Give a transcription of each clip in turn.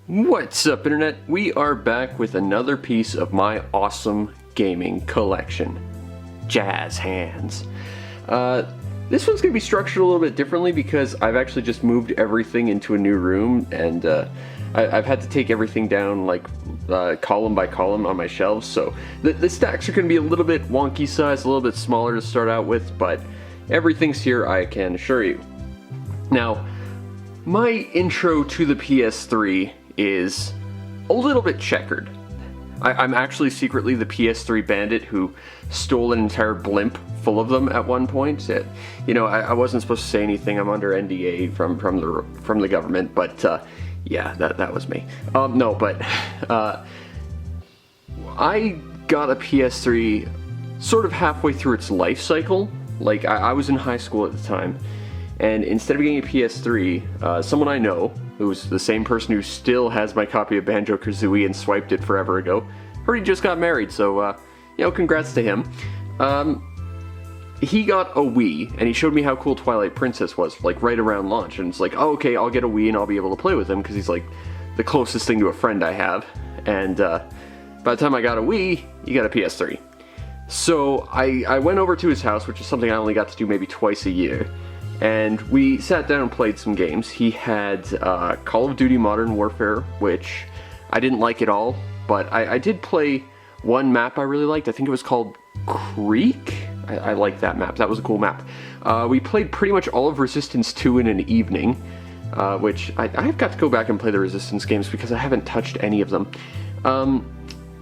What's up, Internet? We are back with another piece of my awesome gaming collection. Jazz hands. This one's going to be structured a little bit differently because I've actually just moved everything into a new room, and I've had to take everything down like column by column on my shelves, so the stacks are going to be a little bit wonky size, a little bit smaller to start out with, but everything's here, I can assure you. Now, my intro to the PS3 is a little bit checkered. I'm actually secretly the PS3 bandit who stole an entire blimp full of them at one point. I wasn't supposed to say anything. I'm under NDA from the government, but yeah, that was me. I got a PS3 sort of halfway through its life cycle. Like, I was in high school at the time, and instead of getting a PS3, someone I know, who's the same person who still has my copy of Banjo-Kazooie and swiped it forever ago, heard he just got married, so, congrats to him. He got a Wii, and he showed me how cool Twilight Princess was, like, right around launch, and it's like, oh, okay, I'll get a Wii and I'll be able to play with him, because he's, like, the closest thing to a friend I have, and, by the time I got a Wii, he got a PS3. So, I went over to his house, which is something I only got to do maybe twice a year, and we sat down and played some games. He had Call of Duty Modern Warfare, which I didn't like at all, but I did play one map I really liked. I think it was called Creek? I liked that map. That was a cool map. We played pretty much all of Resistance 2 in an evening, which I've got to go back and play the Resistance games because I haven't touched any of them.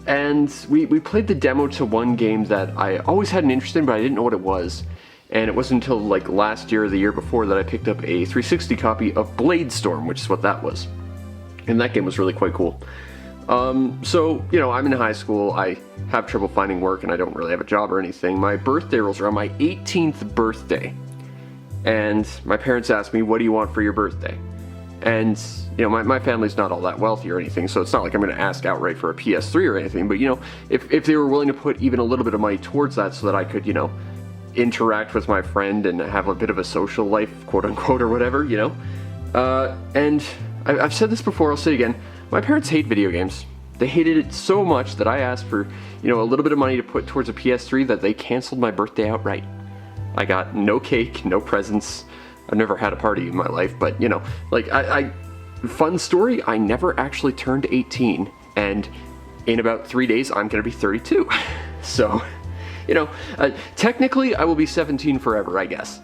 And we played the demo to one game that I always had an interest in, but I didn't know what it was. And it wasn't until like last year or the year before that I picked up a 360 copy of Bladestorm, which is what that was. And that game was really quite cool. So, I'm in high school, I have trouble finding work, and I don't really have a job or anything. My birthday rolls around, my 18th birthday. And my parents asked me, what do you want for your birthday? And, my family's not all that wealthy or anything, so it's not like I'm going to ask outright for a PS3 or anything. But, if they were willing to put even a little bit of money towards that so that I could, interact with my friend and have a bit of a social life, quote-unquote, or whatever, and I've said this before, I'll say it again, my parents hate video games. They hated it so much that I asked for, a little bit of money to put towards a PS3 that they canceled my birthday outright. I got no cake, no presents. I've never had a party in my life, but, fun story, I never actually turned 18, and in about 3 days, I'm gonna be 32. So, technically I will be 17 forever, I guess.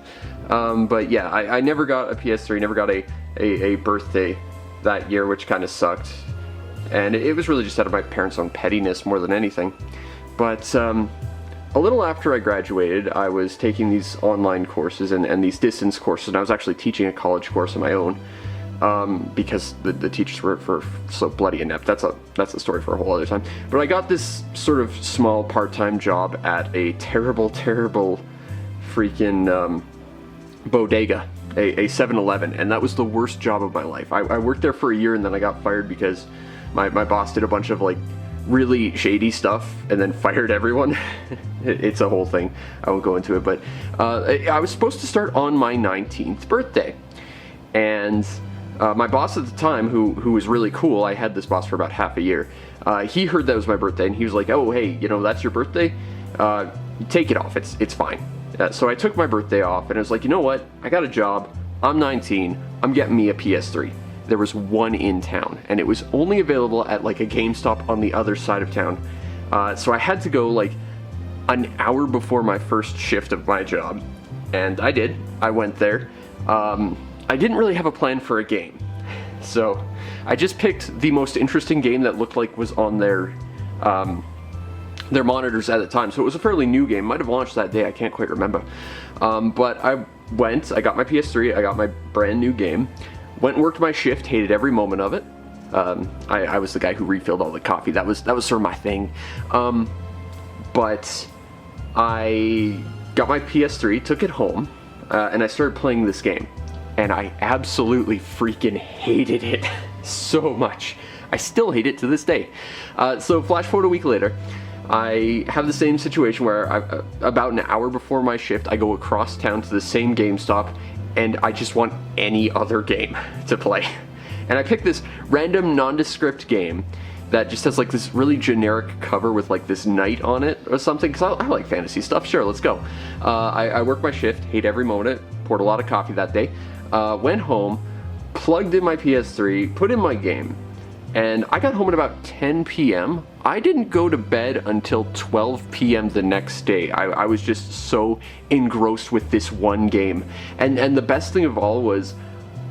But yeah, I never got a PS3, never got a birthday that year, which kind of sucked. And it was really just out of my parents' own pettiness more than anything. But a little after I graduated, I was taking these online courses and these distance courses, and I was actually teaching a college course of my own. Because the teachers were so bloody inept. That's a story for a whole other time. But I got this sort of small part-time job at a terrible freaking bodega, a 7-Eleven, and that was the worst job of my life. I worked there for a year and then I got fired because my boss did a bunch of like really shady stuff and then fired everyone. It's a whole thing. I won't go into it, but I was supposed to start on my 19th birthday, and my boss at the time, who was really cool, I had this boss for about half a year, he heard that was my birthday, and he was like, oh, hey, that's your birthday? Take it off, it's fine. So I took my birthday off, and I was like, you know what, I got a job, I'm 19, I'm getting me a PS3. There was one in town, and it was only available at like a GameStop on the other side of town. So I had to go like an hour before my first shift of my job, and I did. I went there. I didn't really have a plan for a game, so I just picked the most interesting game that looked like was on their monitors at the time. So it was a fairly new game, might have launched that day, I can't quite remember. But I got my PS3, I got my brand new game, went and worked my shift, hated every moment of it. I was the guy who refilled all the coffee, that was sort of my thing. But I got my PS3, took it home, and I started playing this game. And I absolutely freaking hated it so much. I still hate it to this day. So flash forward a week later, I have the same situation where about an hour before my shift, I go across town to the same GameStop, and I just want any other game to play. And I picked this random nondescript game that just has like this really generic cover with like this knight on it or something, because I like fantasy stuff. Sure, let's go. I worked my shift, hate every moment, poured a lot of coffee that day, went home, plugged in my PS3, put in my game, and I got home at about 10 p.m. I didn't go to bed until 12 p.m. the next day. I was just so engrossed with this one game. And the best thing of all was,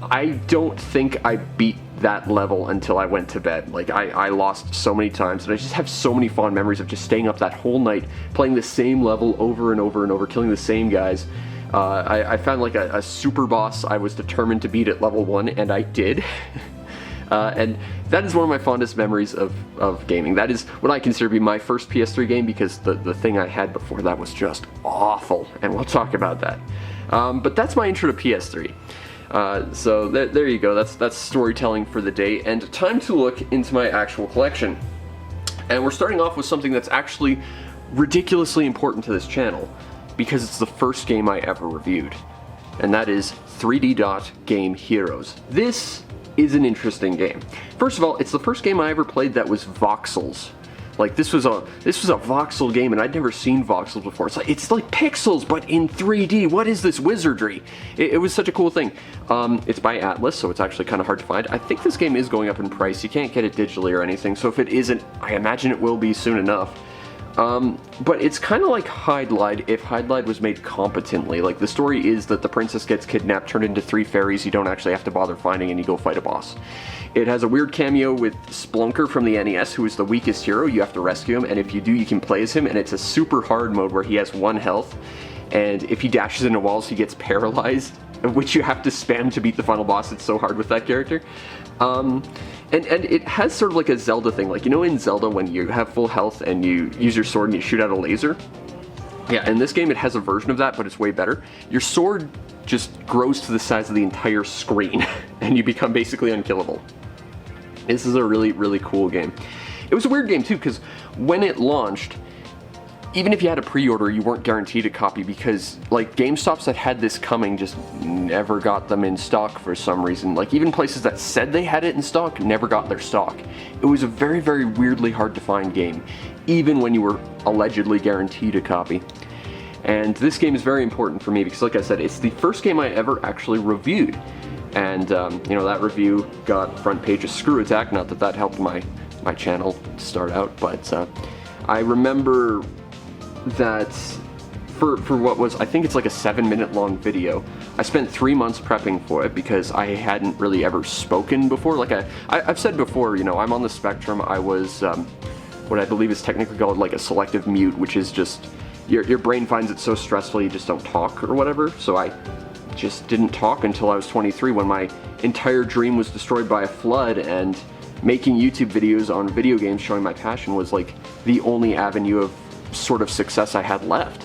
I don't think I beat that level until I went to bed. Like, I lost so many times, and I just have so many fond memories of just staying up that whole night, playing the same level over and over and over, killing the same guys. I found like a super boss I was determined to beat at level 1, and I did. And that is one of my fondest memories of gaming. That is what I consider to be my first PS3 game, because the thing I had before that was just awful, and we'll talk about that. But that's my intro to PS3. So there you go, that's storytelling for the day, and time to look into my actual collection. And we're starting off with something that's actually ridiculously important to this channel, because it's the first game I ever reviewed, and that is 3D Dot Game Heroes. This is an interesting game. First of all, it's the first game I ever played that was voxels. Like, this was a voxel game, and I'd never seen voxels before. It's like pixels, but in 3D. What is this wizardry? It was such a cool thing. It's by Atlas, so it's actually kind of hard to find. I think this game is going up in price. You can't get it digitally or anything, so if it isn't, I imagine it will be soon enough. But it's kind of like Hide Lied if Hide Lied was made competently. Like, the story is that the princess gets kidnapped, turned into 3 fairies you don't actually have to bother finding, and you go fight a boss. It has a weird cameo with Splunker from the NES, who is the weakest hero. You have to rescue him, and if you do, you can play as him, and it's a super hard mode where he has 1 health, and if he dashes into walls, he gets paralyzed, which you have to spam to beat the final boss. It's so hard with that character. And it has sort of like a Zelda thing, like, you know in Zelda when you have full health and you use your sword and you shoot out a laser? Yeah, in this game it has a version of that, but it's way better. Your sword just grows to the size of the entire screen, and you become basically unkillable. This is a really, really cool game. It was a weird game too, because when it launched, even if you had a pre-order, you weren't guaranteed a copy, because like GameStops that had this coming just never got them in stock for some reason. Like, even places that said they had it in stock never got their stock. It was a very, very weirdly hard to find game, even when you were allegedly guaranteed a copy. And this game is very important for me because, like I said, it's the first game I ever actually reviewed. And, you know, that review got front page of Screw Attack, not that that helped my channel start out, but I remember that for what was, I think it's like a 7-minute long video, I spent 3 months prepping for it because I hadn't really ever spoken before. Like, I've said before, you know, I'm on the spectrum. I was what I believe is technically called like a selective mute, which is just your brain finds it so stressful you just don't talk or whatever. So I just didn't talk until I was 23, when my entire dream was destroyed by a flood, and making YouTube videos on video games showing my passion was like the only avenue of sort of success I had left.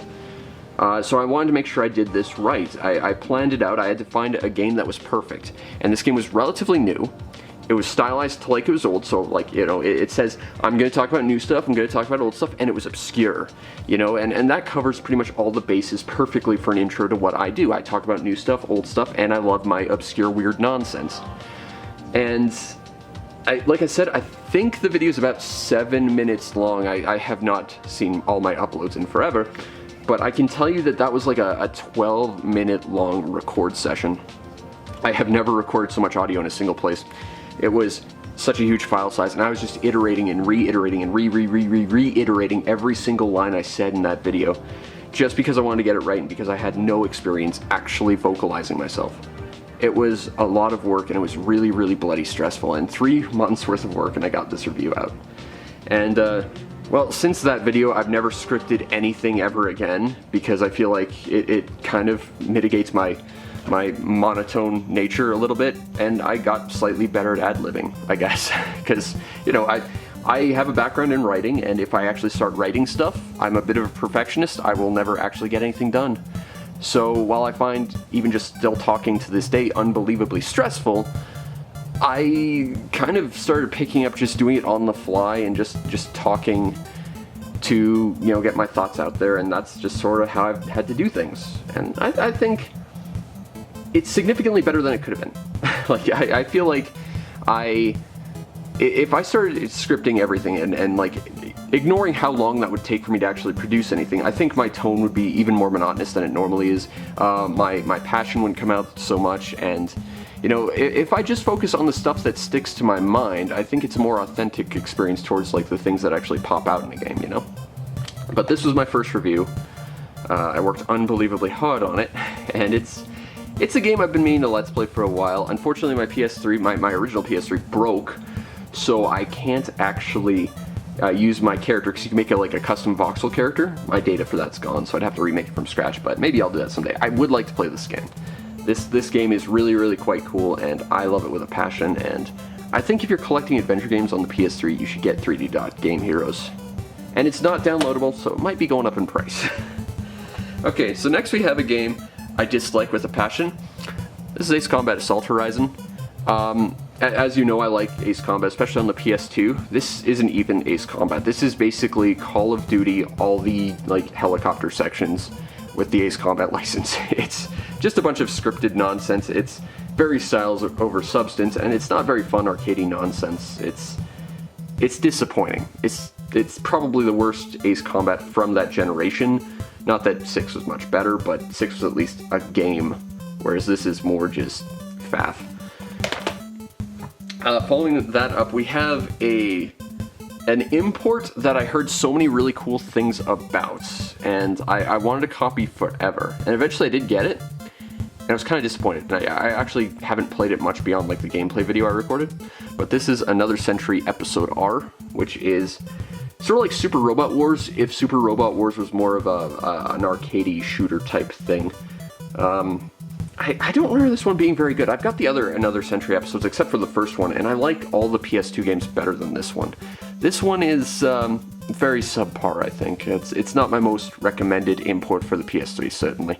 So I wanted to make sure I did this right. I planned it out. I had to find a game that was perfect, and this game was relatively new. It was stylized to like it was old, so like, you know, it says I'm going to talk about new stuff, I'm going to talk about old stuff, and it was obscure, you know, and that covers pretty much all the bases perfectly for an intro to what I do. I talk about new stuff, old stuff, and I love my obscure, weird nonsense. And like I said, I think the video is about 7 minutes long. I have not seen all my uploads in forever, but I can tell you that that was like a 12-minute long record session. I have never recorded so much audio in a single place. It was such a huge file size, and I was just iterating and reiterating and reiterating every single line I said in that video, just because I wanted to get it right and because I had no experience actually vocalizing myself. It was a lot of work, and it was really, really bloody stressful, and 3 months worth of work, and I got this review out. And, well, since that video, I've never scripted anything ever again, because I feel like it kind of mitigates my monotone nature a little bit, and I got slightly better at ad-libbing, I guess, because, you know, I have a background in writing, and if I actually start writing stuff, I'm a bit of a perfectionist. I will never actually get anything done. So while I find even just still talking to this day unbelievably stressful, I kind of started picking up just doing it on the fly and just talking to, you know, get my thoughts out there, and that's just sort of how I've had to do things. And I think it's significantly better than it could have been. Like, I feel like If I started scripting everything and like ignoring how long that would take for me to actually produce anything, I think my tone would be even more monotonous than it normally is. My passion wouldn't come out so much, and you know, if I just focus on the stuff that sticks to my mind, I think it's a more authentic experience towards like the things that actually pop out in a game, you know? But this was my first review. I worked unbelievably hard on it, and it's a game I've been meaning to Let's Play for a while. Unfortunately, my PS3, my original PS3 broke, so I can't actually use my character, because you can make it like a custom voxel character. My data for that's gone, so I'd have to remake it from scratch, but maybe I'll do that someday. I would like to play this game. This game is really, really quite cool, and I love it with a passion, and I think if you're collecting adventure games on the PS3, you should get 3D Dot Game Heroes. And it's not downloadable, so it might be going up in price. Okay, so next we have a game I dislike with a passion. This is Ace Combat Assault Horizon. As you know, I like Ace Combat, especially on the PS2. This isn't even Ace Combat. This is basically Call of Duty, all the like helicopter sections with the Ace Combat license. It's just a bunch of scripted nonsense. It's very styles over substance, and it's not very fun arcadey nonsense. It's disappointing. It's probably the worst Ace Combat from that generation. Not that 6 was much better, but 6 was at least a game, whereas this is more just faff. Following that up, we have an import that I heard so many really cool things about, and I wanted to copy forever. And eventually I did get it, and I was kind of disappointed. And I actually haven't played it much beyond like the gameplay video I recorded, but this is Another Century Episode R, which is sort of like Super Robot Wars, if Super Robot Wars was more of an arcadey shooter type thing. I don't remember this one being very good. I've got the other Another Century episodes, except for the first one, and I like all the PS2 games better than this one. This one is very subpar, I think. It's not my most recommended import for the PS3, certainly.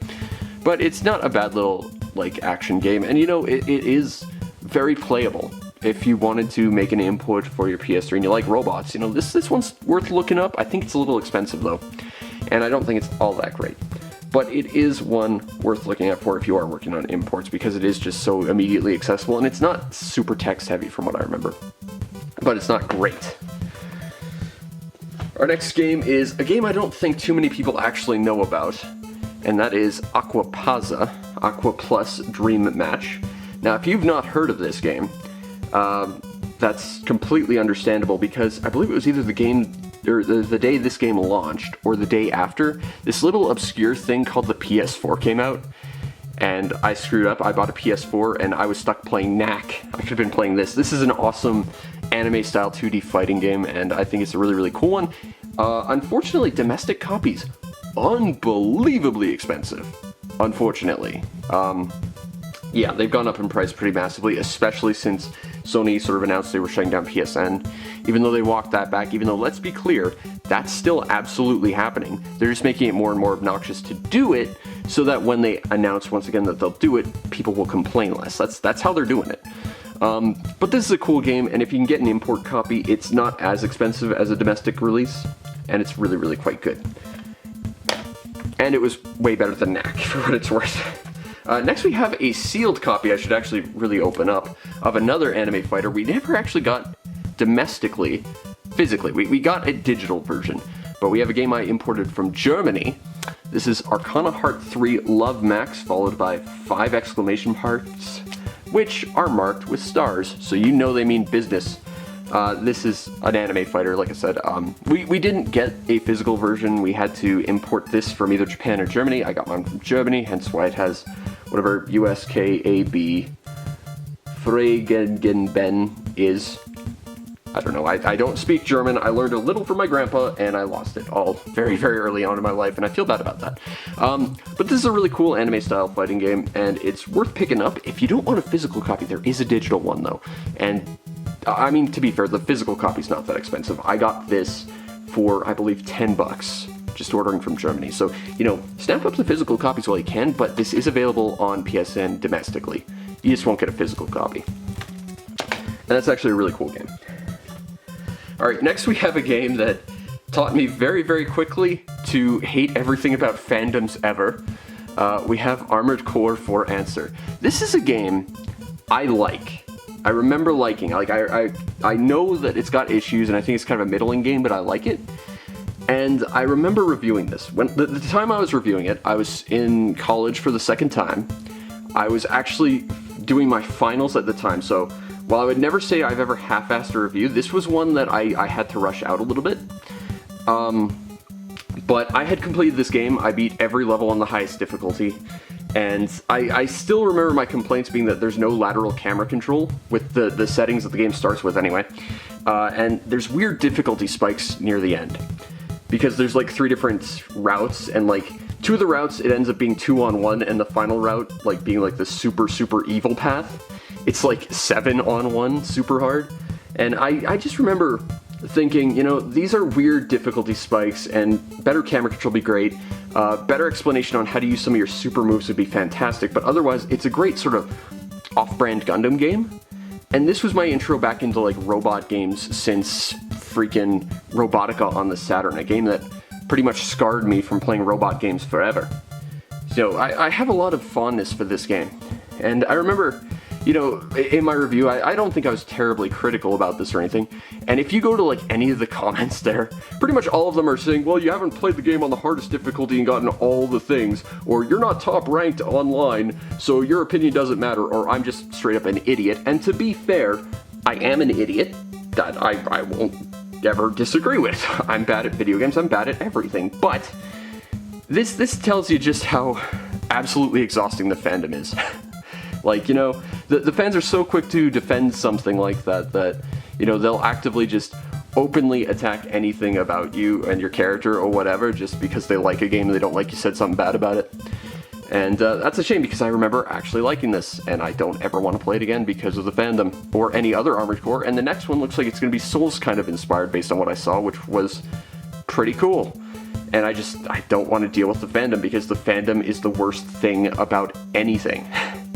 But it's not a bad little, like, action game, and you know, it is very playable. If you wanted to make an import for your PS3 and you like robots, you know, this one's worth looking up. I think it's a little expensive, though, and I don't think it's all that great. But it is one worth looking at for if you are working on imports, because it is just so immediately accessible, and it's not super text heavy from what I remember. But it's not great. Our next game is a game I don't think too many people actually know about, and that is Aquapazza, Aqua Plus Dream Match. Now, if you've not heard of this game, that's completely understandable, because I believe it was either the game, or the day this game launched, or the day after, this little obscure thing called the PS4 came out, and I screwed up. I bought a PS4, and I was stuck playing Knack. I could have been playing this. This is an awesome anime-style 2D fighting game, and I think it's a really, really cool one. Unfortunately, domestic copies, unbelievably expensive, unfortunately. Yeah, they've gone up in price pretty massively, especially since Sony sort of announced they were shutting down PSN. Even though they walked that back, even though, let's be clear, that's still absolutely happening. They're just making it more and more obnoxious to do it, so that when they announce once again that they'll do it, people will complain less. That's how they're doing it. But this is a cool game, and if you can get an import copy, it's not as expensive as a domestic release, and it's really, really quite good. And it was way better than Knack, for what it's worth. Next we have a sealed copy, I should actually really open up, of another anime fighter we never actually got domestically, physically. We got a digital version, but we have a game I imported from Germany. This is Arcana Heart 3 Love Max, followed by 5 exclamation marks, which are marked with stars, so you know they mean business. This is an anime fighter, like I said. We didn't get a physical version. We had to import this from either Japan or Germany. I got mine from Germany, hence why it has whatever USKAB Fregenben is. I don't know. I don't speak German. I learned a little from my grandpa, and I lost it all very, very early on in my life, and I feel bad about that. But this is a really cool anime-style fighting game, and it's worth picking up. If you don't want a physical copy, there is a digital one, though. And I mean, to be fair, the physical copy's not that expensive. I got this for, I believe, $10, just ordering from Germany. So, you know, snap up the physical copies while you can, but this is available on PSN domestically. You just won't get a physical copy. And that's actually a really cool game. Alright, next we have a game that taught me very, very quickly to hate everything about fandoms ever. We have Armored Core 4 Answer. This is a game I like. I remember liking. Like I know that it's got issues, and I think it's kind of a middling game, but I like it. And I remember reviewing this. When the time I was reviewing it, I was in college for the second time. I was actually doing my finals at the time, so while I would never say I've ever half-assed a review, this was one that I had to rush out a little bit. But I had completed this game. I beat every level on the highest difficulty, and I still remember my complaints being that there's no lateral camera control with the settings that the game starts with anyway. And there's weird difficulty spikes near the end, because there's like 3 different routes, and like 2 of the routes it ends up being 2-on-1, and the final route like being like the super evil path. It's like 7-on-1 super hard. And I just remember thinking, you know, these are weird difficulty spikes, and better camera control would be great. Better explanation on how to use some of your super moves would be fantastic, but otherwise it's a great sort of off-brand Gundam game. And this was my intro back into like robot games since freaking Robotica on the Saturn, a game that pretty much scarred me from playing robot games forever. So I have a lot of fondness for this game. And I remember, you know, in my review, I don't think I was terribly critical about this or anything. And if you go to like any of the comments there, pretty much all of them are saying, well, you haven't played the game on the hardest difficulty and gotten all the things, or you're not top ranked online, so your opinion doesn't matter, or I'm just straight up an idiot. And to be fair, I am an idiot that I won't ever disagree with. I'm bad at video games, I'm bad at everything, but this tells you just how absolutely exhausting the fandom is. Like, you know, the fans are so quick to defend something like that, you know, they'll actively just openly attack anything about you and your character or whatever just because they like a game and they don't like you said something bad about it. And that's a shame, because I remember actually liking this, and I don't ever want to play it again because of the fandom, or any other Armored Core. And the next one looks like it's going to be Souls kind of inspired based on what I saw, which was pretty cool. And I don't want to deal with the fandom, because the fandom is the worst thing about anything.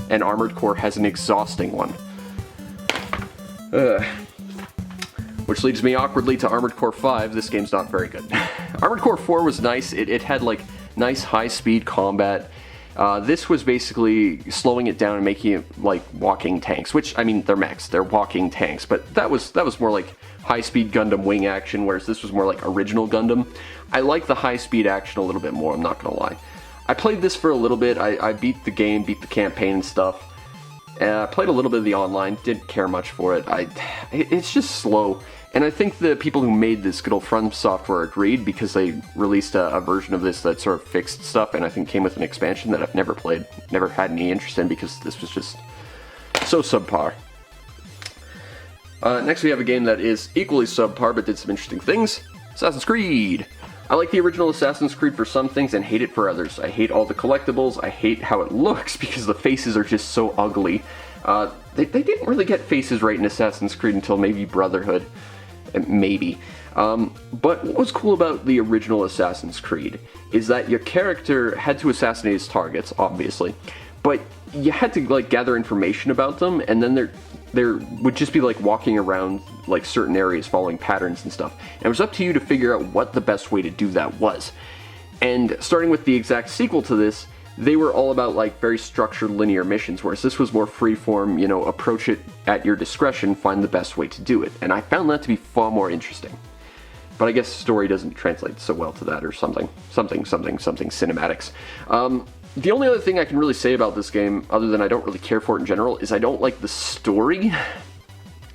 And Armored Core has an exhausting one. Which leads me awkwardly to Armored Core 5. This game's not very good. Armored Core 4 was nice. It had like nice high-speed combat. This was basically slowing it down and making it like walking tanks, which, I mean, they're mechs, they're walking tanks, but that was more like high-speed Gundam wing action, whereas this was more like original Gundam. I like the high-speed action a little bit more, I'm not gonna lie. I played this for a little bit. I beat the game, beat the campaign and stuff. I played a little bit of the online, didn't care much for it. It's just slow. And I think the people who made this, good old From Software, agreed, because they released a version of this that sort of fixed stuff, and I think came with an expansion that I've never played, never had any interest in, because this was just so subpar. Next we have a game that is equally subpar, but did some interesting things. Assassin's Creed! I like the original Assassin's Creed for some things and hate it for others. I hate all the collectibles, I hate how it looks because the faces are just so ugly. They didn't really get faces right in Assassin's Creed until maybe Brotherhood. Maybe. But what was cool about the original Assassin's Creed is that your character had to assassinate his targets, obviously, but you had to like gather information about them, and then there would just be like walking around like certain areas following patterns and stuff. And it was up to you to figure out what the best way to do that was. And starting with the exact sequel to this, they were all about like very structured linear missions, whereas this was more freeform, you know, approach it at your discretion, find the best way to do it. And I found that to be far more interesting. But I guess story doesn't translate so well to that, or something cinematics. The only other thing I can really say about this game, other than I don't really care for it in general, is I don't like the story.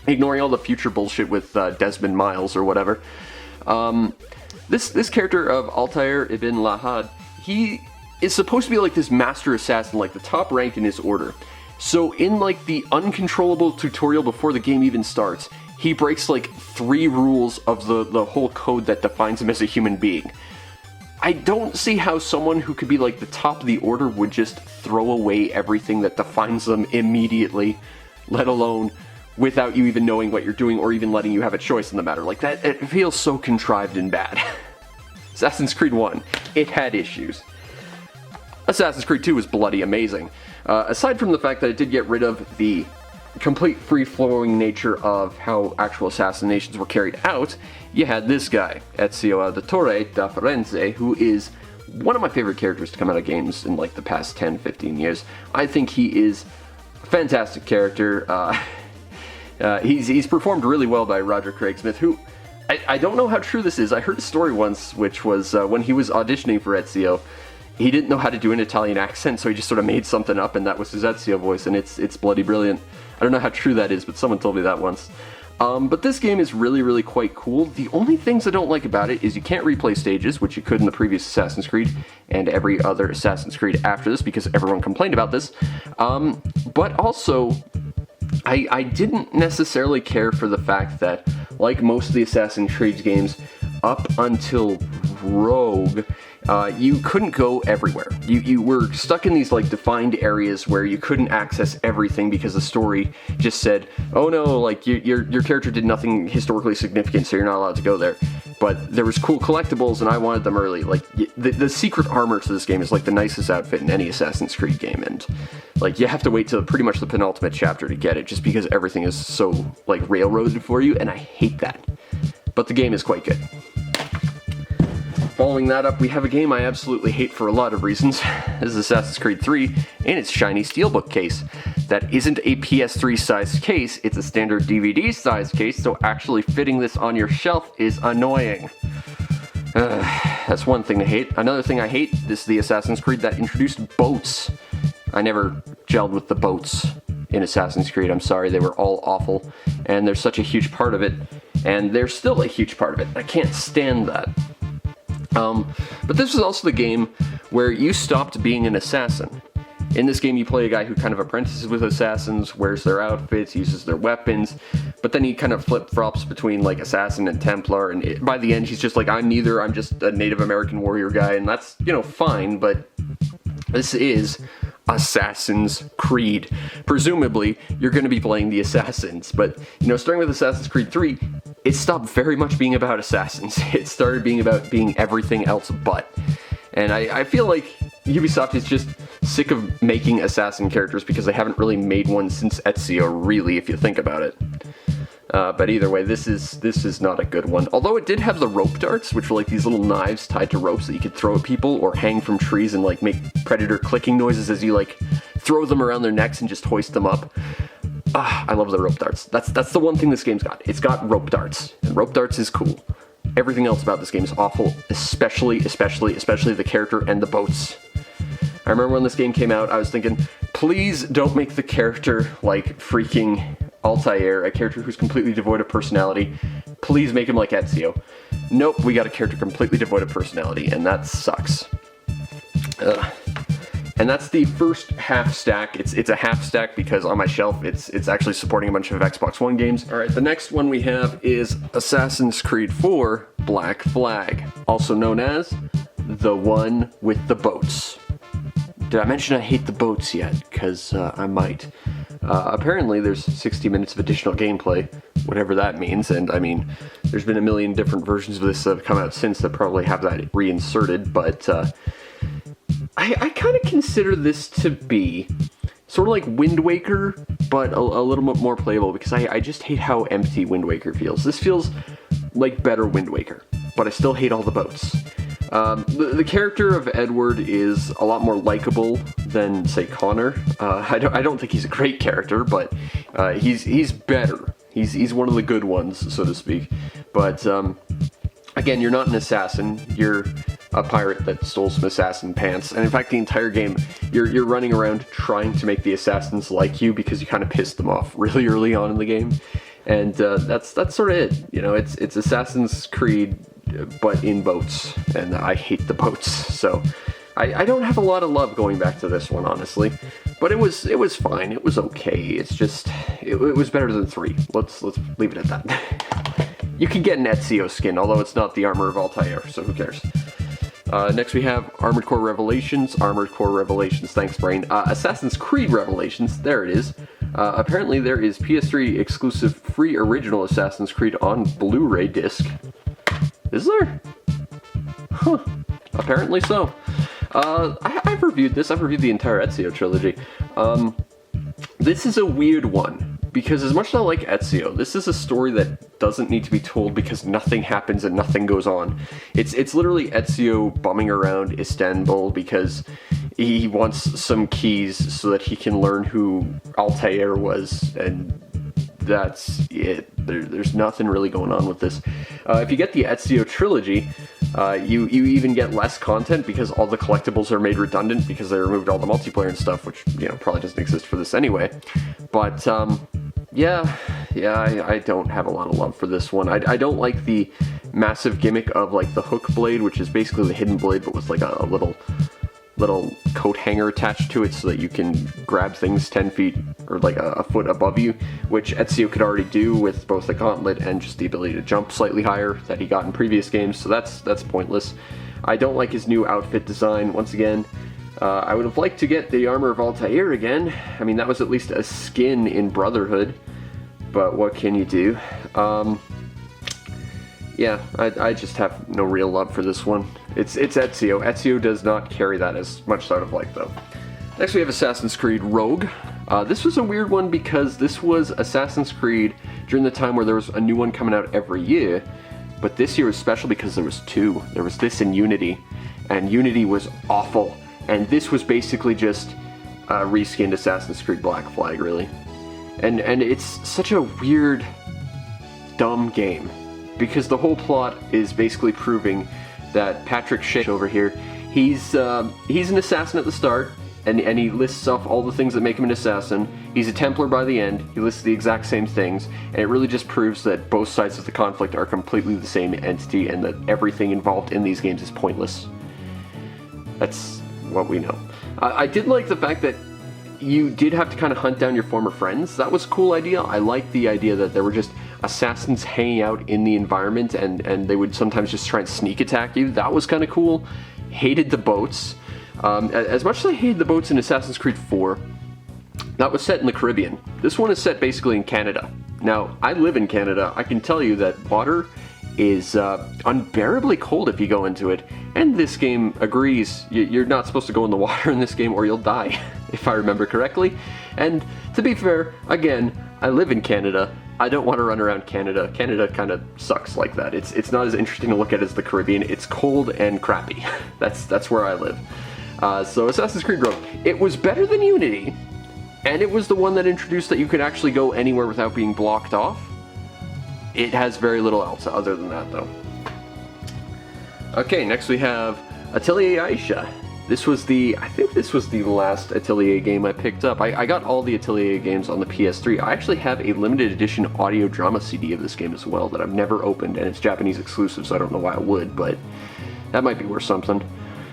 Ignoring all the future bullshit with Desmond Miles or whatever. This character of Altair ibn Lahad, he is supposed to be like this master assassin, like the top rank in his order. So in like the uncontrollable tutorial before the game even starts, he breaks like 3 rules of the whole code that defines him as a human being. I don't see how someone who could be like the top of the order would just throw away everything that defines them immediately, let alone without you even knowing what you're doing or even letting you have a choice in the matter. Like that, it feels so contrived and bad. Assassin's Creed 1, it had issues. Assassin's Creed 2 was bloody amazing. Aside from the fact that it did get rid of the complete free-flowing nature of how actual assassinations were carried out, you had this guy, Ezio Auditore da Firenze, who is one of my favorite characters to come out of games in like the past 10-15 years. I think he is a fantastic character. He's performed really well by Roger Craig Smith, who I don't know how true this is. I heard a story once, which was when he was auditioning for Ezio, he didn't know how to do an Italian accent, so he just sort of made something up, and that was his Ezio voice, and it's bloody brilliant. I don't know how true that is, but someone told me that once. But this game is really, really quite cool. The only things I don't like about it is you can't replay stages, which you could in the previous Assassin's Creed, and every other Assassin's Creed after this, because everyone complained about this. But also, I didn't necessarily care for the fact that, like most of the Assassin's Creed games, up until Rogue, you couldn't go everywhere. You were stuck in these like defined areas where you couldn't access everything because the story just said, oh no, like your character did nothing historically significant, so you're not allowed to go there. But there was cool collectibles, and I wanted them early. Like the secret armor to this game is like the nicest outfit in any Assassin's Creed game, and like you have to wait till pretty much the penultimate chapter to get it, just because everything is so like railroaded for you, and I hate that. But the game is quite good. Following that up, we have a game I absolutely hate for a lot of reasons. This is Assassin's Creed 3 in its shiny steelbook case. That isn't a PS3 sized case, it's a standard DVD sized case, so actually fitting this on your shelf is annoying. That's one thing to hate. Another thing I hate is the Assassin's Creed that introduced boats. I never gelled with the boats in Assassin's Creed, I'm sorry, they were all awful, and they're such a huge part of it, and they're still a huge part of it. I can't stand that. But this was also the game where you stopped being an assassin. In this game, you play a guy who kind of apprentices with assassins, wears their outfits, uses their weapons, but then he kind of flip-flops between, like, assassin and Templar, and by the end, he's just like, I'm neither, I'm just a Native American warrior guy, and that's, you know, fine, but this is Assassin's Creed. Presumably, you're going to be playing the assassins, but, you know, starting with Assassin's Creed 3, it stopped very much being about assassins. It started being about being everything else but. And I feel like Ubisoft is just sick of making assassin characters because they haven't really made one since Ezio, really, if you think about it. But either way, this is not a good one. Although it did have the rope darts, which were like these little knives tied to ropes that you could throw at people or hang from trees and like make predator clicking noises as you like throw them around their necks and just hoist them up. I love the rope darts. That's the one thing this game's got. It's got rope darts, and rope darts is cool. Everything else about this game is awful, especially the character and the boats. I remember when this game came out, I was thinking, please don't make the character like freaking Altair, a character who's completely devoid of personality. Please make him like Ezio. Nope, we got a character completely devoid of personality, and that sucks. And that's the first half stack. It's a half stack because on my shelf it's actually supporting a bunch of Xbox One games. Alright, the next one we have is Assassin's Creed 4 Black Flag, also known as the one with the boats. Did I mention I hate the boats yet? Because I might. Apparently there's 60 minutes of additional gameplay, whatever that means, and I mean, there's been a million different versions of this that have come out since that probably have that reinserted, but I kind of consider this to be sort of like Wind Waker, but a little bit more playable, because I just hate how empty Wind Waker feels. This feels like better Wind Waker, but I still hate all the boats. The character of Edward is a lot more likable than, say, Connor. I don't think he's a great character, but he's better. He's one of the good ones, so to speak. But again, you're not an assassin. You're a pirate that stole some assassin pants, and in fact, the entire game, you're running around trying to make the assassins like you because you kind of pissed them off really early on in the game, and that's sort of it. You know, it's Assassin's Creed, but in boats, and I hate the boats, so I don't have a lot of love going back to this one, honestly. But it was fine. It was okay. It's just it was better than 3. Let's leave it at that. You can get an Ezio skin, although it's not the armor of Altair, so who cares? Next we have Armored Core Revelations. Thanks, brain. Assassin's Creed Revelations, there it is. Apparently there is PS3 exclusive free original Assassin's Creed on Blu-ray disc. Is there? Huh. Apparently so. I've reviewed this. I've reviewed the entire Ezio trilogy. This is a weird one, because as much as I like Ezio, this is a story that doesn't need to be told because nothing happens and nothing goes on. It's literally Ezio bumming around Istanbul because he wants some keys so that he can learn who Altair was, and that's it. There's nothing really going on with this. If you get the Ezio trilogy, you even get less content because all the collectibles are made redundant because they removed all the multiplayer and stuff, which, you know, probably doesn't exist for this anyway. But yeah, I don't have a lot of love for this one. I don't like the massive gimmick of like the hook blade, which is basically the hidden blade but with like a little coat hanger attached to it so that you can grab things 10 feet or like a foot above you, which Ezio could already do with both the gauntlet and just the ability to jump slightly higher that he got in previous games, so that's pointless. I don't like his new outfit design. Once again, I would have liked to get the armor of Altair again. I mean, that was at least a skin in Brotherhood, but what can you do? Yeah, I just have no real love for this one. It's Ezio. Ezio does not carry that as much as I would have liked, though. Next we have Assassin's Creed Rogue. This was a weird one because this was Assassin's Creed during the time where there was a new one coming out every year, but this year was special because there was two. There was this and Unity, and Unity was awful, and this was basically just a reskinned Assassin's Creed Black Flag, really. And it's such a weird, dumb game, because the whole plot is basically proving that Patrick Schick over here, he's an assassin at the start, and he lists off all the things that make him an assassin. He's a Templar by the end. He lists the exact same things, and it really just proves that both sides of the conflict are completely the same entity, and that everything involved in these games is pointless. That's what we know. I did like the fact that you did have to kind of hunt down your former friends. That was a cool idea. I liked the idea that there were just assassins hanging out in the environment, and they would sometimes just try and sneak attack you. That was kind of cool. Hated the boats. As much as I hated the boats in Assassin's Creed 4, that was set in the Caribbean. This one is set basically in Canada. Now, I live in Canada. I can tell you that water is unbearably cold if you go into it, and this game agrees. You're not supposed to go in the water in this game or you'll die, if I remember correctly. And to be fair, again, I live in Canada. I don't want to run around Canada. Canada kind of sucks like that. It's not as interesting to look at as the Caribbean. It's cold and crappy. That's where I live. So Assassin's Creed Rogue, it was better than Unity, and it was the one that introduced that you could actually go anywhere without being blocked off. It has very little else other than that, though. Okay, next we have Atelier Aisha. I think this was the last Atelier game I picked up. I got all the Atelier games on the PS3. I actually have a limited edition audio drama CD of this game as well that I've never opened, and it's Japanese exclusive, so I don't know why I would, but that might be worth something.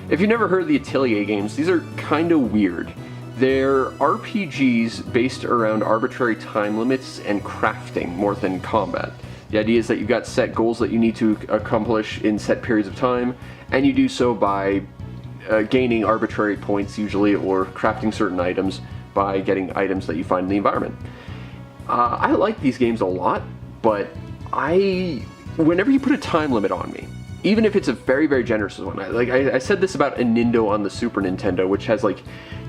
If you've never heard of the Atelier games, these are kind of weird. They're RPGs based around arbitrary time limits and crafting more than combat. The idea is that you've got set goals that you need to accomplish in set periods of time, and you do so by gaining arbitrary points usually, or crafting certain items by getting items that you find in the environment. I like these games a lot, but whenever you put a time limit on me, even if it's a very, very generous one, I said this about Nindo on the Super Nintendo, which has like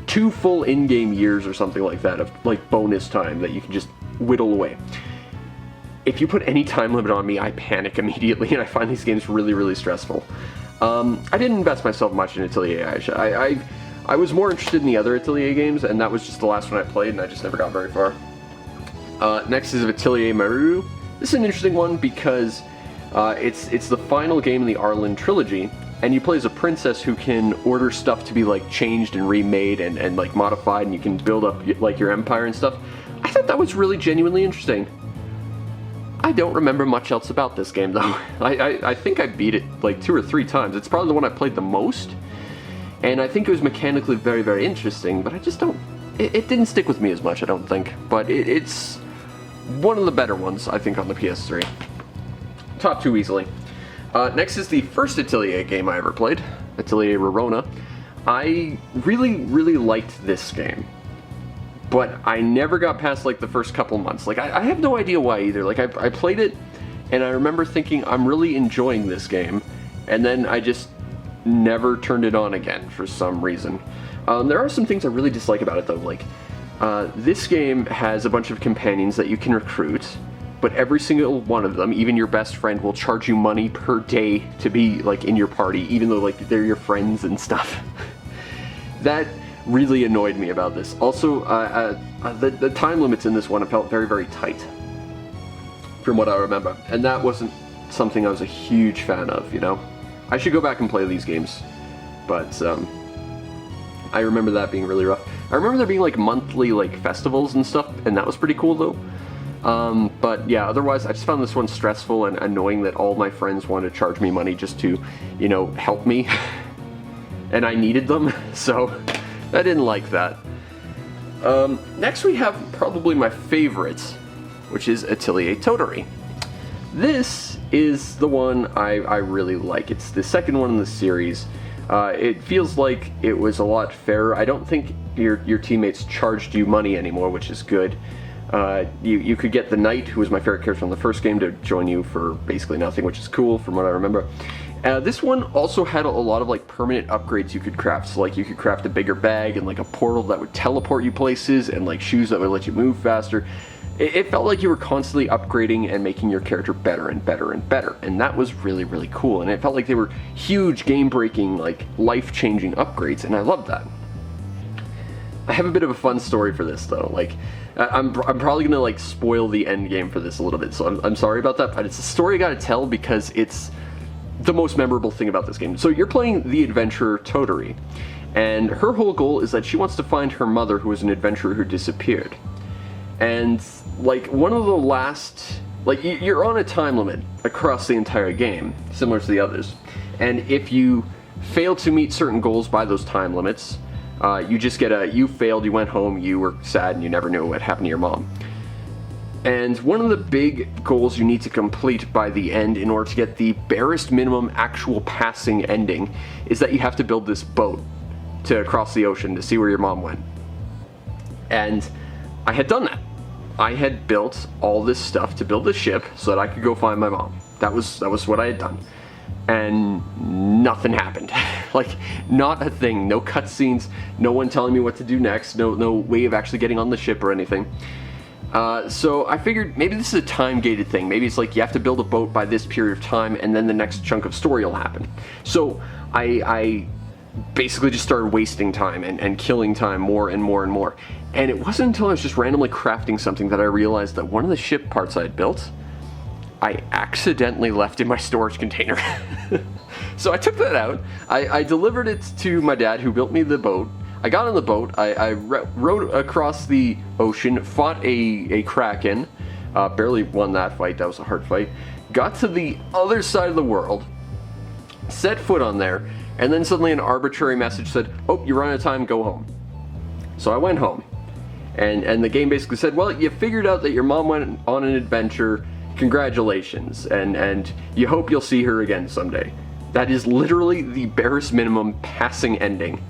2 full in-game years or something like that of like bonus time that you can just whittle away. If you put any time limit on me, I panic immediately, and I find these games really, really stressful. I didn't invest myself much in Atelier Aisha. I was more interested in the other Atelier games, and that was just the last one I played, and I just never got very far. Next is Atelier Maru. This is an interesting one because it's the final game in the Arlen trilogy, and you play as a princess who can order stuff to be like changed and remade and like modified, and you can build up like your empire and stuff. I thought that was really genuinely interesting. I don't remember much else about this game, though. I think I beat it like 2 or 3 times. It's probably the one I played the most, and I think it was mechanically very, very interesting, but I just don't... It didn't stick with me as much, I don't think. But it's one of the better ones, I think, on the PS3. Top 2 easily. Next is the first Atelier game I ever played, Atelier Rorona. I really, really liked this game, but I never got past like the first couple months. Like I have no idea why either. Like I played it, and I remember thinking I'm really enjoying this game, and then I just never turned it on again for some reason. There are some things I really dislike about it though. Like this game has a bunch of companions that you can recruit, but every single one of them, even your best friend, will charge you money per day to be like in your party, even though like they're your friends and stuff. That really annoyed me about this. Also, the time limits in this one felt very, very tight. from what I remember. And that wasn't something I was a huge fan of, you know? I should go back and play these games, but I remember that being really rough. I remember there being like monthly like festivals and stuff, and that was pretty cool though. But yeah, otherwise I just found this one stressful and annoying that all my friends wanted to charge me money just to, you know, help me. And I needed them, so I didn't like that. Next we have probably my favorite, which is Atelier Totally. This is the one I really like. It's the second one in the series. It feels like it was a lot fairer. I don't think your teammates charged you money anymore, which is good. You could get the knight, who was my favorite character from the first game, to join you for basically nothing, which is cool from what I remember. This one also had a lot of like permanent upgrades you could craft. So like you could craft a bigger bag and like a portal that would teleport you places, and like shoes that would let you move faster. It felt like you were constantly upgrading and making your character better and better and better, and that was really, really cool. And it felt like they were huge, game-breaking, like life-changing upgrades, and I loved that. I have a bit of a fun story for this though. Like, I'm probably gonna like spoil the end game for this a little bit, so I'm sorry about that. But it's a story I gotta tell because it's the most memorable thing about this game. So you're playing the adventurer Totally, and her whole goal is that she wants to find her mother, who was an adventurer who disappeared. And like one of the last, like you're on a time limit across the entire game, similar to the others. And if you fail to meet certain goals by those time limits, you just get a, you failed, you went home, you were sad, and you never knew what happened to your mom. And one of the big goals you need to complete by the end in order to get the barest minimum actual passing ending is that you have to build this boat to cross the ocean to see where your mom went. And I had done that. I had built all this stuff to build a ship so that I could go find my mom. That was what I had done. And nothing happened. Like, not a thing. No cutscenes, no one telling me what to do next, no way of actually getting on the ship or anything. So I figured maybe this is a time-gated thing. Maybe it's like you have to build a boat by this period of time and then the next chunk of story will happen. So I basically just started wasting time and killing time more and more and more. And it wasn't until I was just randomly crafting something that I realized that one of the ship parts I had built, I accidentally left in my storage container. So I took that out, I delivered it to my dad, who built me the boat. I got on the boat, I rowed across the ocean, fought a kraken, barely won that fight, that was a hard fight, got to the other side of the world, set foot on there, and then suddenly an arbitrary message said, "Oh, you're running out of time, go home." So I went home, and the game basically said, "Well, you figured out that your mom went on an adventure, congratulations, and you hope you'll see her again someday." That is literally the barest minimum passing ending,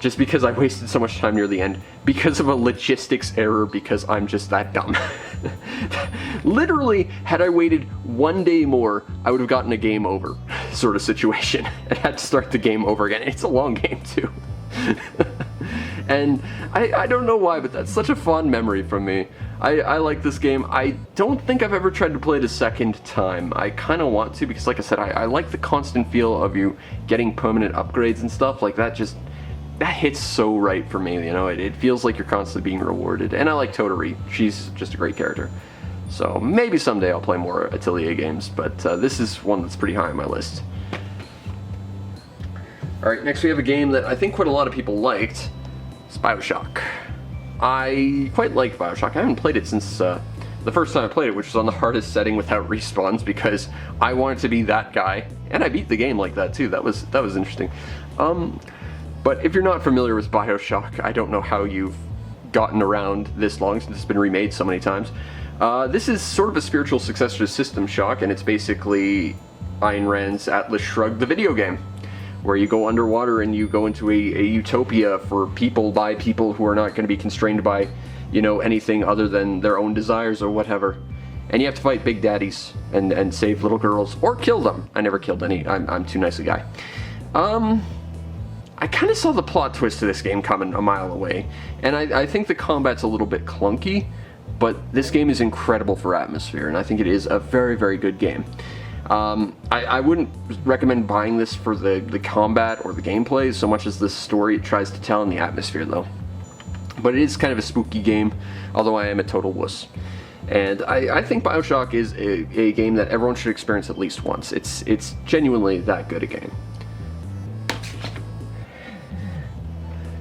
just because I wasted so much time near the end, because of a logistics error, because I'm just that dumb. Literally, had I waited one day more, I would have gotten a game over sort of situation, and had to start the game over again. It's a long game too. And I don't know why, but that's such a fond memory from me. I like this game. I don't think I've ever tried to play it a second time. I kind of want to, because like I said, I like the constant feel of you getting permanent upgrades and stuff like that. Just, that hits so right for me, you know. It feels like you're constantly being rewarded. And I like Totally. She's just a great character. So maybe someday I'll play more Atelier games, but this is one that's pretty high on my list. Alright, next we have a game that I think quite a lot of people liked. It's BioShock. I quite like BioShock. I haven't played it since the first time I played it, which was on the hardest setting without respawns, because I wanted to be that guy, and I beat the game like that too. That was interesting. But if you're not familiar with BioShock, I don't know how you've gotten around this long since it's been remade so many times. This is sort of a spiritual successor to System Shock, and it's basically Ayn Rand's Atlas Shrugged, the video game, where you go underwater and you go into a utopia for people by people who are not going to be constrained by, you know, anything other than their own desires or whatever. And you have to fight big daddies and save little girls, or kill them. I never killed any. I'm too nice a guy. I kind of saw the plot twist to this game coming a mile away, and I think the combat's a little bit clunky, but this game is incredible for atmosphere, and I think it is a very, very good game. I wouldn't recommend buying this for the combat or the gameplay so much as the story it tries to tell and the atmosphere though. But it is kind of a spooky game, although I am a total wuss. And I think BioShock is a game that everyone should experience at least once. It's genuinely that good a game.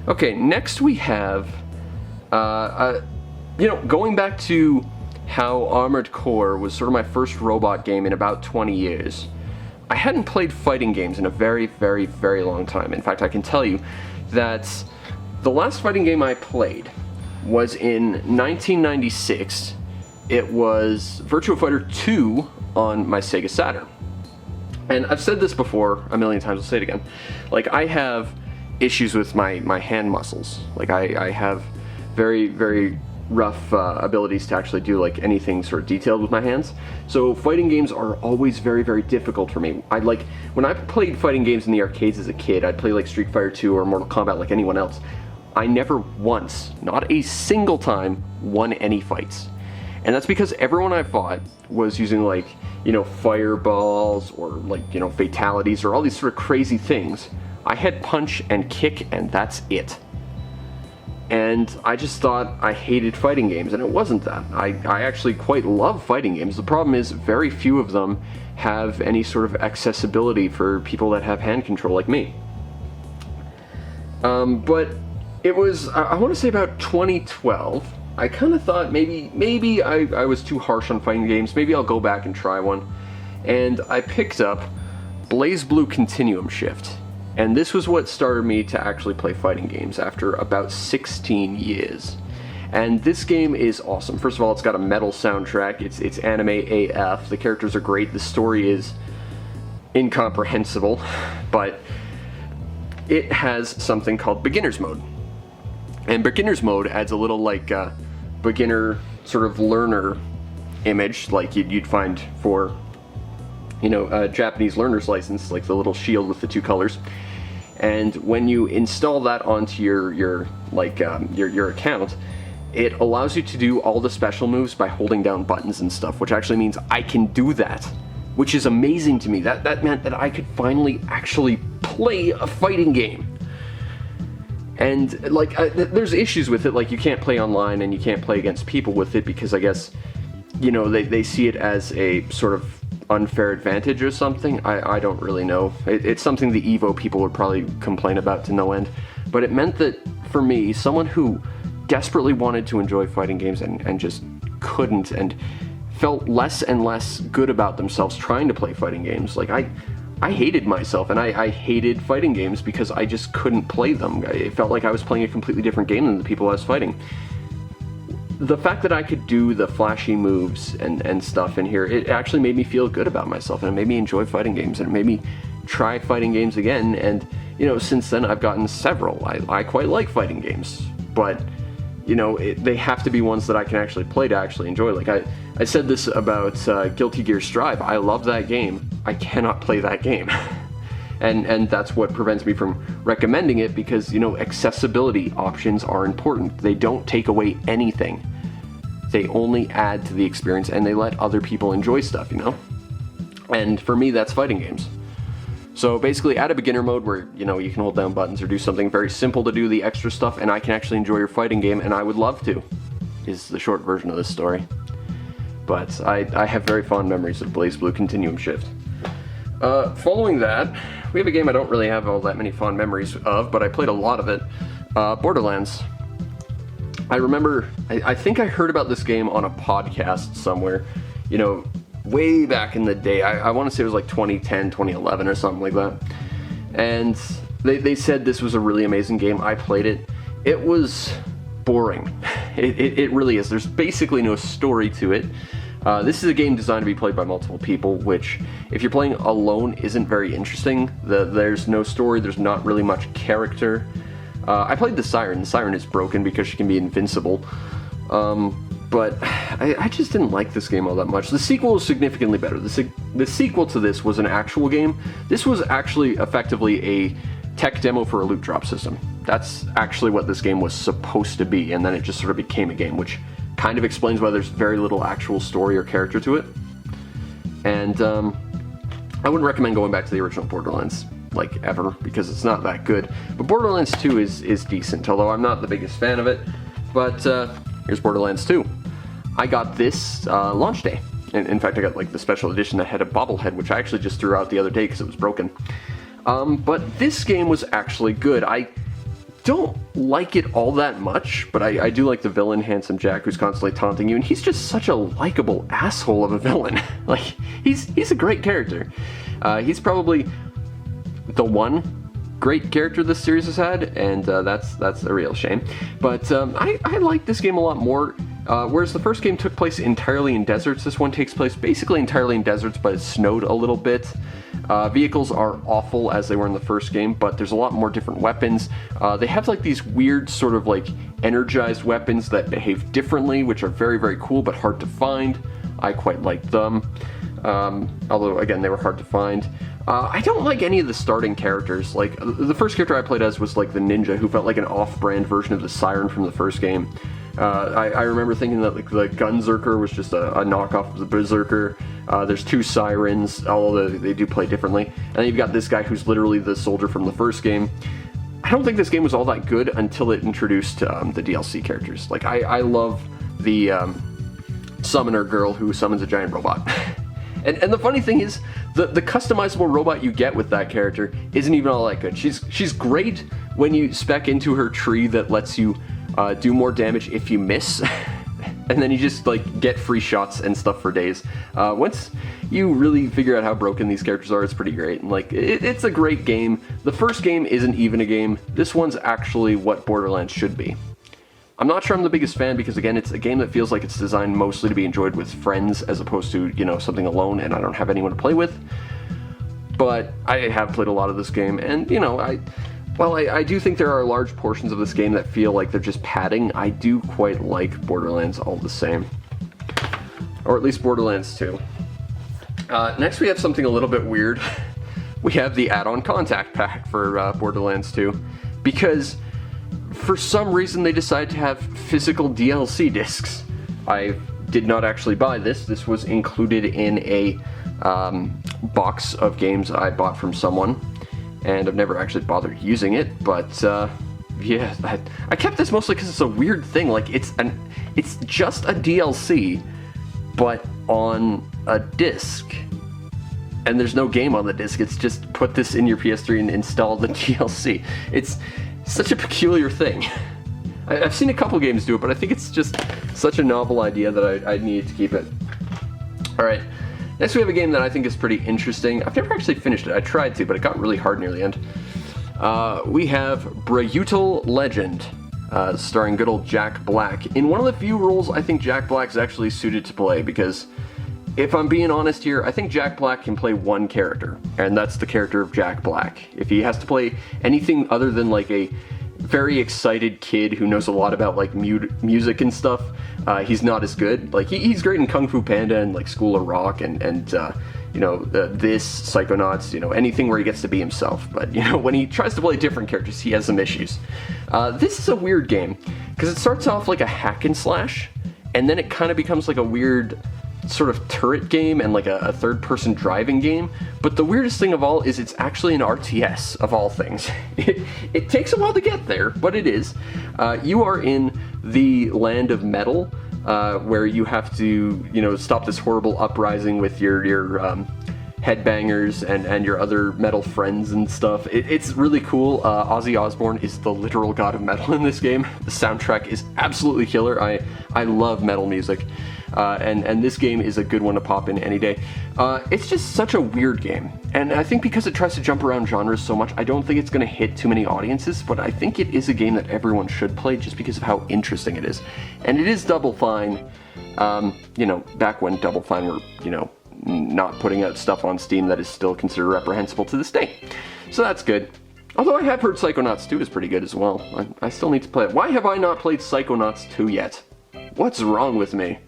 Okay, next we have, going back to how Armored Core was sort of my first robot game in about 20 years. I hadn't played fighting games in a very, very, very long time. In fact, I can tell you that the last fighting game I played was in 1996. It was Virtua Fighter 2 on my Sega Saturn. And I've said this before a million times, I'll say it again. Like, I have issues with my hand muscles. Like, I have very, very rough abilities to actually do like anything sort of detailed with my hands. So fighting games are always very, very difficult for me. When I played fighting games in the arcades as a kid, I'd play like Street Fighter 2 or Mortal Kombat like anyone else. I never once, not a single time, won any fights. And that's because everyone I fought was using like, fireballs or like, fatalities or all these sort of crazy things. I had punch and kick and that's it. And I just thought I hated fighting games, and it wasn't that. I actually quite love fighting games. The problem is very few of them have any sort of accessibility for people that have hand control like me. But it was, I want to say about 2012, I kind of thought maybe I was too harsh on fighting games. Maybe I'll go back and try one. And I picked up BlazBlue Continuum Shift. And this was what started me to actually play fighting games after about 16 years. And this game is awesome. First of all, it's got a metal soundtrack. It's anime AF. The characters are great. The story is incomprehensible. But it has something called Beginner's Mode. And Beginner's Mode adds a little like beginner sort of learner image like you'd find for a Japanese learner's license, like the little shield with the two colors. And when you install that onto your account, it allows you to do all the special moves by holding down buttons and stuff, which actually means I can do that, which is amazing to me. That meant that I could finally actually play a fighting game. And there's issues with it, like you can't play online and you can't play against people with it because I guess, they see it as a sort of unfair advantage or something. I don't really know. It's something the Evo people would probably complain about to no end. But it meant that for me, someone who desperately wanted to enjoy fighting games and just couldn't and felt less and less good about themselves trying to play fighting games. Like I hated myself and I hated fighting games because I just couldn't play them. It felt like I was playing a completely different game than the people I was fighting. The fact that I could do the flashy moves and stuff in here, it actually made me feel good about myself, and it made me enjoy fighting games, and it made me try fighting games again, and, since then I've gotten several. I quite like fighting games, but, they have to be ones that I can actually play to actually enjoy. Like, I said this about Guilty Gear Strive. I love that game. I cannot play that game. And that's what prevents me from recommending it because, accessibility options are important. They don't take away anything. They only add to the experience and they let other people enjoy stuff, And for me, that's fighting games. So basically, add a beginner mode where, you can hold down buttons or do something very simple to do the extra stuff and I can actually enjoy your fighting game, and I would love to, is the short version of this story. But I have very fond memories of BlazBlue Continuum Shift. Following that, we have a game I don't really have all that many fond memories of, but I played a lot of it, Borderlands. I remember, I think I heard about this game on a podcast somewhere, way back in the day. I want to say it was like 2010, 2011 or something like that. And they said this was a really amazing game. I played it. It was boring. It really is. There's basically no story to it. This is a game designed to be played by multiple people, which, if you're playing alone, isn't very interesting. There's no story, there's not really much character. I played the Siren. The Siren is broken because she can be invincible. But I just didn't like this game all that much. The sequel is significantly better. The sequel to this was an actual game. This was actually effectively a tech demo for a loot drop system. That's actually what this game was supposed to be, and then it just sort of became a game, which kind of explains why there's very little actual story or character to it. And I wouldn't recommend going back to the original Borderlands, like, ever, because it's not that good. But Borderlands 2 is decent, although I'm not the biggest fan of it. But here's Borderlands 2. I got this launch day. In fact, I got like the special edition that had a bobblehead, which I actually just threw out the other day because it was broken. But this game was actually good. I don't like it all that much, but I do like the villain, Handsome Jack, who's constantly taunting you, and he's just such a likable asshole of a villain. Like, he's a great character. He's probably the one great character this series has had, and that's a real shame. But I like this game a lot more. Whereas the first game took place entirely in deserts, this one takes place basically entirely in deserts, but it snowed a little bit. Vehicles are awful as they were in the first game, but there's a lot more different weapons. They have like these weird sort of like energized weapons that behave differently, which are very, very cool, but hard to find. I quite liked them. Although, again, they were hard to find. I don't like any of the starting characters. Like, the first character I played as was like the ninja, who felt like an off-brand version of the Siren from the first game. I remember thinking that like, the Gunzerker was just a knockoff of the Berserker. There's two Sirens, although they do play differently. And then you've got this guy who's literally the soldier from the first game. I don't think this game was all that good until it introduced the DLC characters. Like, I love the summoner girl who summons a giant robot. And the funny thing is, the customizable robot you get with that character isn't even all that good. She's great when you spec into her tree that lets you do more damage if you miss, and then you just like get free shots and stuff for days. Once you really figure out how broken these characters are, it's pretty great. And like, it's a great game. The first game isn't even a game. This one's actually what Borderlands should be. I'm not sure I'm the biggest fan because, again, it's a game that feels like it's designed mostly to be enjoyed with friends as opposed to, you know, something alone, and I don't have anyone to play with. But I have played a lot of this game, and, you know, I do think there are large portions of this game that feel like they're just padding. I do quite like Borderlands all the same. Or at least Borderlands 2. Next we have something a little bit weird. We have the add-on contact pack for Borderlands 2. Because for some reason they decided to have physical DLC discs. I did not actually buy this. This was included in a box of games I bought from someone, and I've never actually bothered using it, but yeah, I kept this mostly because it's a weird thing. Like, it's just a DLC, but on a disc. And there's no game on the disc, it's just put this in your PS3 and install the DLC. It's such a peculiar thing. I've seen a couple games do it, but I think it's just such a novel idea that I need to keep it. Alright, next we have a game that I think is pretty interesting. I've never actually finished it. I tried to, but it got really hard near the end. We have Brutal Legend, starring good old Jack Black. In one of the few roles I think Jack Black's actually suited to play, because if I'm being honest here, I think Jack Black can play one character, and that's the character of Jack Black. If he has to play anything other than like a very excited kid who knows a lot about like music and stuff, he's not as good. Like, he's great in Kung Fu Panda and like School of Rock and you know, this, Psychonauts, you know, anything where he gets to be himself. But, you know, when he tries to play different characters, he has some issues. This is a weird game, because it starts off like a hack and slash, and then it kind of becomes like a weird sort of turret game and like a third-person driving game. But the weirdest thing of all is it's actually an RTS, of all things. It takes a while to get there, but it is. You are in the land of metal, where you have to, you know, stop this horrible uprising with your headbangers and your other metal friends and stuff. It's really cool. Ozzy Osbourne is the literal god of metal in this game. The soundtrack is absolutely killer. I love metal music. And this game is a good one to pop in any day. It's just such a weird game, and I think because it tries to jump around genres so much, I don't think it's going to hit too many audiences, but I think it is a game that everyone should play just because of how interesting it is. And it is Double Fine, you know, back when Double Fine were, you know, not putting out stuff on Steam that is still considered reprehensible to this day. So that's good. Although I have heard Psychonauts 2 is pretty good as well. I still need to play it. Why have I not played Psychonauts 2 yet? What's wrong with me?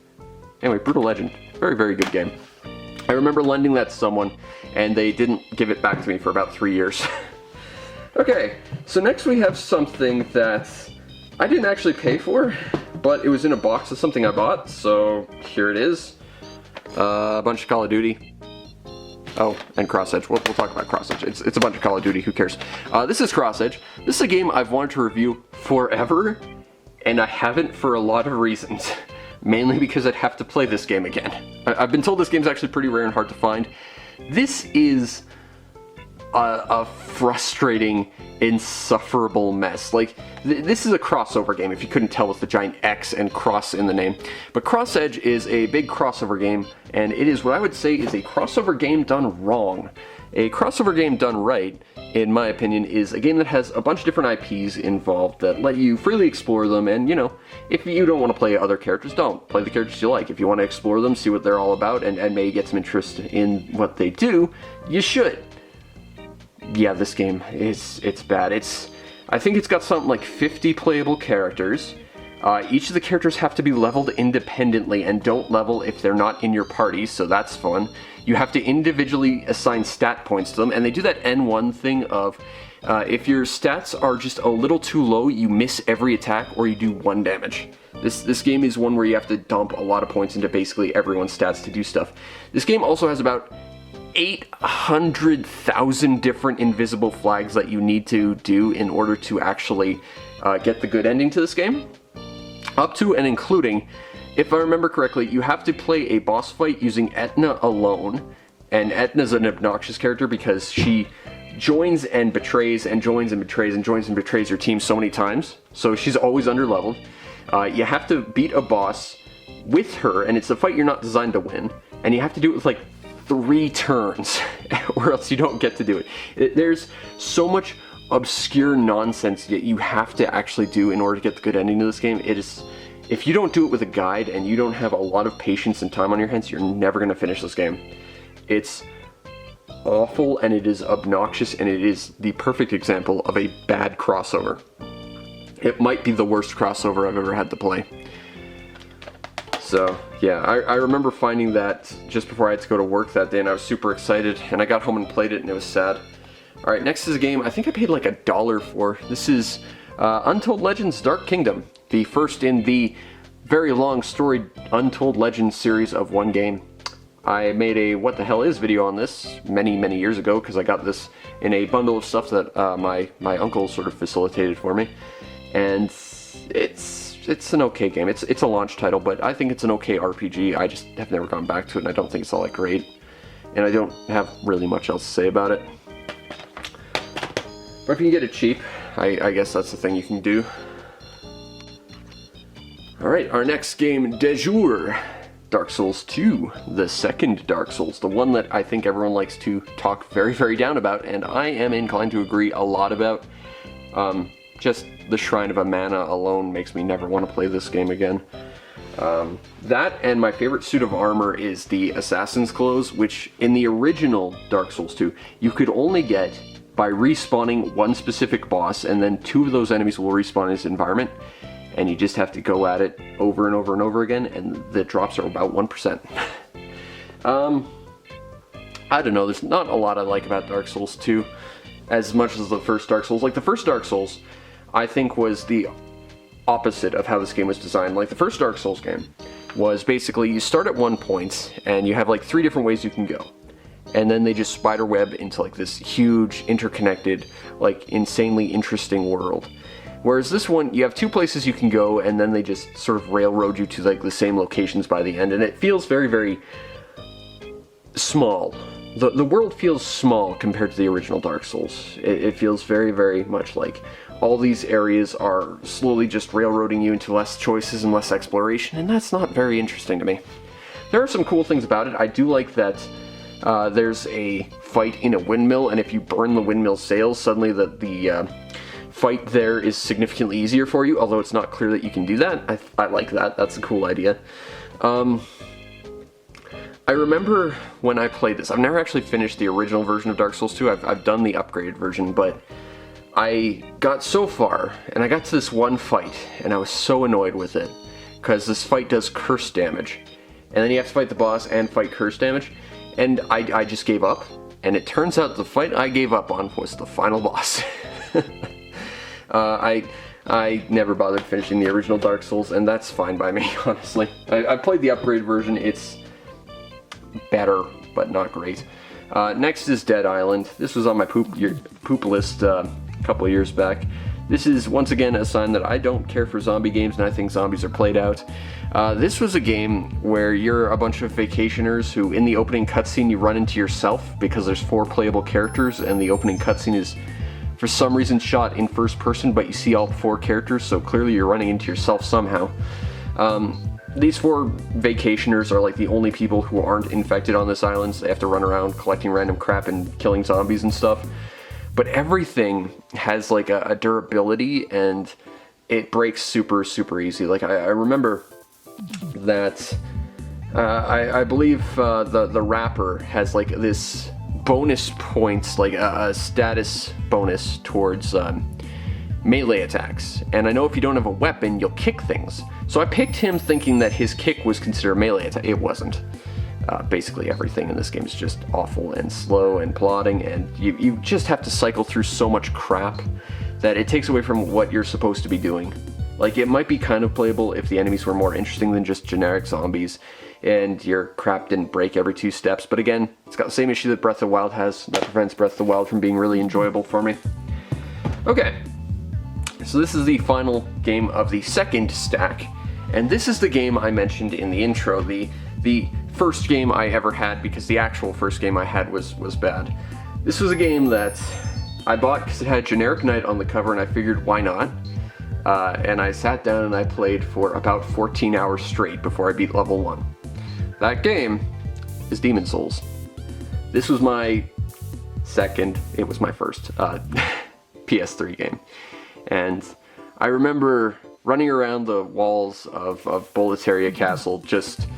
Anyway, Brutal Legend. Very, very good game. I remember lending that to someone, and they didn't give it back to me for about 3 years. Okay, so next we have something that I didn't actually pay for, but it was in a box of something I bought, so here it is. A bunch of Call of Duty. Oh, and Cross Edge. We'll talk about Cross Edge. It's a bunch of Call of Duty, who cares? This is Cross Edge. This is a game I've wanted to review forever, and I haven't for a lot of reasons. mainly because I'd have to play this game again. I've been told this game's actually pretty rare and hard to find. This is a frustrating, insufferable mess. Like, this is a crossover game, if you couldn't tell with the giant X and cross in the name. But Cross Edge is a big crossover game, and it is what I would say is a crossover game done wrong. A crossover game done right, in my opinion, is a game that has a bunch of different IPs involved that let you freely explore them, and, you know, if you don't want to play other characters, don't. Play the characters you like. If you want to explore them, see what they're all about, and maybe get some interest in what they do, you should. Yeah, this game, it's bad. I think it's got something like 50 playable characters. Each of the characters have to be leveled independently and don't level if they're not in your party, so that's fun. You have to individually assign stat points to them, and they do that N1 thing of if your stats are just a little too low, you miss every attack or you do 1 damage. This game is one where you have to dump a lot of points into basically everyone's stats to do stuff. This game also has about 800,000 different invisible flags that you need to do in order to actually get the good ending to this game. Up to and including, if I remember correctly, you have to play a boss fight using Etna alone, and Etna's an obnoxious character because she joins and betrays and joins and betrays and joins and betrays your team so many times, so she's always underleveled. You have to beat a boss with her, and it's a fight you're not designed to win, and you have to do it with like 3 turns, or else you don't get to do it. There's so much obscure nonsense that you have to actually do in order to get the good ending to this game. It is, if you don't do it with a guide and you don't have a lot of patience and time on your hands, you're never going to finish this game. It's awful, and it is obnoxious, and it is the perfect example of a bad crossover. It might be the worst crossover I've ever had to play. So, yeah, I remember finding that just before I had to go to work that day, and I was super excited, and I got home and played it, and it was sad. Alright, next is a game I think I paid like $1 for. This is Untold Legends Dark Kingdom, the first in the very long storied Untold Legends series of one game. I made a What the Hell Is video on this many years ago, because I got this in a bundle of stuff that my uncle sort of facilitated for me. And it's an okay game. It's a launch title, but I think it's an okay RPG. I just have never gone back to it, and I don't think it's all that great. And I don't have really much else to say about it. But if you can get it cheap, I guess that's the thing you can do. Alright, our next game, de jour. Dark Souls 2, the second Dark Souls, the one that I think everyone likes to talk very down about, and I am inclined to agree a lot about. Just the Shrine of Amana alone makes me never want to play this game again. That and my favorite suit of armor is the Assassin's Clothes, which in the original Dark Souls 2, you could only get by respawning one specific boss, and then 2 of those enemies will respawn in this environment, and you just have to go at it over and over and over again, and the drops are about 1%. I don't know, there's not a lot I like about Dark Souls 2 as much as the first Dark Souls. Like, the first Dark Souls, I think, was the opposite of how this game was designed. Like, the first Dark Souls game was basically you start at one point, and you have like 3 different ways you can go. And then they just spiderweb into like this huge, interconnected, like insanely interesting world. Whereas this one, you have 2 places you can go, and then they just sort of railroad you to like the same locations by the end, and it feels very small. The world feels small compared to the original Dark Souls. It feels very much like all these areas are slowly just railroading you into less choices and less exploration, and that's not very interesting to me. There are some cool things about it. I do like that there's a fight in a windmill, and if you burn the windmill sails, suddenly the fight there is significantly easier for you, although it's not clear that you can do that. I like that. That's a cool idea. I remember when I played this, I've never actually finished the original version of Dark Souls 2, I've done the upgraded version, but I got so far, and I got to this one fight, and I was so annoyed with it, because this fight does curse damage, and then you have to fight the boss and fight curse damage, and I just gave up, and it turns out the fight I gave up on was the final boss. I never bothered finishing the original Dark Souls, and that's fine by me, honestly. I played the upgraded version. It's better, but not great. Next is Dead Island. This was on my poop list a couple of years back. This is, once again, a sign that I don't care for zombie games, and I think zombies are played out. This was a game where you're a bunch of vacationers who, in the opening cutscene, you run into yourself because there's 4 playable characters, and the opening cutscene is, for some reason, shot in first person, but you see all 4 characters, so clearly you're running into yourself somehow. These 4 vacationers are like the only people who aren't infected on this island, so they have to run around collecting random crap and killing zombies and stuff. But everything has like a durability, and it breaks super, super easy. Like, I remember that I believe the wrapper has like this bonus points, like a status bonus towards melee attacks. And I know if you don't have a weapon, you'll kick things. So I picked him thinking that his kick was considered a melee attack. It wasn't. Basically everything in this game is just awful and slow and plodding, and you just have to cycle through so much crap that it takes away from what you're supposed to be doing. Like, it might be kind of playable if the enemies were more interesting than just generic zombies, and your crap didn't break every 2 steps, but again, it's got the same issue that Breath of the Wild has. That prevents Breath of the Wild from being really enjoyable for me. Okay, so this is the final game of the second stack, and this is the game I mentioned in the intro, the first game I ever had, because the actual first game I had was bad. This was a game that I bought because it had Generic Knight on the cover, and I figured, why not? And I sat down and I played for about 14 hours straight before I beat level 1. That game is Demon's Souls. This was my second, it was my first PS3 game. And I remember running around the walls of Boletaria Castle just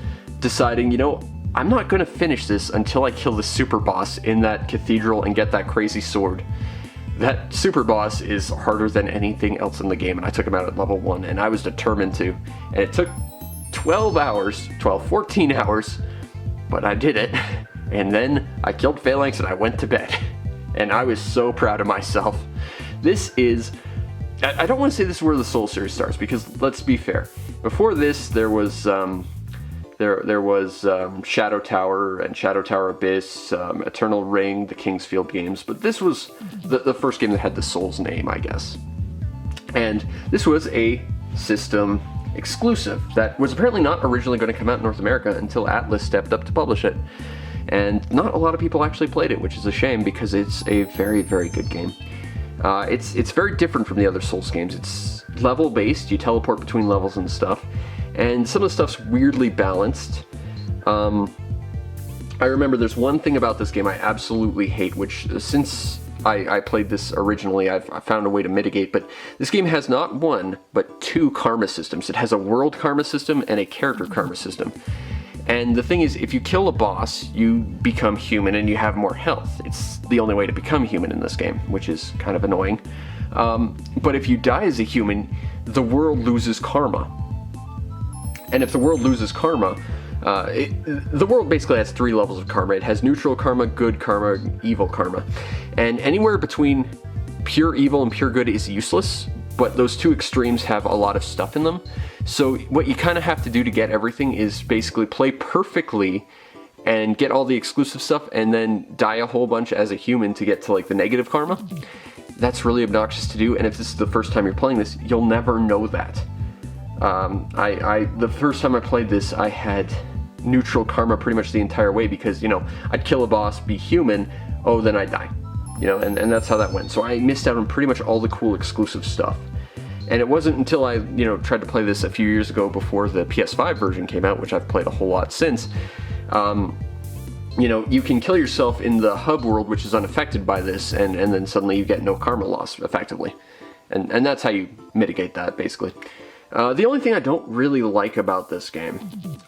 deciding, you know, I'm not going to finish this until I kill the super boss in that cathedral and get that crazy sword. That super boss is harder than anything else in the game, and I took him out at level 1, and I was determined to. And it took 14 hours, but I did it. And then I killed Phalanx and I went to bed. And I was so proud of myself. This is... I don't want to say this is where the Soul series starts, because let's be fair. Before this, there was Shadow Tower and Shadow Tower Abyss, Eternal Ring, the Kingsfield games, but this was the first game that had the Souls name, I guess. And this was a system exclusive that was apparently not originally going to come out in North America until Atlas stepped up to publish it. And not a lot of people actually played it, which is a shame, because it's a very, very good game. It's very different from the other Souls games. It's level-based, you teleport between levels and stuff. And some of the stuff's weirdly balanced. I remember there's one thing about this game I absolutely hate, which since I played this originally, I've found a way to mitigate, but this game has not 1, but 2 karma systems. It has a world karma system and a character karma system. And the thing is, if you kill a boss, you become human and you have more health. It's the only way to become human in this game, which is kind of annoying. But if you die as a human, the world loses karma. And if the world loses karma, the world basically has 3 levels of karma. It has neutral karma, good karma, evil karma. And anywhere between pure evil and pure good is useless, but those 2 extremes have a lot of stuff in them. So what you kind of have to do to get everything is basically play perfectly and get all the exclusive stuff, and then die a whole bunch as a human to get to like the negative karma. That's really obnoxious to do, and if this is the first time you're playing this, you'll never know that. The first time I played this, I had neutral karma pretty much the entire way, because, you know, I'd kill a boss, be human, oh, then I'd die. You know, and that's how that went. So I missed out on pretty much all the cool exclusive stuff. And it wasn't until I, you know, tried to play this a few years ago before the PS5 version came out, which I've played a whole lot since, you know, you can kill yourself in the hub world, which is unaffected by this, and then suddenly you get no karma loss, effectively. And that's how you mitigate that, basically. The only thing I don't really like about this game,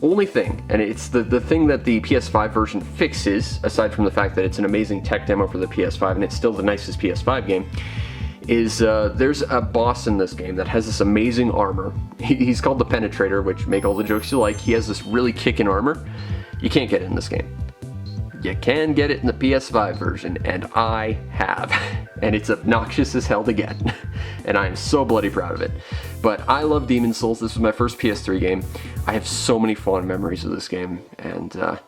only thing, and it's the thing that the PS5 version fixes, aside from the fact that it's an amazing tech demo for the PS5, and it's still the nicest PS5 game, is there's a boss in this game that has this amazing armor. He's called the Penetrator, which make all the jokes you like. He has this really kickin' armor. You can't get it in this game. You can get it in the PS5 version, and I have. And it's obnoxious as hell to get. And I am so bloody proud of it. But I love Demon's Souls. This was my first PS3 game. I have so many fond memories of this game. And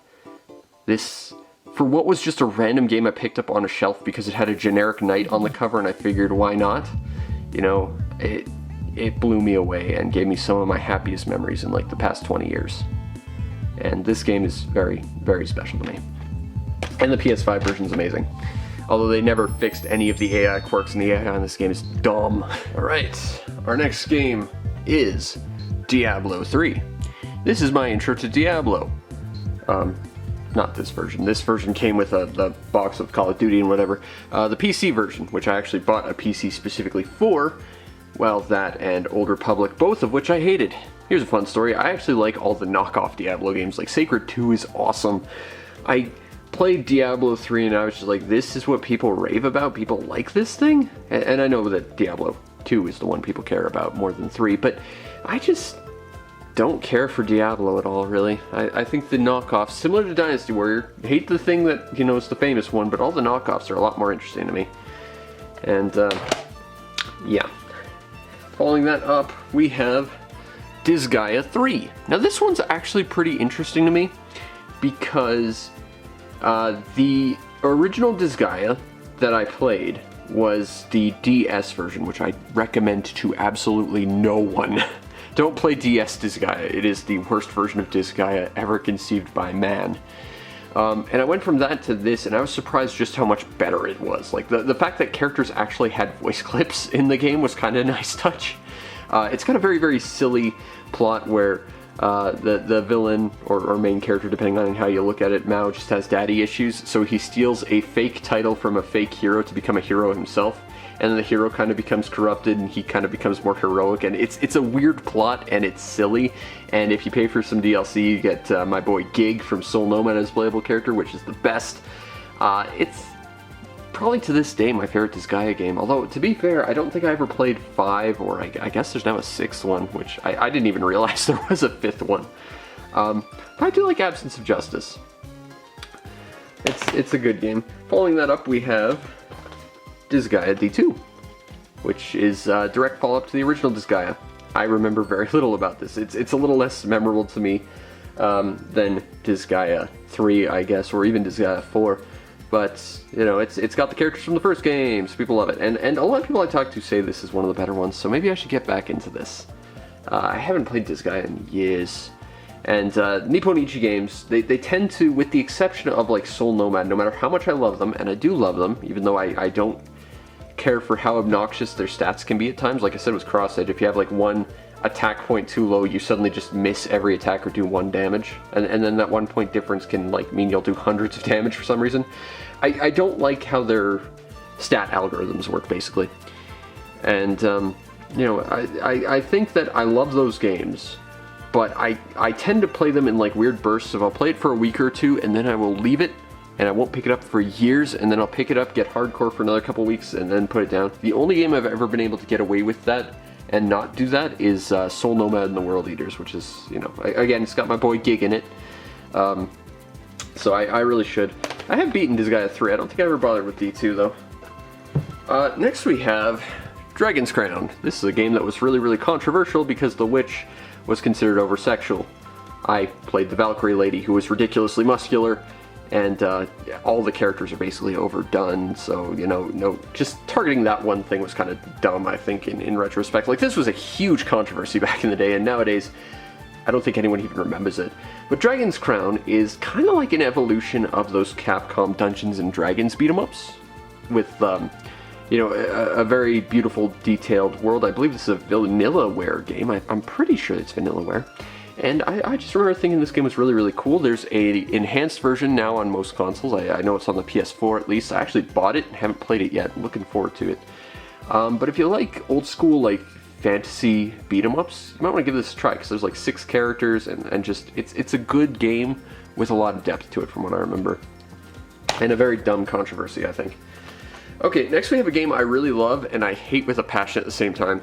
this, for what was just a random game I picked up on a shelf because it had a generic knight on the cover, and I figured, why not? You know, it blew me away and gave me some of my happiest memories in like the past 20 years. And this game is very, very special to me. And the PS5 version is amazing. Although they never fixed any of the AI quirks, and the AI in this game is dumb. Alright, our next game is Diablo 3. This is my intro to Diablo. Not this version. This version came with the box of Call of Duty and whatever. The PC version, which I actually bought a PC specifically for, well, that and Old Republic, both of which I hated. Here's a fun story. I actually like all the knockoff Diablo games. Like, Sacred 2 is awesome. I played Diablo 3 and I was just like, this is what people rave about? People like this thing? And I know that Diablo 2 is the one people care about more than 3, but I just don't care for Diablo at all, really. I think the knockoffs, similar to Dynasty Warrior, hate the thing that, you know, is the famous one, but all the knockoffs are a lot more interesting to me. And, yeah. Following that up, we have Disgaea 3. Now, this one's actually pretty interesting to me, because the original Disgaea that I played was the DS version, which I recommend to absolutely no one. Don't play DS Disgaea. It is the worst version of Disgaea ever conceived by man. And I went from that to this, and I was surprised just how much better it was. Like, the fact that characters actually had voice clips in the game was kind of a nice touch. It's got a very, very silly plot where the villain, or main character, depending on how you look at it, Mao, just has daddy issues, so he steals a fake title from a fake hero to become a hero himself. And then the hero kind of becomes corrupted, and he kind of becomes more heroic, and it's a weird plot, and it's silly, and if you pay for some DLC, you get my boy Gig from Soul Nomad as playable character, which is the best. It's probably to this day my favorite Disgaea game, although, to be fair, I don't think I ever played 5, or I guess there's now a 6th one, which I didn't even realize there was a 5th one. But I do like Absence of Justice. It's a good game. Following that up, we have Disgaea D2, which is a direct follow-up to the original Disgaea. I remember very little about this. It's a little less memorable to me than Disgaea 3, I guess, or even Disgaea 4. But, you know, it's got the characters from the first game, so people love it. And a lot of people I talk to say this is one of the better ones, so maybe I should get back into this. I haven't played Disgaea in years. And Nippon Ichi games, they tend to, with the exception of like Soul Nomad, no matter how much I love them, and I do love them, even though I don't care for how obnoxious their stats can be at times. Like I said with Cross Edge, if you have like one attack point too low, you suddenly just miss every attack or do 1 damage, and then that 1 point difference can like mean you'll do hundreds of damage for some reason. I don't like how their stat algorithms work, basically. And you know, I think that I love those games, but I tend to play them in like weird bursts. Of I'll play it for a week or two, and then I will leave it, and I won't pick it up for years, and then I'll pick it up, get hardcore for another couple weeks, and then put it down. The only game I've ever been able to get away with that and not do that is Soul Nomad and the World Eaters, which is, you know, again, it's got my boy Gig in it. So I really should. I have beaten Disgaea 3. I don't think I ever bothered with D2, though. Next we have Dragon's Crown. This is a game that was really, really controversial because the witch was considered over-sexual. I played the Valkyrie lady, who was ridiculously muscular, and all the characters are basically overdone, so, you know, no, just targeting that one thing was kind of dumb, I think, in retrospect. Like, this was a huge controversy back in the day, and nowadays, I don't think anyone even remembers it. But Dragon's Crown is kind of like an evolution of those Capcom Dungeons and Dragons beat-em-ups, with, you know, a very beautiful, detailed world. I believe this is a Vanillaware game. I'm pretty sure it's Vanillaware. And I just remember thinking this game was really, really cool. There's a enhanced version now on most consoles. I know it's on the PS4 at least. I actually bought it and haven't played it yet. I'm looking forward to it. But if you like old school, like, fantasy beat-em-ups, you might want to give this a try, because there's like 6 characters, and just, it's a good game with a lot of depth to it from what I remember. And a very dumb controversy, I think. Okay, next we have a game I really love and I hate with a passion at the same time.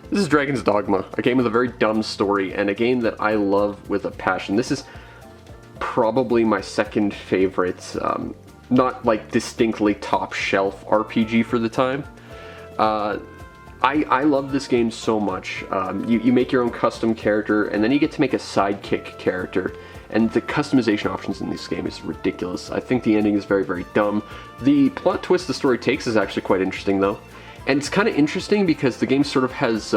This is Dragon's Dogma, a game with a very dumb story, and a game that I love with a passion. This is probably my second favorite, not like distinctly top shelf RPG for the time. I love this game so much. You make your own custom character, and then you get to make a sidekick character. And the customization options in this game is ridiculous. I think the ending is very, very dumb. The plot twist the story takes is actually quite interesting, though. And it's kind of interesting because the game sort of has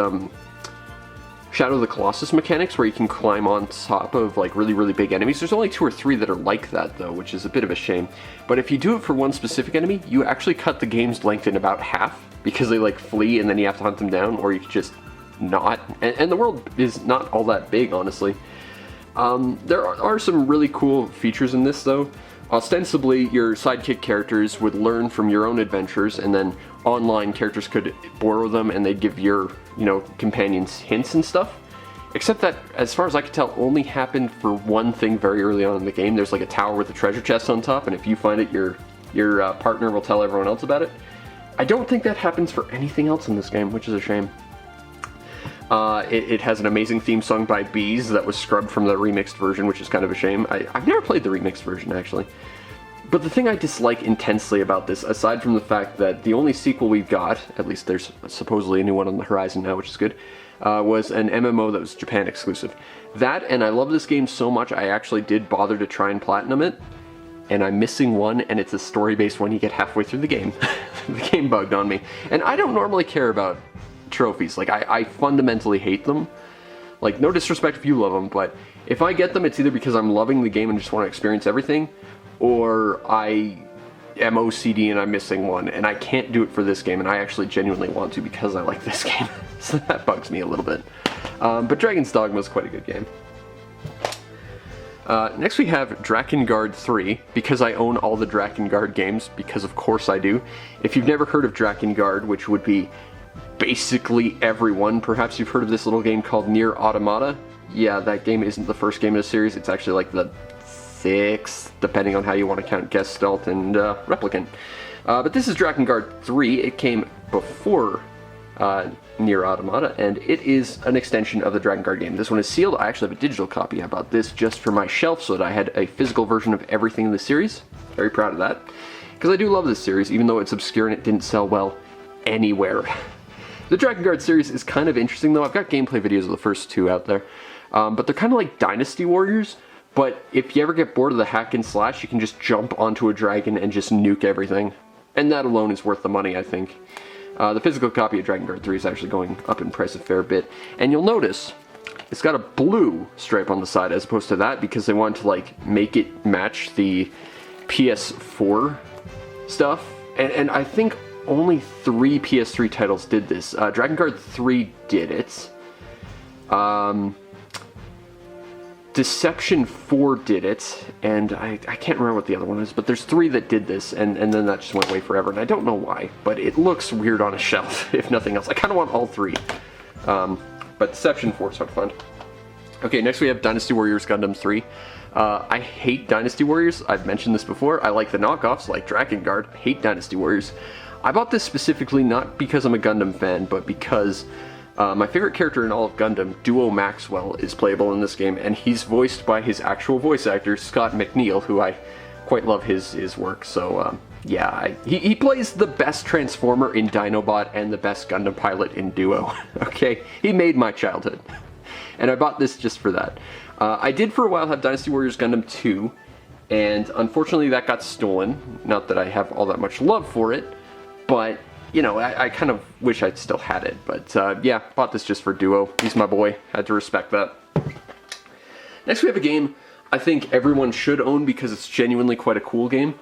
Shadow of the Colossus mechanics where you can climb on top of like really, really big enemies. There's only 2 or 3 that are like that though, which is a bit of a shame. But if you do it for one specific enemy, you actually cut the game's length in about half because they like flee and then you have to hunt them down, or you can just not. And the world is not all that big, honestly. There are some really cool features in this though. Ostensibly, your sidekick characters would learn from your own adventures, and then online characters could borrow them and they'd give your, companions hints and stuff. Except that, as far as I could tell, only happened for one thing very early on in the game. There's like a tower with a treasure chest on top, and if you find it, your partner will tell everyone else about it. I don't think that happens for anything else in this game, which is a shame. It has an amazing theme sung by Bees that was scrubbed from the remixed version, which is kind of a shame. I've never played the remixed version, actually. But the thing I dislike intensely about this, aside from the fact that the only sequel we've got, at least there's supposedly a new one on the horizon now, which is good, was an MMO that was Japan exclusive. That, and I love this game so much, I actually did bother to try and platinum it, and I'm missing one, and it's a story-based one you get halfway through the game. The game bugged on me. And I don't normally care about trophies. Like, I fundamentally hate them. Like, no disrespect if you love them, but if I get them, it's either because I'm loving the game and just want to experience everything, or I am OCD and I'm missing one, and I can't do it for this game, and I actually genuinely want to because I like this game. So that bugs me a little bit. But Dragon's Dogma is quite a good game. Next we have Drakengard 3, because I own all the Drakengard games, because of course I do. If you've never heard of Drakengard, which would be basically everyone, perhaps you've heard of this little game called Nier Automata. Yeah, that game isn't the first game in the series, it's actually like the 6th, depending on how you want to count Gestalt and Replicant. But this is Drakengard 3, it came before Nier Automata, and it is an extension of the Drakengard game. This one is sealed. I actually have a digital copy. I bought this just for my shelf so that I had a physical version of everything in the series. Very proud of that, because I do love this series, even though it's obscure and it didn't sell well anywhere. The Drakengard series is kind of interesting though. I've got gameplay videos of the first 2 out there, but they're kind of like Dynasty Warriors, but if you ever get bored of the hack and slash, you can just jump onto a dragon and just nuke everything. And that alone is worth the money, I think. The physical copy of Drakengard 3 is actually going up in price a fair bit. And you'll notice it's got a blue stripe on the side as opposed to that, because they wanted to like make it match the PS4 stuff. And I think only 3 PS3 titles did this. Drakengard 3 did it. Deception 4 did it, and I can't remember what the other one is, but there's 3 that did this, and then that just went away forever, and I don't know why, but it looks weird on a shelf, if nothing else. I kind of want all 3, but Deception 4 is hard to find. Okay, next we have Dynasty Warriors Gundam 3. I hate Dynasty Warriors, I've mentioned this before. I like the knockoffs, like Drakengard. I hate Dynasty Warriors. I bought this specifically not because I'm a Gundam fan, but because my favorite character in all of Gundam, Duo Maxwell, is playable in this game, and he's voiced by his actual voice actor, Scott McNeil, who I quite love his work. So yeah, he plays the best Transformer in Dinobot and the best Gundam pilot in Duo. Okay, he made my childhood, and I bought this just for that. I did for a while have Dynasty Warriors Gundam 2, and unfortunately that got stolen. Not that I have all that much love for it, but I kind of wish I'd still had it, but yeah, bought this just for Duo. He's my boy, had to respect that. Next we have a game I think everyone should own because it's genuinely quite a cool game.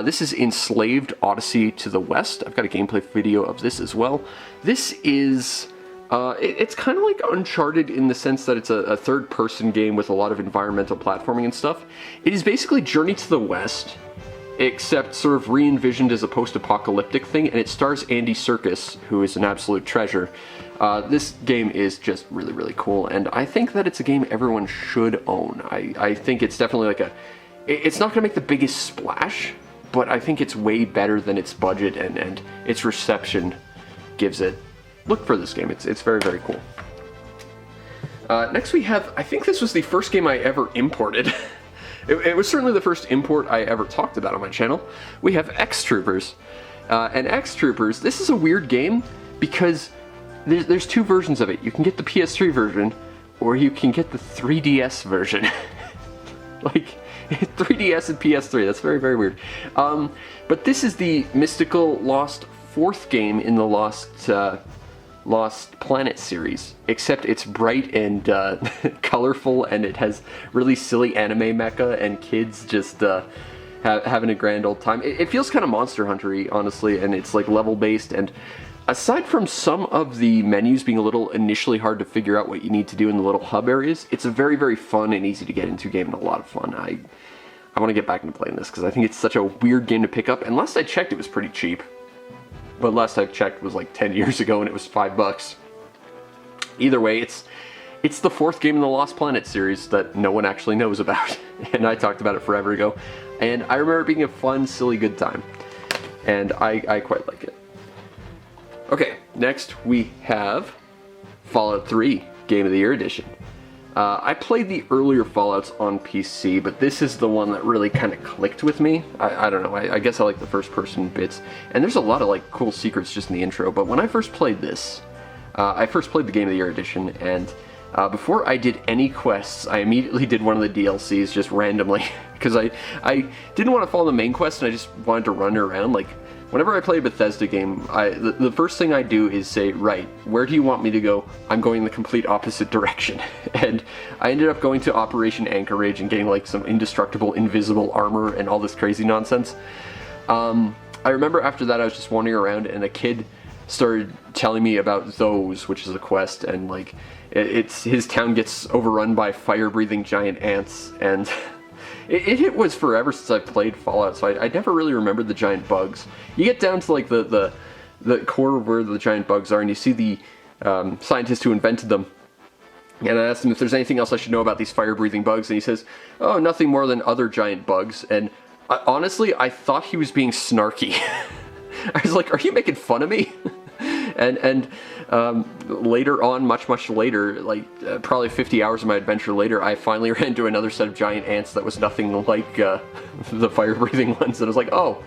This is Enslaved Odyssey to the West. I've got a gameplay video of this as well. This is, it's kind of like Uncharted in the sense that it's a third-person game with a lot of environmental platforming and stuff. It is basically Journey to the West, except sort of re-envisioned as a post-apocalyptic thing, and it stars Andy Serkis, who is an absolute treasure. This game is just really, really cool, and I think that it's a game everyone should own. I think it's definitely like it's not going to make the biggest splash, but I think it's way better than its budget and its reception gives it. Look for this game, it's very, very cool. Next we have, I think this was the first game I ever imported. It was certainly the first import I ever talked about on my channel. We have X-Troopers. And X-Troopers, this is a weird game because there's 2 versions of it. You can get the PS3 version, or you can get the 3DS version. Like, 3DS and PS3, that's very, very weird. But this is the mystical Lost 4th game in the Lost Lost Planet series, except it's bright and colorful, and it has really silly anime mecha, and kids just having a grand old time. It feels kind of Monster Hunter-y, honestly, and it's like level based, and aside from some of the menus being a little initially hard to figure out what you need to do in the little hub areas, it's a very, very fun and easy to get into game and a lot of fun. I want to get back into playing this because I think it's such a weird game to pick up, and last I checked it was pretty cheap. But last I checked was like 10 years ago and it was $5. Either way, it's the fourth game in the Lost Planet series that no one actually knows about. And I talked about it forever ago. And I remember it being a fun, silly, good time. And I quite like it. Okay, next we have Fallout 3 Game of the Year Edition. I played the earlier Fallouts on PC, but this is the one that really kind of clicked with me. I don't know, I guess I like the first person bits, and there's a lot of like cool secrets just in the intro, but when I first played this, I first played the Game of the Year Edition, and before I did any quests, I immediately did one of the DLCs just randomly, because I didn't want to follow the main quest, and I just wanted to run around. Like, whenever I play a Bethesda game, the first thing I do is say, right, where do you want me to go? I'm going the complete opposite direction. And I ended up going to Operation Anchorage and getting like some indestructible, invisible armor and all this crazy nonsense. I remember after that I was just wandering around and a kid started telling me about those, which is a quest, and like his town gets overrun by fire-breathing giant ants, and it was forever since I played Fallout, so I never really remembered the giant bugs. You get down to like the core of where the giant bugs are, and you see the scientist who invented them. And I asked him if there's anything else I should know about these fire-breathing bugs, and he says, oh, nothing more than other giant bugs. And honestly, I thought he was being snarky. I was like, are you making fun of me? And later on, much later, like probably 50 hours of my adventure later, I finally ran into another set of giant ants that was nothing like the fire-breathing ones, and I was like, oh,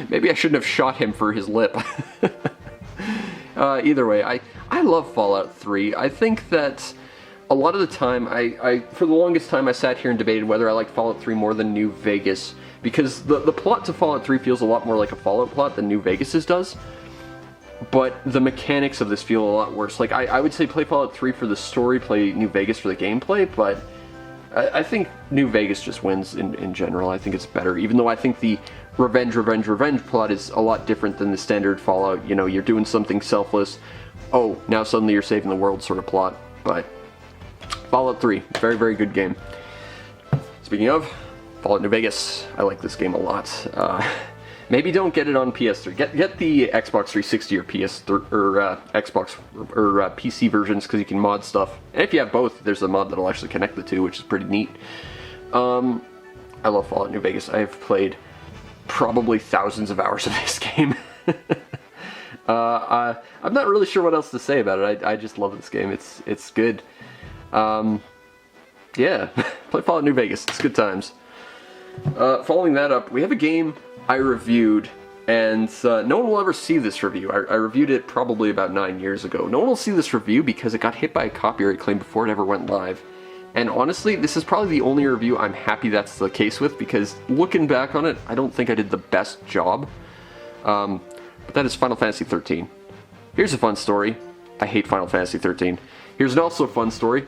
maybe I shouldn't have shot him for his lip. Either way, I love Fallout 3. I think that a lot of the time, for the longest time I sat here and debated whether I liked Fallout 3 more than New Vegas, because the plot to Fallout 3 feels a lot more like a Fallout plot than New Vegas's does. But the mechanics of this feel a lot worse. Like, I would say play Fallout 3 for the story, play New Vegas for the gameplay, but I think New Vegas just wins in general. I think it's better, even though I think the revenge plot is a lot different than the standard Fallout. You know, you're doing something selfless, oh, now suddenly you're saving the world sort of plot. But Fallout 3, very, very good game. Speaking of, Fallout New Vegas, I like this game a lot. Maybe don't get it on PS3. Get the Xbox 360 or PS3 or Xbox or PC versions, because you can mod stuff. And if you have both, there's a mod that'll actually connect the two, which is pretty neat. I love Fallout New Vegas. I have played probably thousands of hours of this game. I'm not really sure what else to say about it. I just love this game. It's good. Yeah, play Fallout New Vegas. It's good times. Following that up, we have a game I reviewed, and no one will ever see this review. I reviewed it probably about 9 years ago. No one will see this review because it got hit by a copyright claim before it ever went live. And honestly, this is probably the only review I'm happy that's the case with, because looking back on it, I don't think I did the best job. But that is Final Fantasy 13. Here's a fun story. I hate Final Fantasy 13. Here's an also fun story.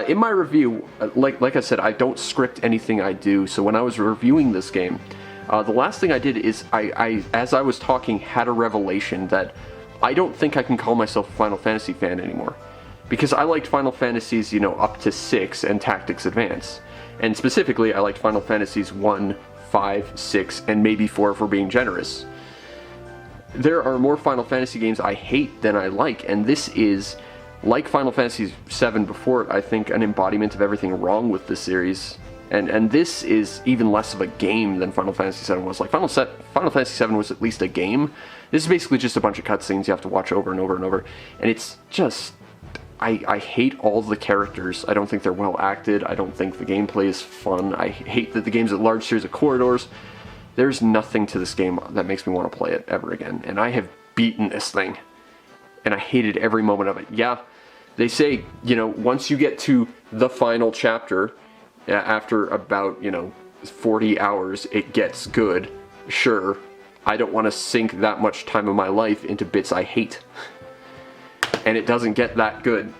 In my review, like I said, I don't script anything I do, so when I was reviewing this game, the last thing I did is, as I was talking, had a revelation that I don't think I can call myself a Final Fantasy fan anymore. Because I liked Final Fantasies, you know, up to 6 and Tactics Advance. And specifically, I liked Final Fantasies 1, 5, 6, and maybe 4 if we're being generous. There are more Final Fantasy games I hate than I like, and this is, like Final Fantasy 7 before it, I think an embodiment of everything wrong with the series. And this is even less of a game than Final Fantasy 7 was. Like, Final Fantasy 7 was at least a game. This is basically just a bunch of cutscenes you have to watch over and over and over. And it's just... I hate all the characters. I don't think they're well acted. I don't think the gameplay is fun. I hate that the game's a large series of corridors. There's nothing to this game that makes me want to play it ever again. And I have beaten this thing. And I hated every moment of it. Yeah, they say, you know, once you get to the final chapter... after about, 40 hours, it gets good. Sure, I don't want to sink that much time of my life into bits I hate. and it doesn't get that good.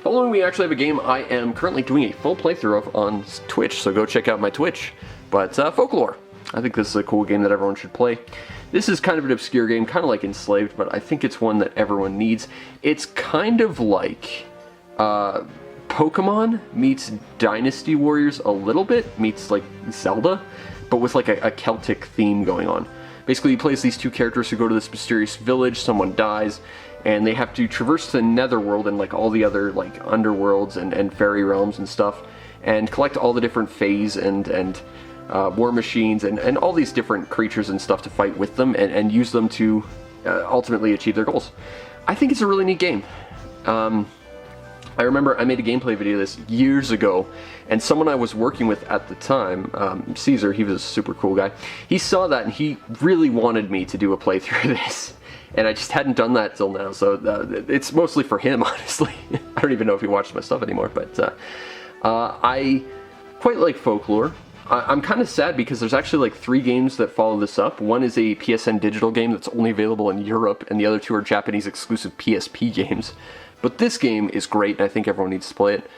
Following, we actually have a game I am currently doing a full playthrough of on Twitch, so go check out my Twitch. But Folklore. I think this is a cool game that everyone should play. This is kind of an obscure game, kind of like Enslaved, but I think it's one that everyone needs. It's kind of like Pokemon meets Dynasty Warriors a little bit, meets like Zelda, but with like a Celtic theme going on. Basically, you play as these two characters who go to this mysterious village, someone dies, and they have to traverse the Netherworld and like all the other like underworlds and fairy realms and stuff, and collect all the different fays and war machines and all these different creatures and stuff to fight with them and use them to ultimately achieve their goals. I think it's a really neat game. I remember I made a gameplay video of this years ago, and someone I was working with at the time, Caesar, he was a super cool guy, he saw that and he really wanted me to do a playthrough of this. And I just hadn't done that till now, so it's mostly for him, honestly. I don't even know if he watches my stuff anymore, but I quite like Folklore. I'm kind of sad because there's actually like 3 games that follow this up. One is a PSN digital game that's only available in Europe, and the other 2 are Japanese exclusive PSP games. But this game is great, and I think everyone needs to play it.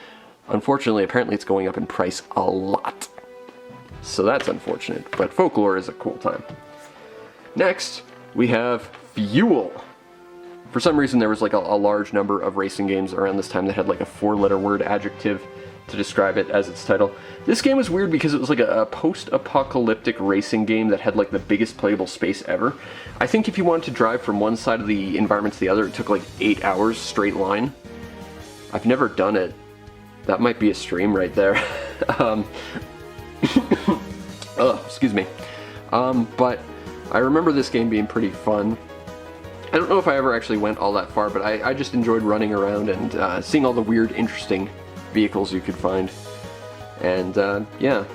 Unfortunately, apparently it's going up in price a lot. So that's unfortunate, but Folklore is a cool time. Next, we have Fuel. For some reason, there was like a large number of racing games around this time that had like a 4-letter word adjective to describe it as its title. This game was weird because it was like a post-apocalyptic racing game that had like the biggest playable space ever. I think if you wanted to drive from one side of the environment to the other, it took like 8 hours straight line. I've never done it. That might be a stream right there. Excuse me. But I remember this game being pretty fun. I don't know if I ever actually went all that far, but I just enjoyed running around and seeing all the weird, interesting vehicles you could find. And yeah.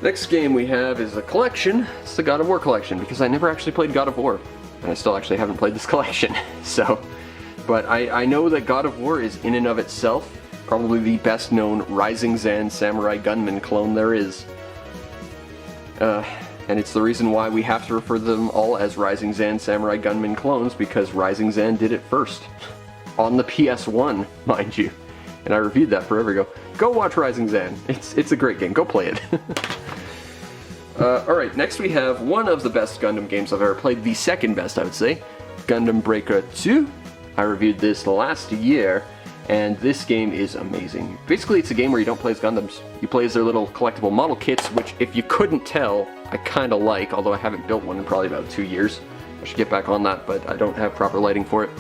Next game we have is a collection. It's the God of War collection, because I never actually played God of War. And I still actually haven't played this collection. So, but I know that God of War is in and of itself probably the best known Rising Zan Samurai Gunman clone there is. And it's the reason why we have to refer to them all as Rising Zan Samurai Gunman clones, because Rising Zan did it first. On the PS1, mind you. And I reviewed that forever ago. Go watch Rising Zan. It's a great game. Go play it. Alright, next we have one of the best Gundam games I've ever played. The second best, I would say. Gundam Breaker 2. I reviewed this last year, and this game is amazing. Basically, it's a game where you don't play as Gundams. You play as their little collectible model kits, which, if you couldn't tell, I kind of like, although I haven't built one in probably about 2 years. I should get back on that, but I don't have proper lighting for it.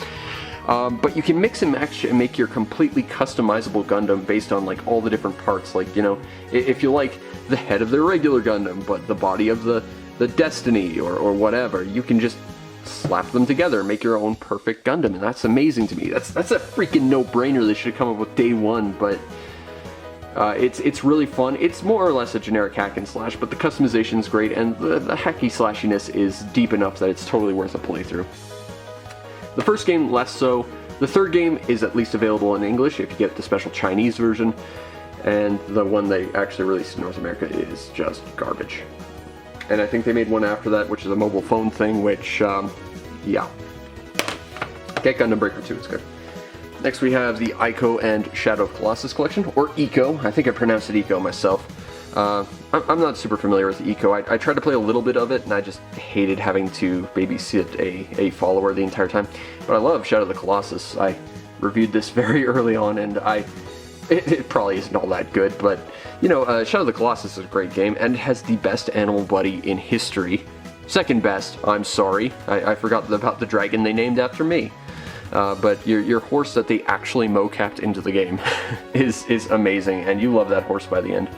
But you can mix and match and make your completely customizable Gundam based on like all the different parts. Like, you know, if you like the head of the regular Gundam, but the body of the Destiny or whatever, you can just slap them together and make your own perfect Gundam, and that's amazing to me. That's a freaking no-brainer. They should have come up with day one, but it's really fun. It's more or less a generic hack and slash, but the customization is great, and the hacky slashiness is deep enough that it's totally worth a playthrough. The first game, less so. The third game is at least available in English if you get the special Chinese version, and the one they actually released in North America is just garbage. And I think they made one after that, which is a mobile phone thing, which, yeah. Get Gundam Breaker 2, it's good. Next we have the Ico and Shadow of Colossus collection, or Eco. I think I pronounced it Eco myself. I'm not super familiar with Eco. I tried to play a little bit of it, and I just hated having to babysit a follower the entire time. But I love Shadow of the Colossus. I reviewed this very early on, and it probably isn't all that good, but, you know, Shadow of the Colossus is a great game, and it has the best animal buddy in history. Second best, I'm sorry. I forgot about the dragon they named after me. But your horse that they actually mocapped into the game is amazing, and you love that horse by the end.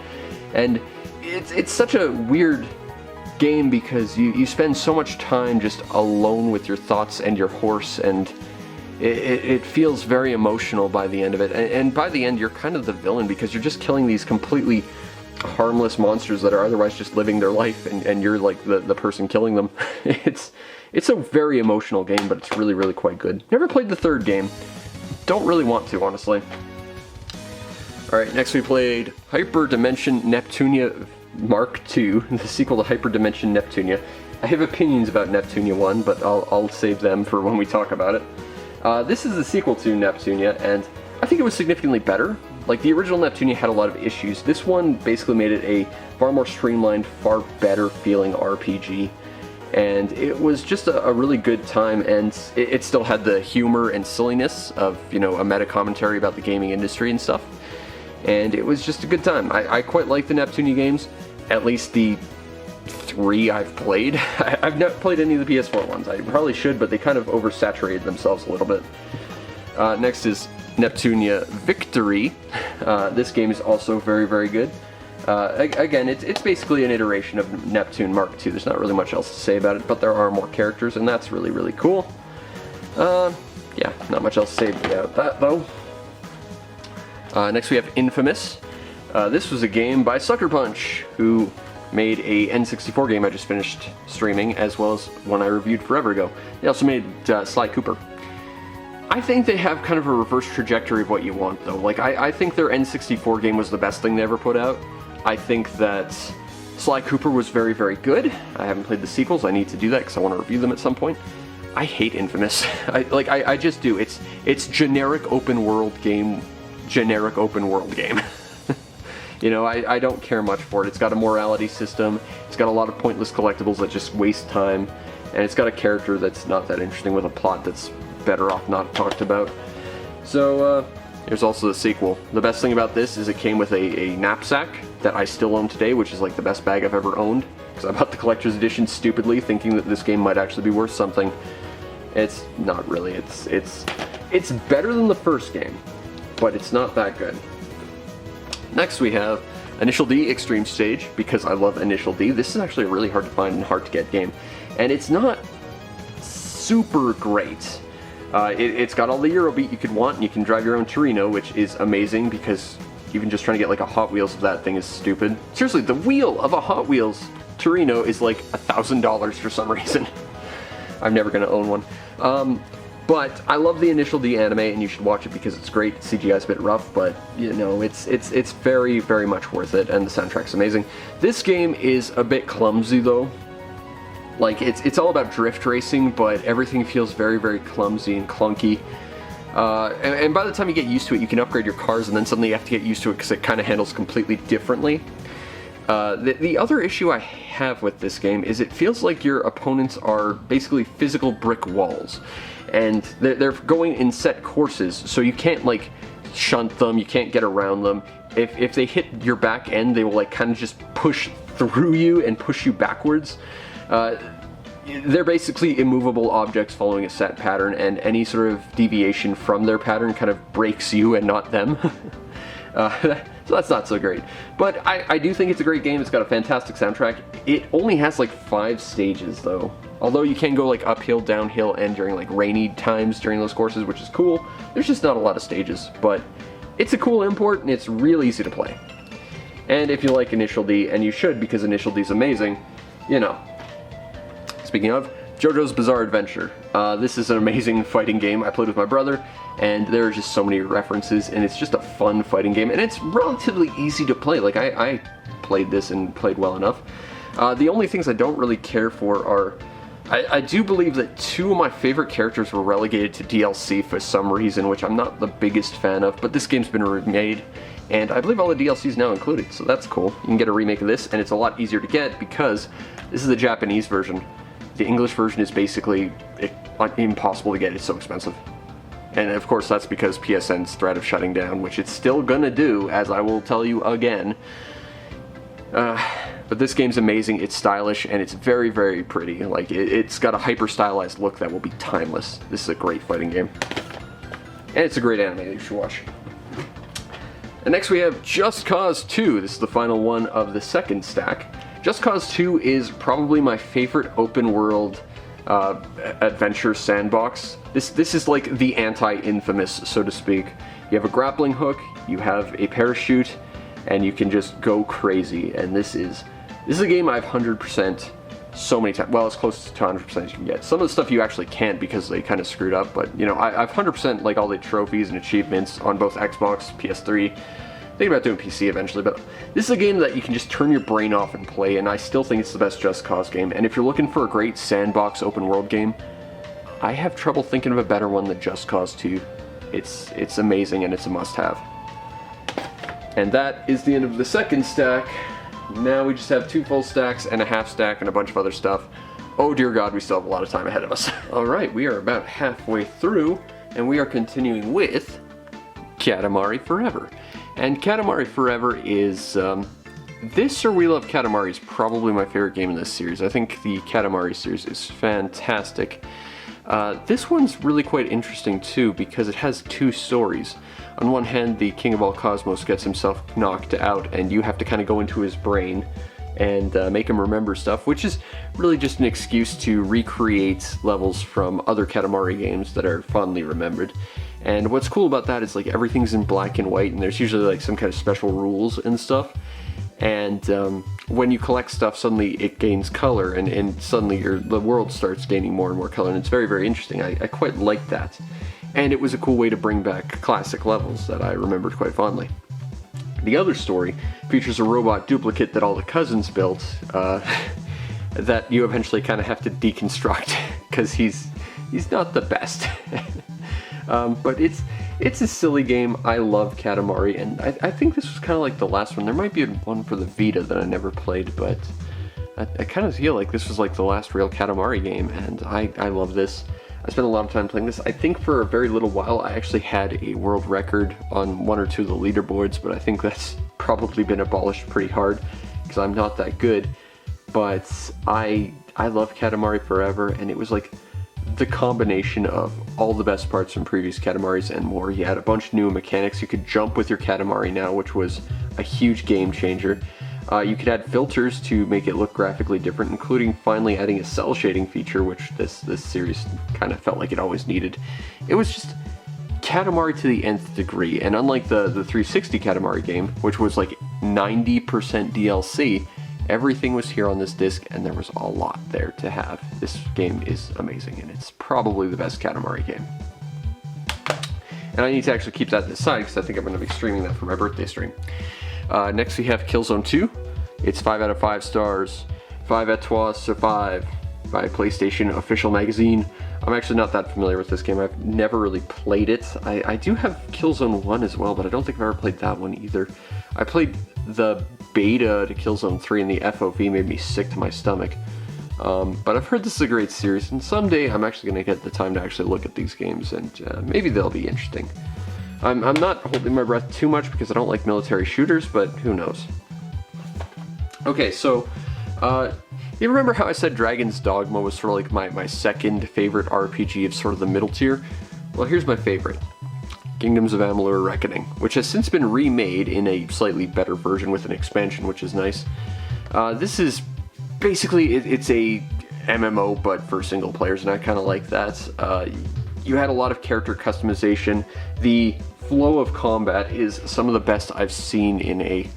And it's such a weird game because you spend so much time just alone with your thoughts and your horse, and it feels very emotional by the end of it. And by the end, you're kind of the villain because you're just killing these completely harmless monsters that are otherwise just living their life, and you're like the person killing them. It's a very emotional game, but it's really, really quite good. Never played the third game. Don't really want to, honestly. Alright, next we played Hyper Dimension Neptunia Mark II, the sequel to Hyperdimension Neptunia. I have opinions about Neptunia 1, but I'll save them for when we talk about it. This is the sequel to Neptunia, and I think it was significantly better. Like, the original Neptunia had a lot of issues. This one basically made it a far more streamlined, far better feeling RPG. And it was just a really good time, and it still had the humor and silliness of, you know, a meta-commentary about the gaming industry and stuff. And it was just a good time. I quite like the Neptunia games, at least the 3 I've played. I've not played any of the PS4 ones. I probably should, but they kind of oversaturated themselves a little bit. Next is Neptunia Victory. This game is also very, very good. Again, it's basically an iteration of Neptune Mark II. There's not really much else to say about it, but there are more characters, and that's really, really cool. Yeah, not much else to say about that, though. Next we have Infamous. This was a game by Sucker Punch, who made a N64 game I just finished streaming, as well as one I reviewed forever ago. They also made Sly Cooper. I think they have kind of a reverse trajectory of what you want, though. Like, I think their N64 game was the best thing they ever put out. I think that Sly Cooper was very, very good. I haven't played the sequels. I need to do that because I want to review them at some point. I hate Infamous. I just do. It's generic open world game. Generic open world game. You know, I don't care much for it. It's got a morality system. It's got a lot of pointless collectibles that just waste time. And it's got a character that's not that interesting with a plot that's better off not talked about. So, there's also the sequel. The best thing about this is it came with a knapsack that I still own today, which is like the best bag I've ever owned. Because I bought the collector's edition stupidly, thinking that this game might actually be worth something. It's not really. It's better than the first game, but it's not that good. Next we have Initial D Extreme Stage, because I love Initial D. This is actually a really hard to find and hard to get game. And it's not super great. It's got all the Eurobeat you could want, and you can drive your own Torino, which is amazing, because even just trying to get like a Hot Wheels of that thing is stupid. Seriously, the wheel of a Hot Wheels Torino is like $1,000 for some reason. I'm never going to own one. But I love the Initial D anime, and you should watch it because it's great. CGI's a bit rough, but you know, it's very, very much worth it, and the soundtrack's amazing. This game is a bit clumsy though. Like, it's all about drift racing, but everything feels very, very clumsy and clunky. And by the time you get used to it, you can upgrade your cars, and then suddenly you have to get used to it because it kind of handles completely differently. The other issue I have with this game is it feels like your opponents are basically physical brick walls. And they're going in set courses, so you can't, like, shunt them, you can't get around them. If they hit your back end, they will, like, kind of just push through you and push you backwards. They're basically immovable objects following a set pattern, and any sort of deviation from their pattern kind of breaks you and not them. So that's not so great. But I do think it's a great game. It's got a fantastic soundtrack. It only has like 5 stages though. Although you can go like uphill, downhill, and during like rainy times during those courses, which is cool. There's just not a lot of stages, but it's a cool import and it's real easy to play. And if you like Initial D, and you should because Initial D is amazing, you know. Speaking of, JoJo's Bizarre Adventure. This is an amazing fighting game. I played with my brother, and there are just so many references, and it's just a fun fighting game, and it's relatively easy to play. Like, I played this and played well enough. The only things I don't really care for are, I do believe that 2 of my favorite characters were relegated to DLC for some reason, which I'm not the biggest fan of, but this game's been remade, and I believe all the DLC is now included, so that's cool. You can get a remake of this, and it's a lot easier to get because this is the Japanese version. The English version is basically impossible to get. It's so expensive. And of course that's because PSN's threat of shutting down, which it's still gonna do, as I will tell you again. But this game's amazing, it's stylish, and it's very, very pretty. Like, it's got a hyper-stylized look that will be timeless. This is a great fighting game. And it's a great anime that you should watch. And next we have Just Cause 2. This is the final one of the second stack. Just Cause 2 is probably my favorite open world adventure sandbox. This is like the anti-Infamous, so to speak. You have a grappling hook, you have a parachute, and you can just go crazy. And this is a game I've 100% so many times. Well, as close to 100% as you can get. Some of the stuff you actually can't because they kind of screwed up, but you know, I've 100% like all the trophies and achievements on both Xbox, PS3, thinking about doing PC eventually, but this is a game that you can just turn your brain off and play, and I still think it's the best Just Cause game. And if you're looking for a great sandbox open world game, I have trouble thinking of a better one than Just Cause 2. It's amazing, and it's a must-have. And that is the end of the second stack. Now we just have 2 full stacks and a half stack and a bunch of other stuff. Oh dear God, we still have a lot of time ahead of us. Alright, we are about halfway through, and we are continuing with Katamari Forever. And Katamari Forever is, this or We Love Katamari is probably my favorite game in this series. I think the Katamari series is fantastic. This one's really quite interesting too, because it has 2 stories. On one hand, the King of All Cosmos gets himself knocked out, and you have to kind of go into his brain and make him remember stuff, which is really just an excuse to recreate levels from other Katamari games that are fondly remembered. And what's cool about that is like everything's in black and white, and there's usually like some kind of special rules and stuff. And when you collect stuff, suddenly it gains color, and suddenly the world starts gaining more and more color, and it's very, very interesting. I quite like that. And it was a cool way to bring back classic levels that I remembered quite fondly. The other story features a robot duplicate that all the cousins built that you eventually kind of have to deconstruct because he's not the best. But it's a silly game. I love Katamari, and I think this was kind of like the last one. There might be one for the Vita that I never played, but I kind of feel like this was like the last real Katamari game, and I love this. I spent a lot of time playing this. I think for a very little while I actually had a world record on 1 or 2 of the leaderboards, but I think that's probably been abolished pretty hard because I'm not that good. But I love Katamari Forever, and it was like the combination of all the best parts from previous Katamaris and more. You had a bunch of new mechanics. You could jump with your Katamari now, which was a huge game changer. You could add filters to make it look graphically different, including finally adding a cell shading feature, which this series kind of felt like it always needed. It was just Katamari to the nth degree, and unlike the 360 Katamari game, which was like 90% DLC, everything was here on this disc, and there was a lot there to have. This game is amazing, and it's probably the best Katamari game. And I need to actually keep that to the side, because I think I'm going to be streaming that for my birthday stream. Next we have Killzone 2. It's 5 out of 5 stars. 5 étoiles sur 5 by PlayStation Official Magazine. I'm actually not that familiar with this game. I've never really played it. I do have Killzone 1 as well, but I don't think I've ever played that one either. I played the beta to Killzone 3, and the FOV made me sick to my stomach. But I've heard this is a great series, and someday I'm actually going to get the time to actually look at these games, and maybe they'll be interesting. I'm not holding my breath too much because I don't like military shooters, but who knows. Okay, so, you remember how I said Dragon's Dogma was sort of like my second favorite RPG of sort of the middle tier? Well, here's my favorite. Kingdoms of Amalur Reckoning, which has since been remade in a slightly better version with an expansion, which is nice. This is basically, it's a MMO, but for single players, and I kind of like that. You had a lot of character customization. The flow of combat is some of the best I've seen in a,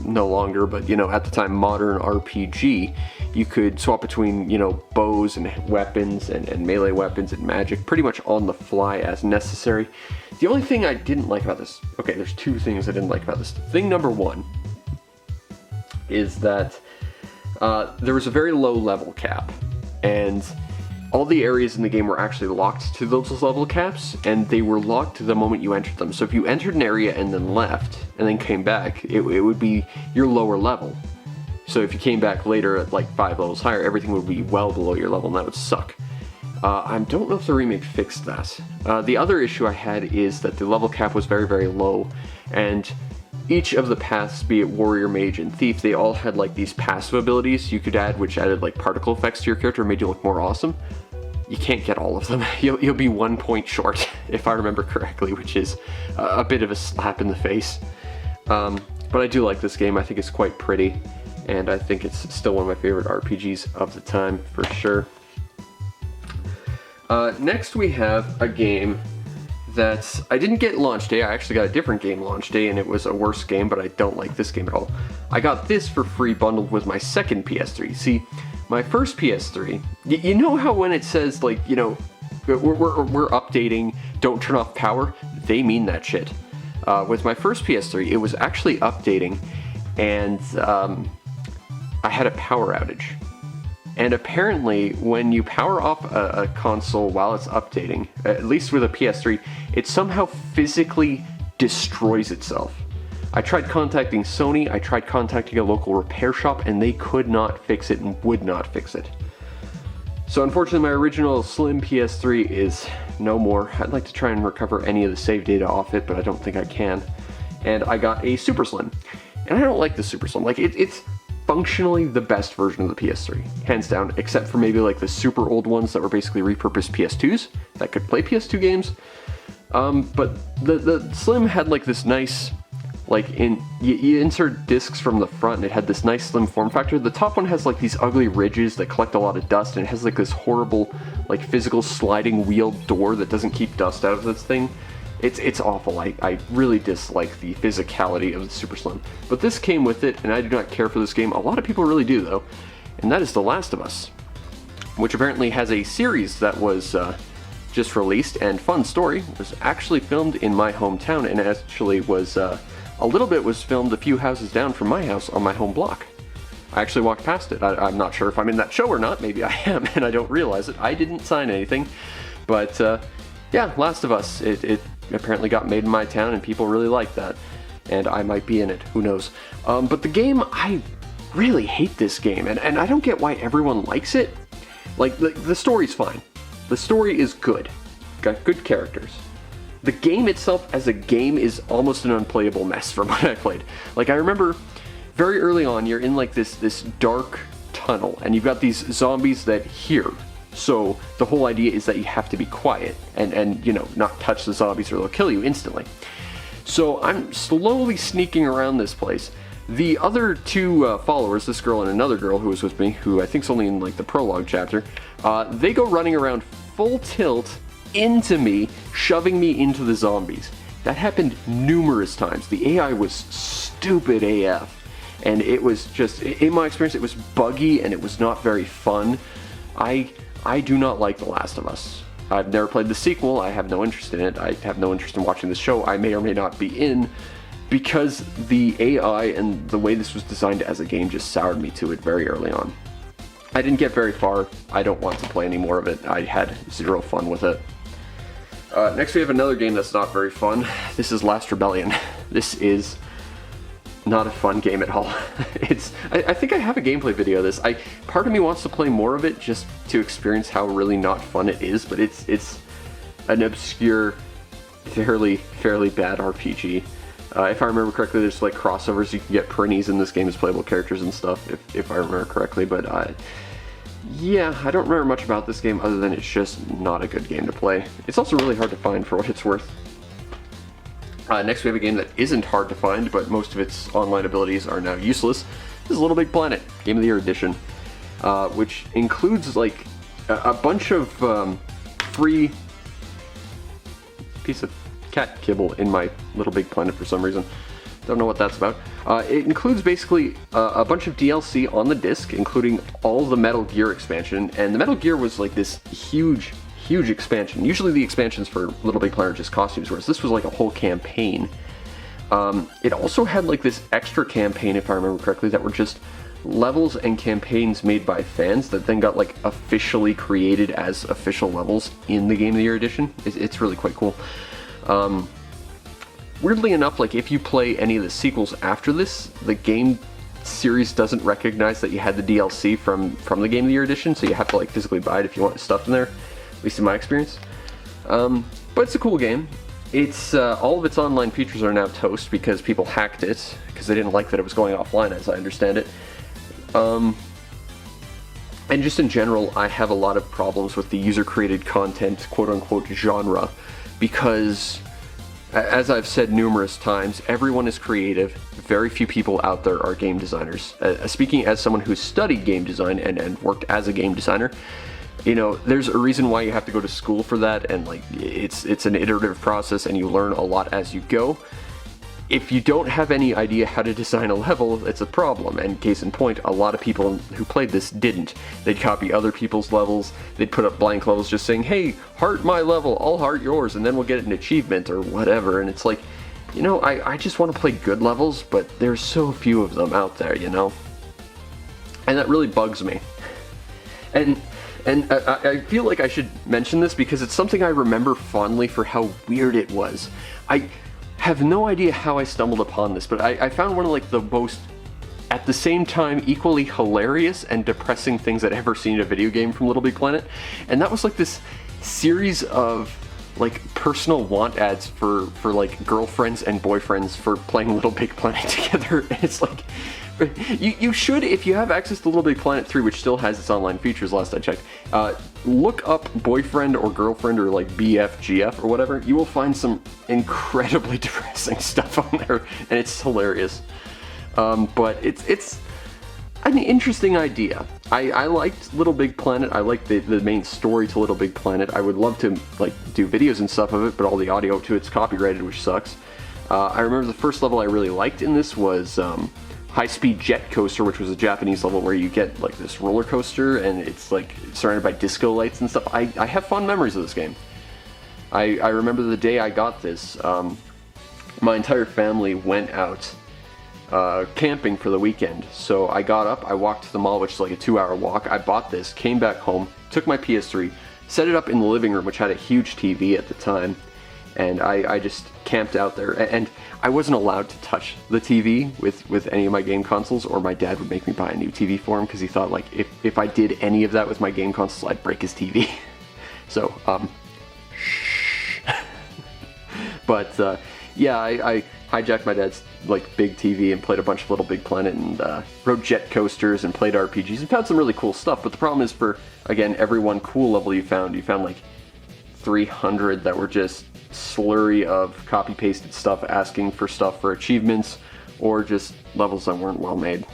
no longer, but at the time, modern RPG. You could swap between, bows and weapons and melee weapons and magic pretty much on the fly as necessary. The only thing I didn't like about this, okay, there's 2 things I didn't like about this. Thing number 1 is that there was a very low level cap, and all the areas in the game were actually locked to those level caps, and they were locked the moment you entered them. So if you entered an area and then left, and then came back, it would be your lower level. So if you came back later at like 5 levels higher, everything would be well below your level, and that would suck. I don't know if the remake fixed that. The other issue I had is that the level cap was very, very low, and each of the paths, be it Warrior, Mage, and Thief, they all had like these passive abilities you could add, which added like particle effects to your character and made you look more awesome. You can't get all of them. You'll be 1 point short, if I remember correctly, which is a bit of a slap in the face. But I do like this game. I think it's quite pretty, and I think it's still one of my favorite RPGs of the time, for sure. Next we have a game that I didn't get launch day. I actually got a different game launch day, and it was a worse game, but I don't like this game at all. I got this for free bundled with my second PS3. See, my first PS3, you know how when it says, like, we're updating, don't turn off power? They mean that shit. With my first PS3, it was actually updating, and I had a power outage. And apparently, when you power off a console while it's updating, at least with a PS3, it somehow physically destroys itself. I tried contacting Sony, I tried contacting a local repair shop, and they could not fix it and would not fix it. So unfortunately, my original slim PS3 is no more. I'd like to try and recover any of the save data off it, but I don't think I can. And I got a super slim. And I don't like the super slim. Like, it's functionally the best version of the PS3, hands down, except for maybe like the super old ones that were basically repurposed PS2s that could play PS2 games. But the Slim had like this nice, like you insert discs from the front and it had this nice slim form factor. The top one has like these ugly ridges that collect a lot of dust, and it has like this horrible like physical sliding wheel door that doesn't keep dust out of this thing. It's awful. I really dislike the physicality of the Super Slim. But this came with it, and I do not care for this game. A lot of people really do, though. And that is The Last of Us, which apparently has a series that was just released, and fun story, was actually filmed in my hometown, and actually was, a little bit was filmed a few houses down from my house on my home block. I actually walked past it. I'm not sure if I'm in that show or not. Maybe I am, and I don't realize it. I didn't sign anything. But, yeah, Last of Us, it apparently got made in my town, and people really like that. And I might be in it, who knows. But the game, I really hate this game, and I don't get why everyone likes it. Like, the story's fine. The story is good. Got good characters. The game itself as a game is almost an unplayable mess from what I played. Like, I remember very early on, you're in like this dark tunnel, and you've got these zombies that hear. So the whole idea is that you have to be quiet and you know, not touch the zombies or they'll kill you instantly. So I'm slowly sneaking around this place. The other two followers, this girl and another girl who was with me, who I think's only in like the prologue chapter, they go running around full tilt into me, shoving me into the zombies. That happened numerous times. The AI was stupid AF, and it was just, in my experience, it was buggy and it was not very fun. I do not like The Last of Us. I've never played the sequel. I have no interest in it. I have no interest in watching this show. I may or may not be in, because the AI and the way this was designed as a game just soured me to it very early on. I didn't get very far. I don't want to play any more of it. I had zero fun with it. Next we have another game that's not very fun. This is Last Rebellion. This is not a fun game at all. I think I have a gameplay video of this. Part of me wants to play more of it just to experience how really not fun it is, but it's an obscure, fairly bad RPG. If I remember correctly, there's like crossovers. You can get printies in this game as playable characters and stuff, if I remember correctly, but yeah, I don't remember much about this game other than it's just not a good game to play. It's also really hard to find for what it's worth. Next we have a game that isn't hard to find, but most of its online abilities are now useless. This is Little Big Planet, Game of the Year edition, which includes like a bunch of free piece of cat kibble in my Little Big Planet for some reason. Don't know what that's about. It includes basically a bunch of DLC on the disc, including all the Metal Gear expansion, and the Metal Gear was like this huge expansion. Usually the expansions for Little Big Planet are just costumes, whereas this was like a whole campaign. It also had like this extra campaign, if I remember correctly, that were just levels and campaigns made by fans that then got like officially created as official levels in the Game of the Year edition. It's really quite cool. Weirdly enough, like if you play any of the sequels after this, the game series doesn't recognize that you had the DLC from the Game of the Year edition, so you have to like physically buy it if you want stuff in there, at least in my experience. But it's a cool game. It's all of its online features are now toast because people hacked it because they didn't like that it was going offline, as I understand it. And just in general, I have a lot of problems with the user-created content, quote-unquote, genre, because, as I've said numerous times, everyone is creative. Very few people out there are game designers. Speaking as someone who studied game design and worked as a game designer, you know, there's a reason why you have to go to school for that, and like it's an iterative process and you learn a lot as you go. If you don't have any idea how to design a level, it's a problem, and case in point, a lot of people who played this didn't. They'd copy other people's levels, they'd put up blank levels just saying, hey, heart my level, I'll heart yours, and then we'll get an achievement or whatever, and it's like, you know, I just want to play good levels, but there's so few of them out there, you know? And that really bugs me. And I feel like I should mention this because it's something I remember fondly for how weird it was. I have no idea how I stumbled upon this, but I found one of like the most, at the same time, equally hilarious and depressing things I'd ever seen in a video game from Little Big Planet. And that was like this series of like personal want ads for like girlfriends and boyfriends for playing Little Big Planet together. And it's like, you should, if you have access to Little Big Planet 3, which still has its online features last I checked, look up boyfriend or girlfriend or like BFGF or whatever. You will find some incredibly depressing stuff on there, and it's hilarious. But it's an interesting idea. I liked Little Big Planet. I liked the main story to Little Big Planet. I would love to like do videos and stuff of it, but all the audio to it's copyrighted, which sucks. I remember the first level I really liked in this was High Speed Jet Coaster, which was a Japanese level where you get like this roller coaster and it's like surrounded by disco lights and stuff. I have fond memories of this game. I remember the day I got this, my entire family went out camping for the weekend. So I got up, I walked to the mall, which is like a 2-hour walk. I bought this, came back home, took my PS3, set it up in the living room, which had a huge TV at the time, and I just camped out there. And I wasn't allowed to touch the TV with any of my game consoles, or my dad would make me buy a new TV for him because he thought like if I did any of that with my game consoles, I'd break his TV. So, shh. But yeah, I hijacked my dad's like big TV and played a bunch of Little Big Planet and rode jet coasters and played RPGs and found some really cool stuff. But the problem is, for again, every one cool level you found like 300 that were just slurry of copy-pasted stuff asking for stuff for achievements, or just levels that weren't well made.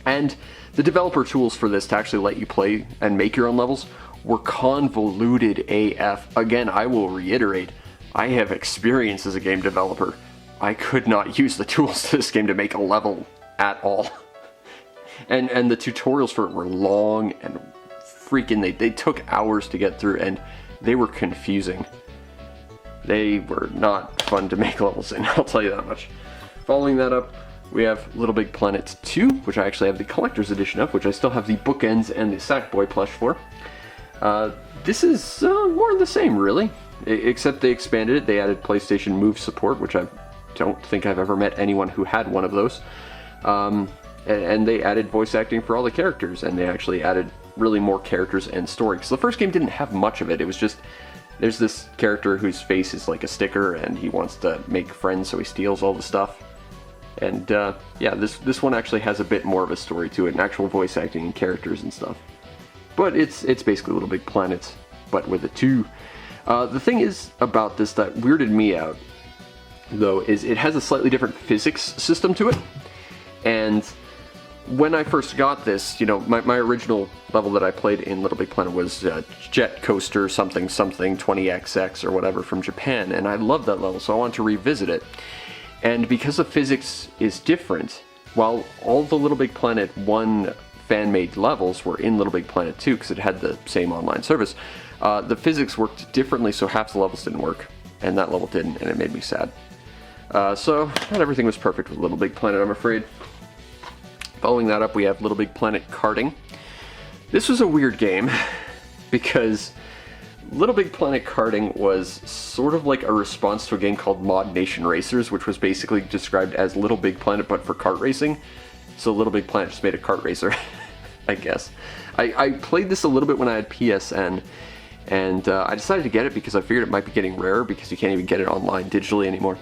And the developer tools for this to actually let you play and make your own levels were convoluted AF. Again, I will reiterate, I have experience as a game developer. I could not use the tools to this game to make a level at all. And the tutorials for it were long and freaking, they took hours to get through, and they were confusing. They were not fun to make levels in, I'll tell you that much. Following that up, we have Little Big Planet 2, which I actually have the collector's edition of, which I still have the bookends and the Sackboy plush for. This is more of the same, really, except they expanded it. They added PlayStation Move support, which I don't think I've ever met anyone who had one of those. And they added voice acting for all the characters, and they actually added really more characters and story. Because the first game didn't have much of it. It was just, there's this character whose face is like a sticker, and he wants to make friends, so he steals all the stuff. And yeah, this one actually has a bit more of a story to it, and actual voice acting and characters and stuff. But it's basically Little Big Planet, but with a 2. The thing is about this that weirded me out, though, is it has a slightly different physics system to it. And when I first got this, you know, my original level that I played in Little Big Planet was Jet Coaster something 20XX or whatever from Japan, and I loved that level, so I wanted to revisit it. And because the physics is different, while all the Little Big Planet 1 fan-made levels were in Little Big Planet 2 because it had the same online service, the physics worked differently, so half the levels didn't work, and that level didn't, and it made me sad. So not everything was perfect with Little Big Planet, I'm afraid. Following that up, we have Little Big Planet Karting. This was a weird game because Little Big Planet Karting was sort of like a response to a game called Mod Nation Racers, which was basically described as Little Big Planet but for kart racing. So Little Big Planet just made a kart racer, I guess. I played this a little bit when I had PSN, and I decided to get it because I figured it might be getting rarer because you can't even get it online digitally anymore.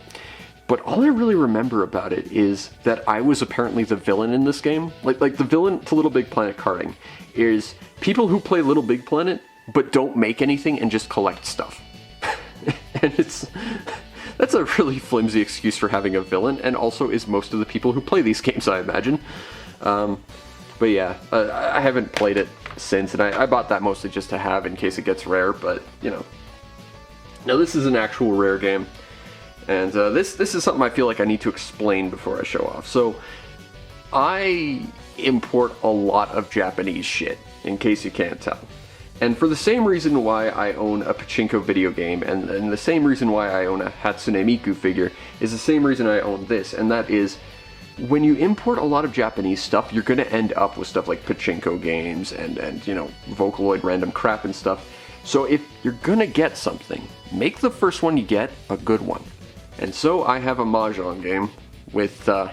But all I really remember about it is that I was apparently the villain in this game. Like the villain to Little Big Planet Karting is people who play Little Big Planet but don't make anything and just collect stuff. And that's a really flimsy excuse for having a villain, and also is most of the people who play these games, I imagine. But yeah, I haven't played it since, and I bought that mostly just to have in case it gets rare, but you know. Now this is an actual rare game. And this is something I feel like I need to explain before I show off. So, I import a lot of Japanese shit, in case you can't tell. And for the same reason why I own a pachinko video game, and the same reason why I own a Hatsune Miku figure, is the same reason I own this, and that is, when you import a lot of Japanese stuff, you're gonna end up with stuff like pachinko games and you know, Vocaloid random crap and stuff. So if you're gonna get something, make the first one you get a good one. And so I have a Mahjong game with a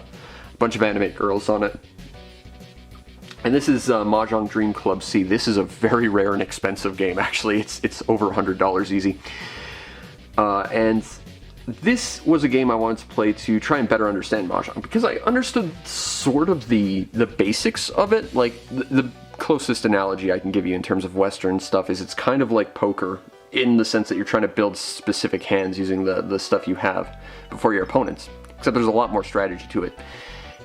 bunch of anime girls on it. And this is Mahjong Dream Club C. This is a very rare and expensive game, actually. It's over $100 easy. And this was a game I wanted to play to try and better understand Mahjong, because I understood sort of the basics of it. Like, the closest analogy I can give you in terms of Western stuff is it's kind of like poker, in the sense that you're trying to build specific hands using the stuff you have before your opponents. Except there's a lot more strategy to it.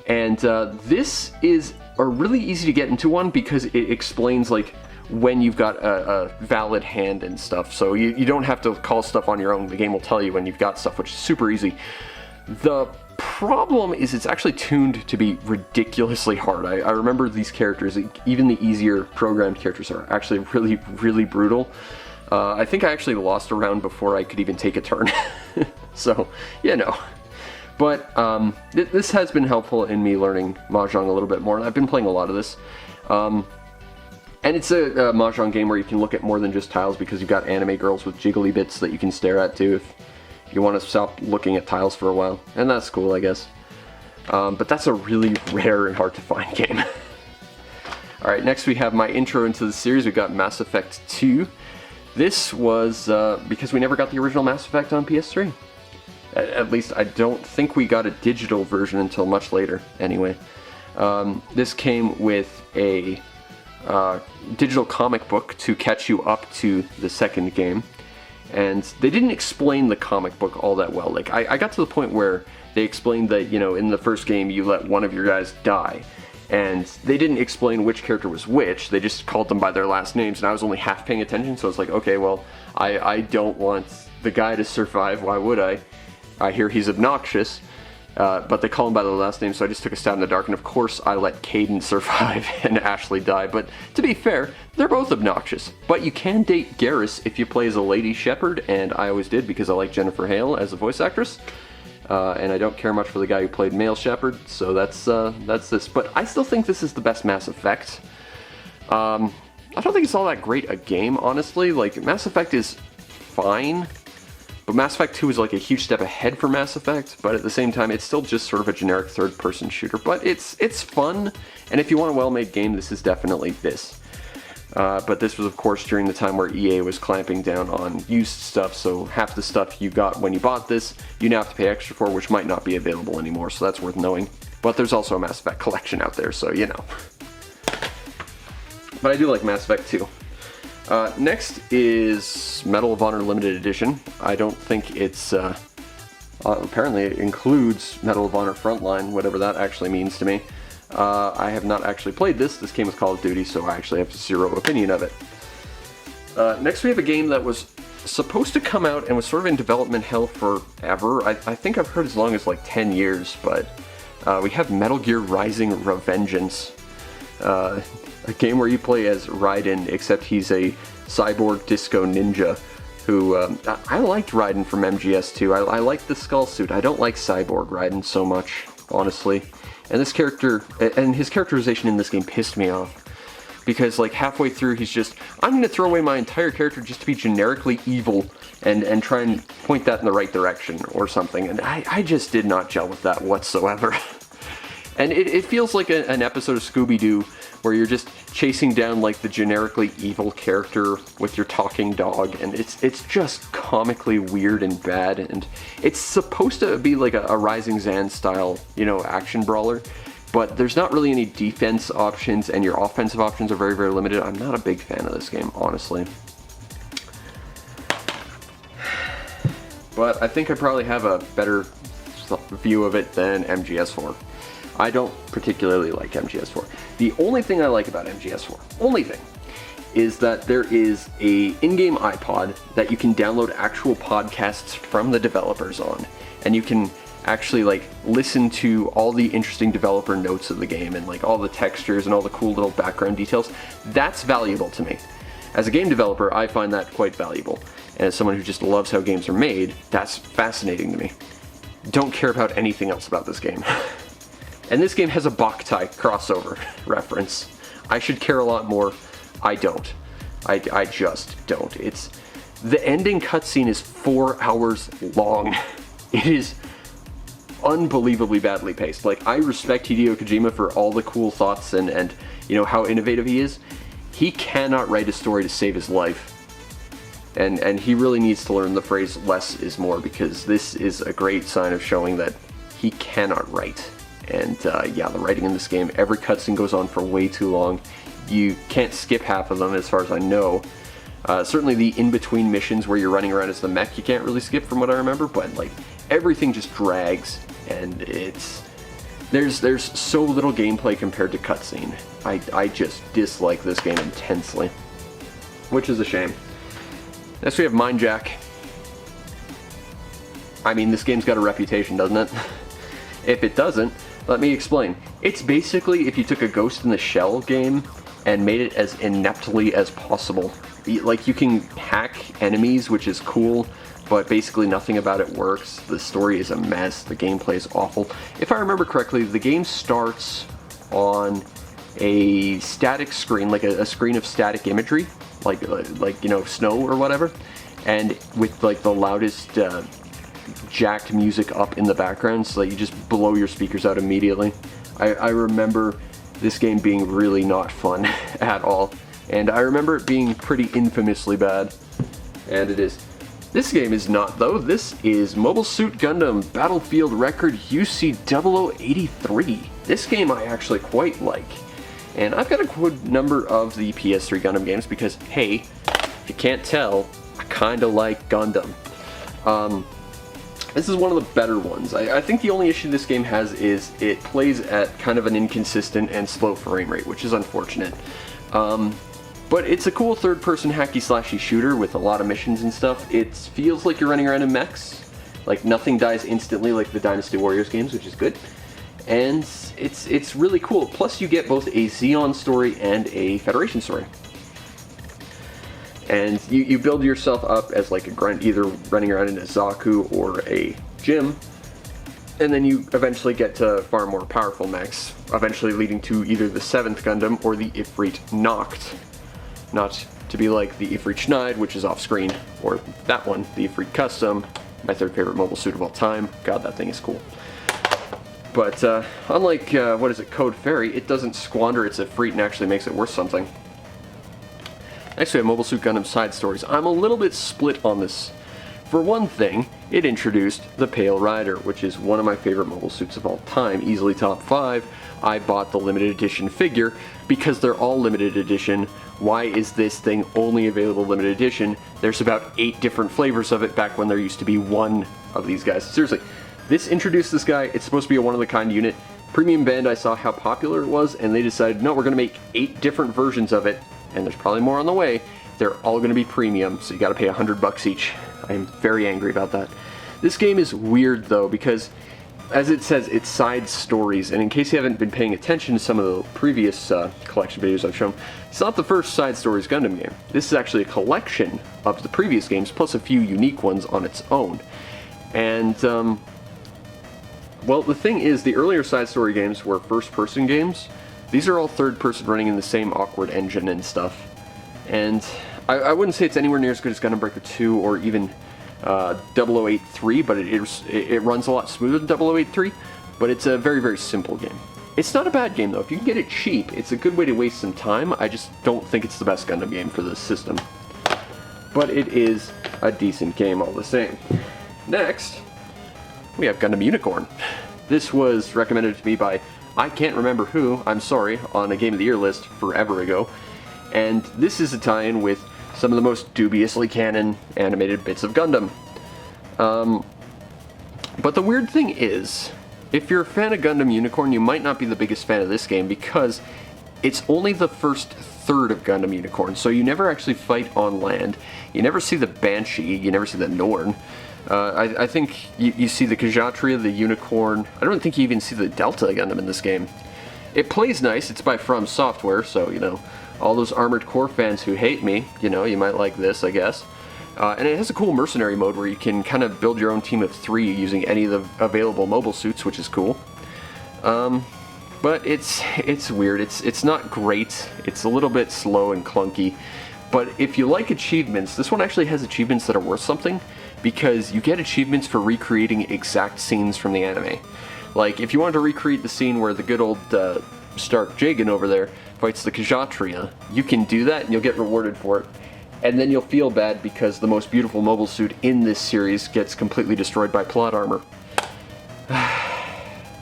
And this is a really easy to get into one because it explains like when you've got a valid hand and stuff. So you don't have to call stuff on your own. The game will tell you when you've got stuff, which is super easy. The problem is it's actually tuned to be ridiculously hard. I remember these characters, even the easier programmed characters are actually really, really brutal. I think I actually lost a round before I could even take a turn. So, you know. But this has been helpful in me learning Mahjong a little bit more, and I've been playing a lot of this. And it's a Mahjong game where you can look at more than just tiles, because you've got anime girls with jiggly bits that you can stare at too if you want to stop looking at tiles for a while. And that's cool, I guess. But that's a really rare and hard to find game. Alright, next we have my intro into the series. We've got Mass Effect 2. This was because we never got the original Mass Effect on PS3. At least I don't think we got a digital version until much later, anyway. This came with a digital comic book to catch you up to the second game. And they didn't explain the comic book all that well. Like, I got to the point where they explained that, you know, in the first game you let one of your guys die. And they didn't explain which character was which, they just called them by their last names, and I was only half paying attention, so it's like, okay, well, I don't want the guy to survive, why would I? I hear he's obnoxious, but they call him by the last name, so I just took a stab in the dark, and of course I let Caden survive and Ashley die. But to be fair, they're both obnoxious. But you can date Garrus if you play as a lady shepherd, and I always did because I like Jennifer Hale as a voice actress. And I don't care much for the guy who played male shepherd, so that's this. But I still think this is the best Mass Effect. I don't think it's all that great a game, honestly. Like, Mass Effect is fine. But Mass Effect 2 is like a huge step ahead for Mass Effect, but at the same time it's still just sort of a generic third-person shooter. But it's fun, and if you want a well-made game, this is definitely this. But this was, of course, during the time where EA was clamping down on used stuff, so half the stuff you got when you bought this, you now have to pay extra for, which might not be available anymore, so that's worth knowing. But there's also a Mass Effect collection out there, so you know. But I do like Mass Effect 2. Next is Medal of Honor Limited Edition. I don't think it's, apparently it includes Medal of Honor Frontline, whatever that actually means to me. I have not actually played this. This came with Call of Duty, so I actually have zero opinion of it. Next we have a game that was supposed to come out and was sort of in development hell forever. I think I've heard as long as like 10 years, but we have Metal Gear Rising: Revengeance. A game where you play as Raiden, except he's a cyborg disco ninja who, I liked Raiden from MGS2. I liked the skull suit. I don't like cyborg Raiden so much, honestly. And this character, and his characterization in this game pissed me off. Because, like, halfway through he's just, I'm gonna throw away my entire character just to be generically evil and try and point that in the right direction or something. And I just did not gel with that whatsoever. And it feels like an episode of Scooby-Doo where you're just chasing down like the generically evil character with your talking dog, and it's just comically weird and bad, and it's supposed to be like a Rising Zan style, you know, action brawler, but there's not really any defense options, and your offensive options are very, very limited. I'm not a big fan of this game, honestly. But I think I probably have a better view of it than MGS4. I don't particularly like MGS4. The only thing I like about MGS4, only thing, is that there is a in-game iPod that you can download actual podcasts from the developers on, and you can actually like listen to all the interesting developer notes of the game and like all the textures and all the cool little background details. That's valuable to me. As a game developer, I find that quite valuable. And as someone who just loves how games are made, that's fascinating to me. Don't care about anything else about this game. And this game has a Boktai crossover reference. I should care a lot more. I don't. I just don't. The ending cutscene is 4 hours long. It is unbelievably badly paced. Like, I respect Hideo Kojima for all the cool thoughts and you know, how innovative he is. He cannot write a story to save his life. And he really needs to learn the phrase less is more, because this is a great sign of showing that he cannot write. And yeah, the writing in this game, every cutscene goes on for way too long. You can't skip half of them as far as I know. Certainly the in-between missions where you're running around as the mech, you can't really skip from what I remember, but like everything just drags, and there's so little gameplay compared to cutscene. I just dislike this game intensely, which is a shame. Next we have Mind Jack. I mean, this game's got a reputation, doesn't it? If it doesn't, let me explain. It's basically if you took a Ghost in the Shell game and made it as ineptly as possible. Like, you can hack enemies, which is cool, but basically nothing about it works. The story is a mess. The gameplay is awful. If I remember correctly, the game starts on a static screen, like a screen of static imagery, like you know, snow or whatever, and with like the loudest jacked music up in the background, so that you just blow your speakers out immediately. I remember this game being really not fun at all, and I remember it being pretty infamously bad, and it is. This game is not, though. This is Mobile Suit Gundam Battlefield Record UC0083. This game I actually quite like, and I've got a good number of the PS3 Gundam games because, hey, if you can't tell, I kinda like Gundam. This is one of the better ones. I think the only issue this game has is it plays at kind of an inconsistent and slow frame rate, which is unfortunate. But it's a cool third-person hacky-slashy shooter with a lot of missions and stuff. It feels like you're running around in mechs. Like, nothing dies instantly like the Dynasty Warriors games, which is good. And it's really cool. Plus, you get both a Xeon story and a Federation story. And you build yourself up as like a grunt, either running around in a Zaku or a Jim, and then you eventually get to far more powerful mechs, eventually leading to either the 7th Gundam or the Ifrit Noct. Not to be like the Ifrit Schneid, which is off screen, or that one, the Ifrit Custom, my third favorite mobile suit of all time. God, that thing is cool. But unlike, what is it, Code Fairy, it doesn't squander its Ifrit and actually makes it worth something. Next we have Mobile Suit Gundam side stories. I'm a little bit split on this. For one thing, it introduced the Pale Rider, which is one of my favorite mobile suits of all time, easily top 5. I bought the limited edition figure because they're all limited edition. Why is this thing only available limited edition? There's about 8 different flavors of it back when there used to be one of these guys. Seriously, this introduced this guy. It's supposed to be a one-of-a-kind unit. Premium Bandai saw how popular it was, and they decided, no, we're going to make 8 different versions of it, and there's probably more on the way. They're all going to be premium, so you got to pay $100 each. I am very angry about that. This game is weird, though, because, as it says, it's side stories, and in case you haven't been paying attention to some of the previous collection videos I've shown, it's not the first side stories Gundam game. This is actually a collection of the previous games, plus a few unique ones on its own. And, well, the thing is, the earlier side story games were first-person games. These are all third-person running in the same awkward engine and stuff. And I wouldn't say it's anywhere near as good as Gundam Breaker 2 or even 0083, but it runs a lot smoother than 0083, but it's a very, very simple game. It's not a bad game, though. If you can get it cheap, it's a good way to waste some time. I just don't think it's the best Gundam game for this system. But it is a decent game all the same. Next, we have Gundam Unicorn. This was recommended to me by I can't remember who, I'm sorry, on a Game of the Year list forever ago. And this is a tie-in with some of the most dubiously canon animated bits of Gundam. But the weird thing is, if you're a fan of Gundam Unicorn, you might not be the biggest fan of this game because it's only the first third of Gundam Unicorn, so you never actually fight on land. You never see the Banshee, you never see the Norn. I think you see the Kajatria, the Unicorn. I don't think you even see the Delta Gundam in this game. It plays nice, it's by From Software, so, you know, All those Armored Core fans who hate me, you know, you might like this, I guess. And it has a cool mercenary mode where you can kind of build your own team of 3 using any of the available mobile suits, which is cool. But it's weird. It's not great. It's a little bit slow and clunky. But if you like achievements, this one actually has achievements that are worth something, because you get achievements for recreating exact scenes from the anime. Like, if you wanted to recreate the scene where the good old Stark Jagan over there fights the Kshatriya, you can do that and you'll get rewarded for it. And then you'll feel bad because the most beautiful mobile suit in this series gets completely destroyed by plot armor.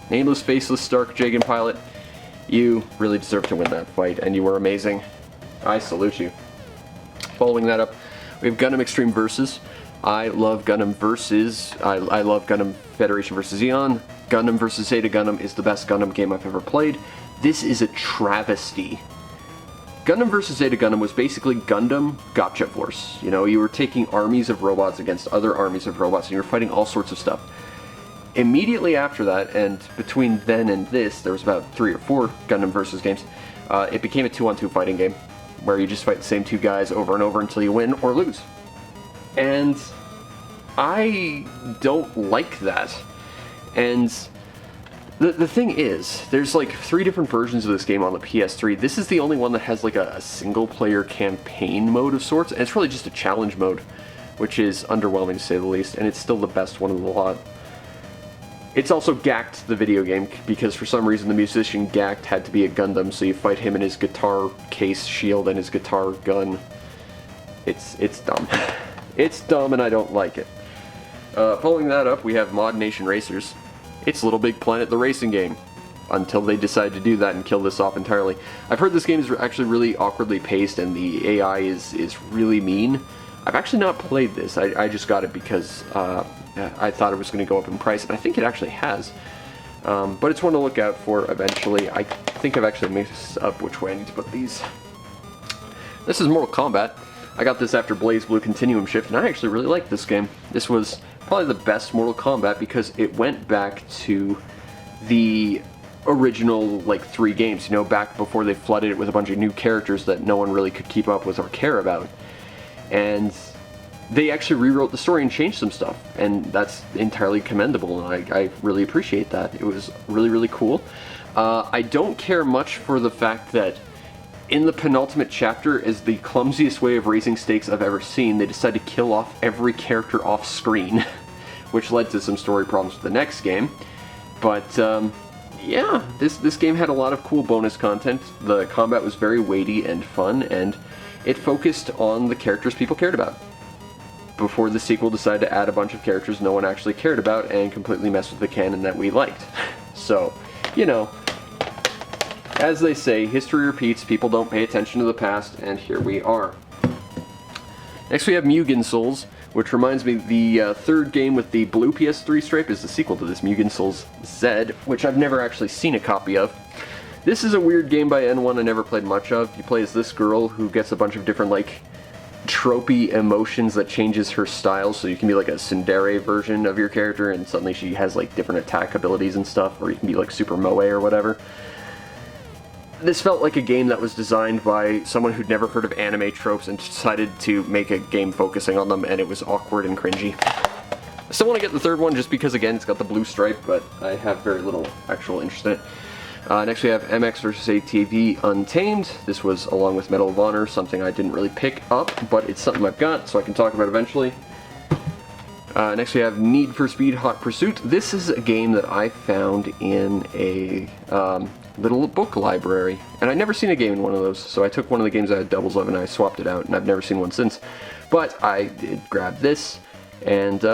Nameless, faceless Stark Jagan pilot, you really deserve to win that fight, and you were amazing. I salute you. Following that up, we have Gundam Extreme Versus. I love Gundam Versus. I love Gundam Federation vs. Zeon. Gundam vs. Zeta Gundam is the best Gundam game I've ever played. This is a travesty. Gundam vs. Zeta Gundam was basically Gundam Gotcha Force. You know, you were taking armies of robots against other armies of robots, and you were fighting all sorts of stuff. Immediately after that, and between then and this, there was about 3 or 4 Gundam vs. games, it became a 2-on-2 fighting game, where you just fight the same 2 guys over and over until you win or lose. And I don't like that. And the thing is, there's like 3 different versions of this game on the PS3. This is the only one that has like a single-player campaign mode of sorts, and it's really just a challenge mode, which is underwhelming to say the least, and it's still the best one of the lot. It's also Gact, the video game, because for some reason the musician Gact had to be a Gundam, so you fight him in his guitar case shield and his guitar gun. It's dumb. It's dumb and I don't like it. Following that up, we have Mod Nation Racers. It's Little Big Planet, the racing game, until they decide to do that and kill this off entirely. I've heard this game is actually really awkwardly paced and the AI is really mean. I've actually not played this. I just got it because I thought it was going to go up in price, and I think it actually has. But it's one to look out for eventually. I think I've actually mixed up which way I need to put these. This is Mortal Kombat. I got this after Blaze Blue Continuum Shift, and I actually really liked this game. This was probably the best Mortal Kombat because it went back to the original, like, 3 games, you know, back before they flooded it with a bunch of new characters that no one really could keep up with or care about. And they actually rewrote the story and changed some stuff, and that's entirely commendable, and I really appreciate that. It was really, really cool. I don't care much for the fact that in the penultimate chapter is the clumsiest way of raising stakes I've ever seen. They decided to kill off every character off screen, which led to some story problems with the next game. But yeah, this game had a lot of cool bonus content. The combat was very weighty and fun, and it focused on the characters people cared about. Before the sequel decided to add a bunch of characters no one actually cared about and completely messed with the canon that we liked. So, you know, as they say, history repeats, people don't pay attention to the past, and here we are. Next we have Mugen Souls, which reminds me the 3rd game with the blue PS3 stripe is the sequel to this, Mugen Souls Z, which I've never actually seen a copy of. This is a weird game by N1 I never played much of. You play as this girl who gets a bunch of different, like, tropey emotions that changes her style, so you can be like a tsundere version of your character and suddenly she has like different attack abilities and stuff, or you can be like super moe or whatever. This felt like a game that was designed by someone who'd never heard of anime tropes and decided to make a game focusing on them, and it was awkward and cringy. I still want to get the 3rd one just because, again, it's got the blue stripe, but I have very little actual interest in it. Next we have MX vs. ATV Untamed. This was, along with Medal of Honor, something I didn't really pick up, but it's something I've got, so I can talk about eventually. Next we have Need for Speed Hot Pursuit. This is a game that I found in a little book library, and I'd never seen a game in one of those, so I took one of the games I had doubles of and I swapped it out, and I've never seen one since. But I did grab this, and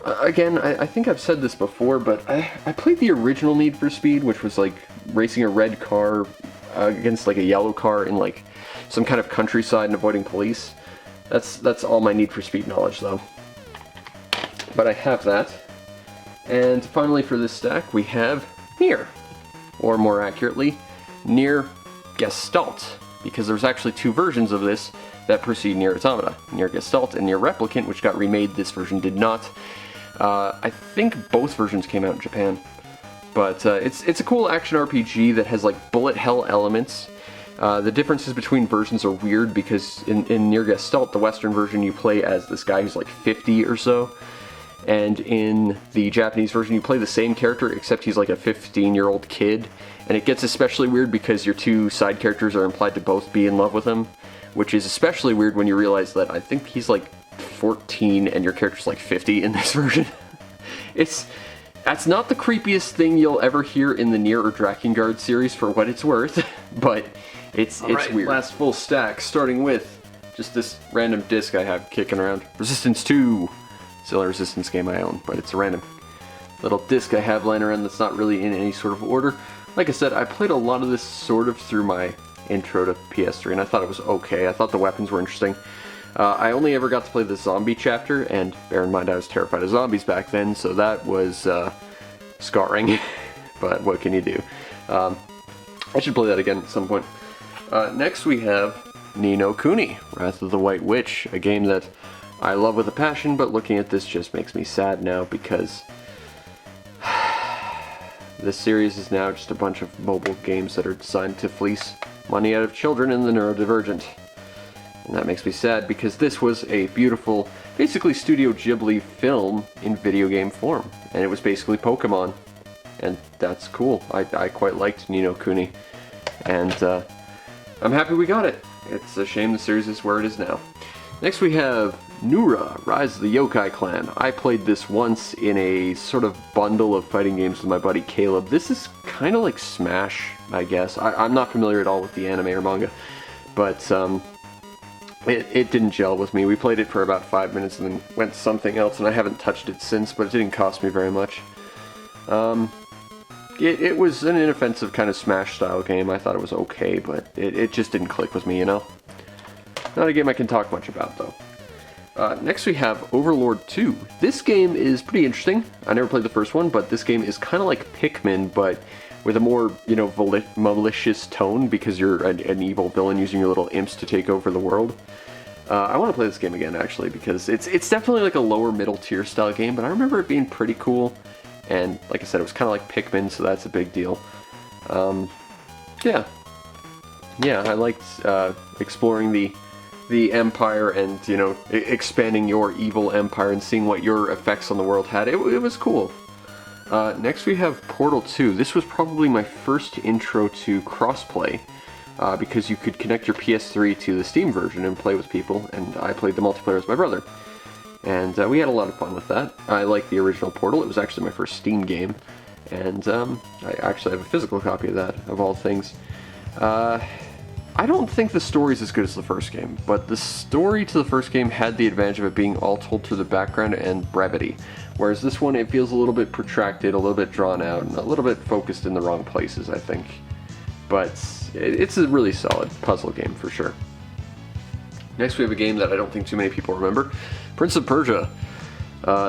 again, I think I've said this before, but I played the original Need for Speed, which was like racing a red car against like a yellow car in like some kind of countryside and avoiding police. That's all my Need for Speed knowledge, though. But I have that. And finally for this stack, we have Nier. Or more accurately, Nier Gestalt. Because there's actually 2 versions of this that precede Nier Automata. Nier Gestalt and Nier Replicant, which got remade. This version did not. I think both versions came out in Japan. But it's a cool action RPG that has like bullet hell elements. The differences between versions are weird because in Near Gestalt, the Western version, you play as this guy who's like 50 or so. And in the Japanese version, you play the same character, except he's like a 15-year-old kid. And it gets especially weird because your two side characters are implied to both be in love with him, which is especially weird when you realize that I think he's like 14 and your character's like 50 in this version. That's not the creepiest thing you'll ever hear in the Nier or Drakengard series for what it's worth, but it's weird. Last full stack, starting with just this random disc I have kicking around. Resistance 2. Still a Resistance game I own, but it's a random little disc I have lying around that's not really in any sort of order. Like I said, I played a lot of this sort of through my intro to PS3, and I thought it was okay. I thought the weapons were interesting. I only ever got to play the zombie chapter, and bear in mind I was terrified of zombies back then, so that was scarring, but what can you do? I should play that again at some point. Next we have Ni no Kuni, Wrath of the White Witch, a game that I love with a passion, but looking at this just makes me sad now because this series is now just a bunch of mobile games that are designed to fleece money out of children and the neurodivergent. And that makes me sad because this was a beautiful, basically Studio Ghibli film in video game form. And it was basically Pokemon. And that's cool. I quite liked Ni no Kuni. And I'm happy we got it. It's a shame the series is where it is now. Next we have Nura, Rise of the Yokai Clan. I played this once in a sort of bundle of fighting games with my buddy Caleb. This is kind of like Smash, I guess. I'm not familiar at all with the anime or manga, but it didn't gel with me. We played it for about 5 minutes and then went to something else, and I haven't touched it since, but it didn't cost me very much. It was an inoffensive kind of Smash-style game. I thought it was okay, but it just didn't click with me, you know? Not a game I can talk much about, though. Next we have Overlord 2. This game is pretty interesting. I never played the first one, but this game is kind of like Pikmin, but with a more, malicious tone because you're an evil villain using your little imps to take over the world. I want to play this game again, actually, because it's definitely like a lower middle tier style game, but I remember it being pretty cool, and like I said, it was kind of like Pikmin, so that's a big deal. Yeah, I liked exploring the empire and, expanding your evil empire and seeing what your effects on the world had. It was cool. Next we have Portal 2. This was probably my first intro to crossplay, because you could connect your PS3 to the Steam version and play with people, and I played the multiplayer with my brother. And we had a lot of fun with that. I like the original Portal. It was actually my first Steam game, and I actually have a physical copy of that, of all things. I don't think the story's as good as the first game, but the story to the first game had the advantage of it being all told through the background and brevity, whereas this one, it feels a little bit protracted, a little bit drawn out, and a little bit focused in the wrong places, I think. But it's a really solid puzzle game for sure. Next we have a game that I don't think too many people remember, Prince of Persia.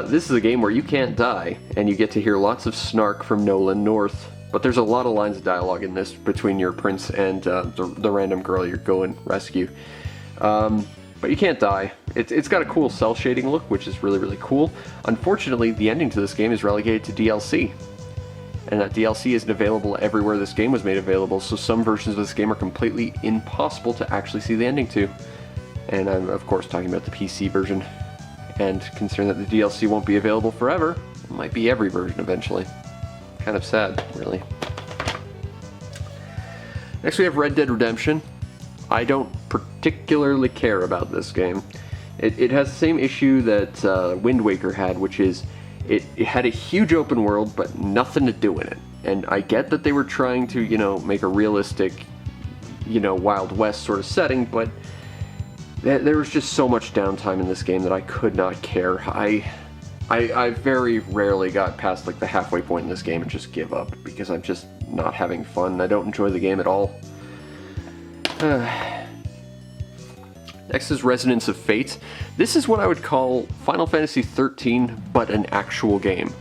This is a game where you can't die, and you get to hear lots of snark from Nolan North. But there's a lot of lines of dialogue in this between your prince and the random girl you're going rescue. But you can't die. It's got a cool cell shading look, which is really, really cool. Unfortunately, the ending to this game is relegated to DLC. And that DLC isn't available everywhere this game was made available, so some versions of this game are completely impossible to actually see the ending to. And I'm, of course, talking about the PC version. And considering that the DLC won't be available forever, it might be every version eventually. Kind of sad, really. Next we have Red Dead Redemption. I don't particularly care about this game. It has the same issue that Wind Waker had, which is it had a huge open world but nothing to do in it. And I get that they were trying to, make a realistic, Wild West sort of setting, but there was just so much downtime in this game that I could not care. I very rarely got past like the halfway point in this game and just give up because I'm just not having fun. I don't enjoy the game at all. Next is Resonance of Fate. This is what I would call Final Fantasy XIII, but an actual game.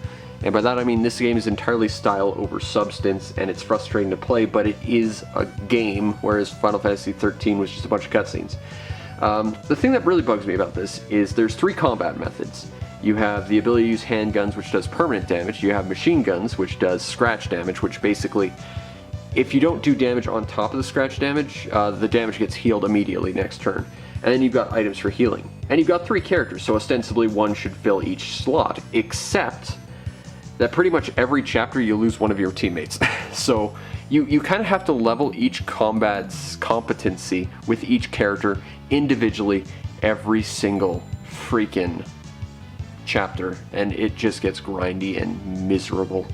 And by that I mean this game is entirely style over substance, and it's frustrating to play, but it is a game, whereas Final Fantasy XIII was just a bunch of cutscenes. The thing that really bugs me about this is there's 3 combat methods. You have the ability to use handguns, which does permanent damage. You have machine guns, which does scratch damage, which basically, if you don't do damage on top of the scratch damage, the damage gets healed immediately next turn. And then you've got items for healing. And you've got 3 characters, so ostensibly one should fill each slot, except that pretty much every chapter you lose one of your teammates. So you kind of have to level each combat's competency with each character individually every single freaking chapter, and it just gets grindy and miserable.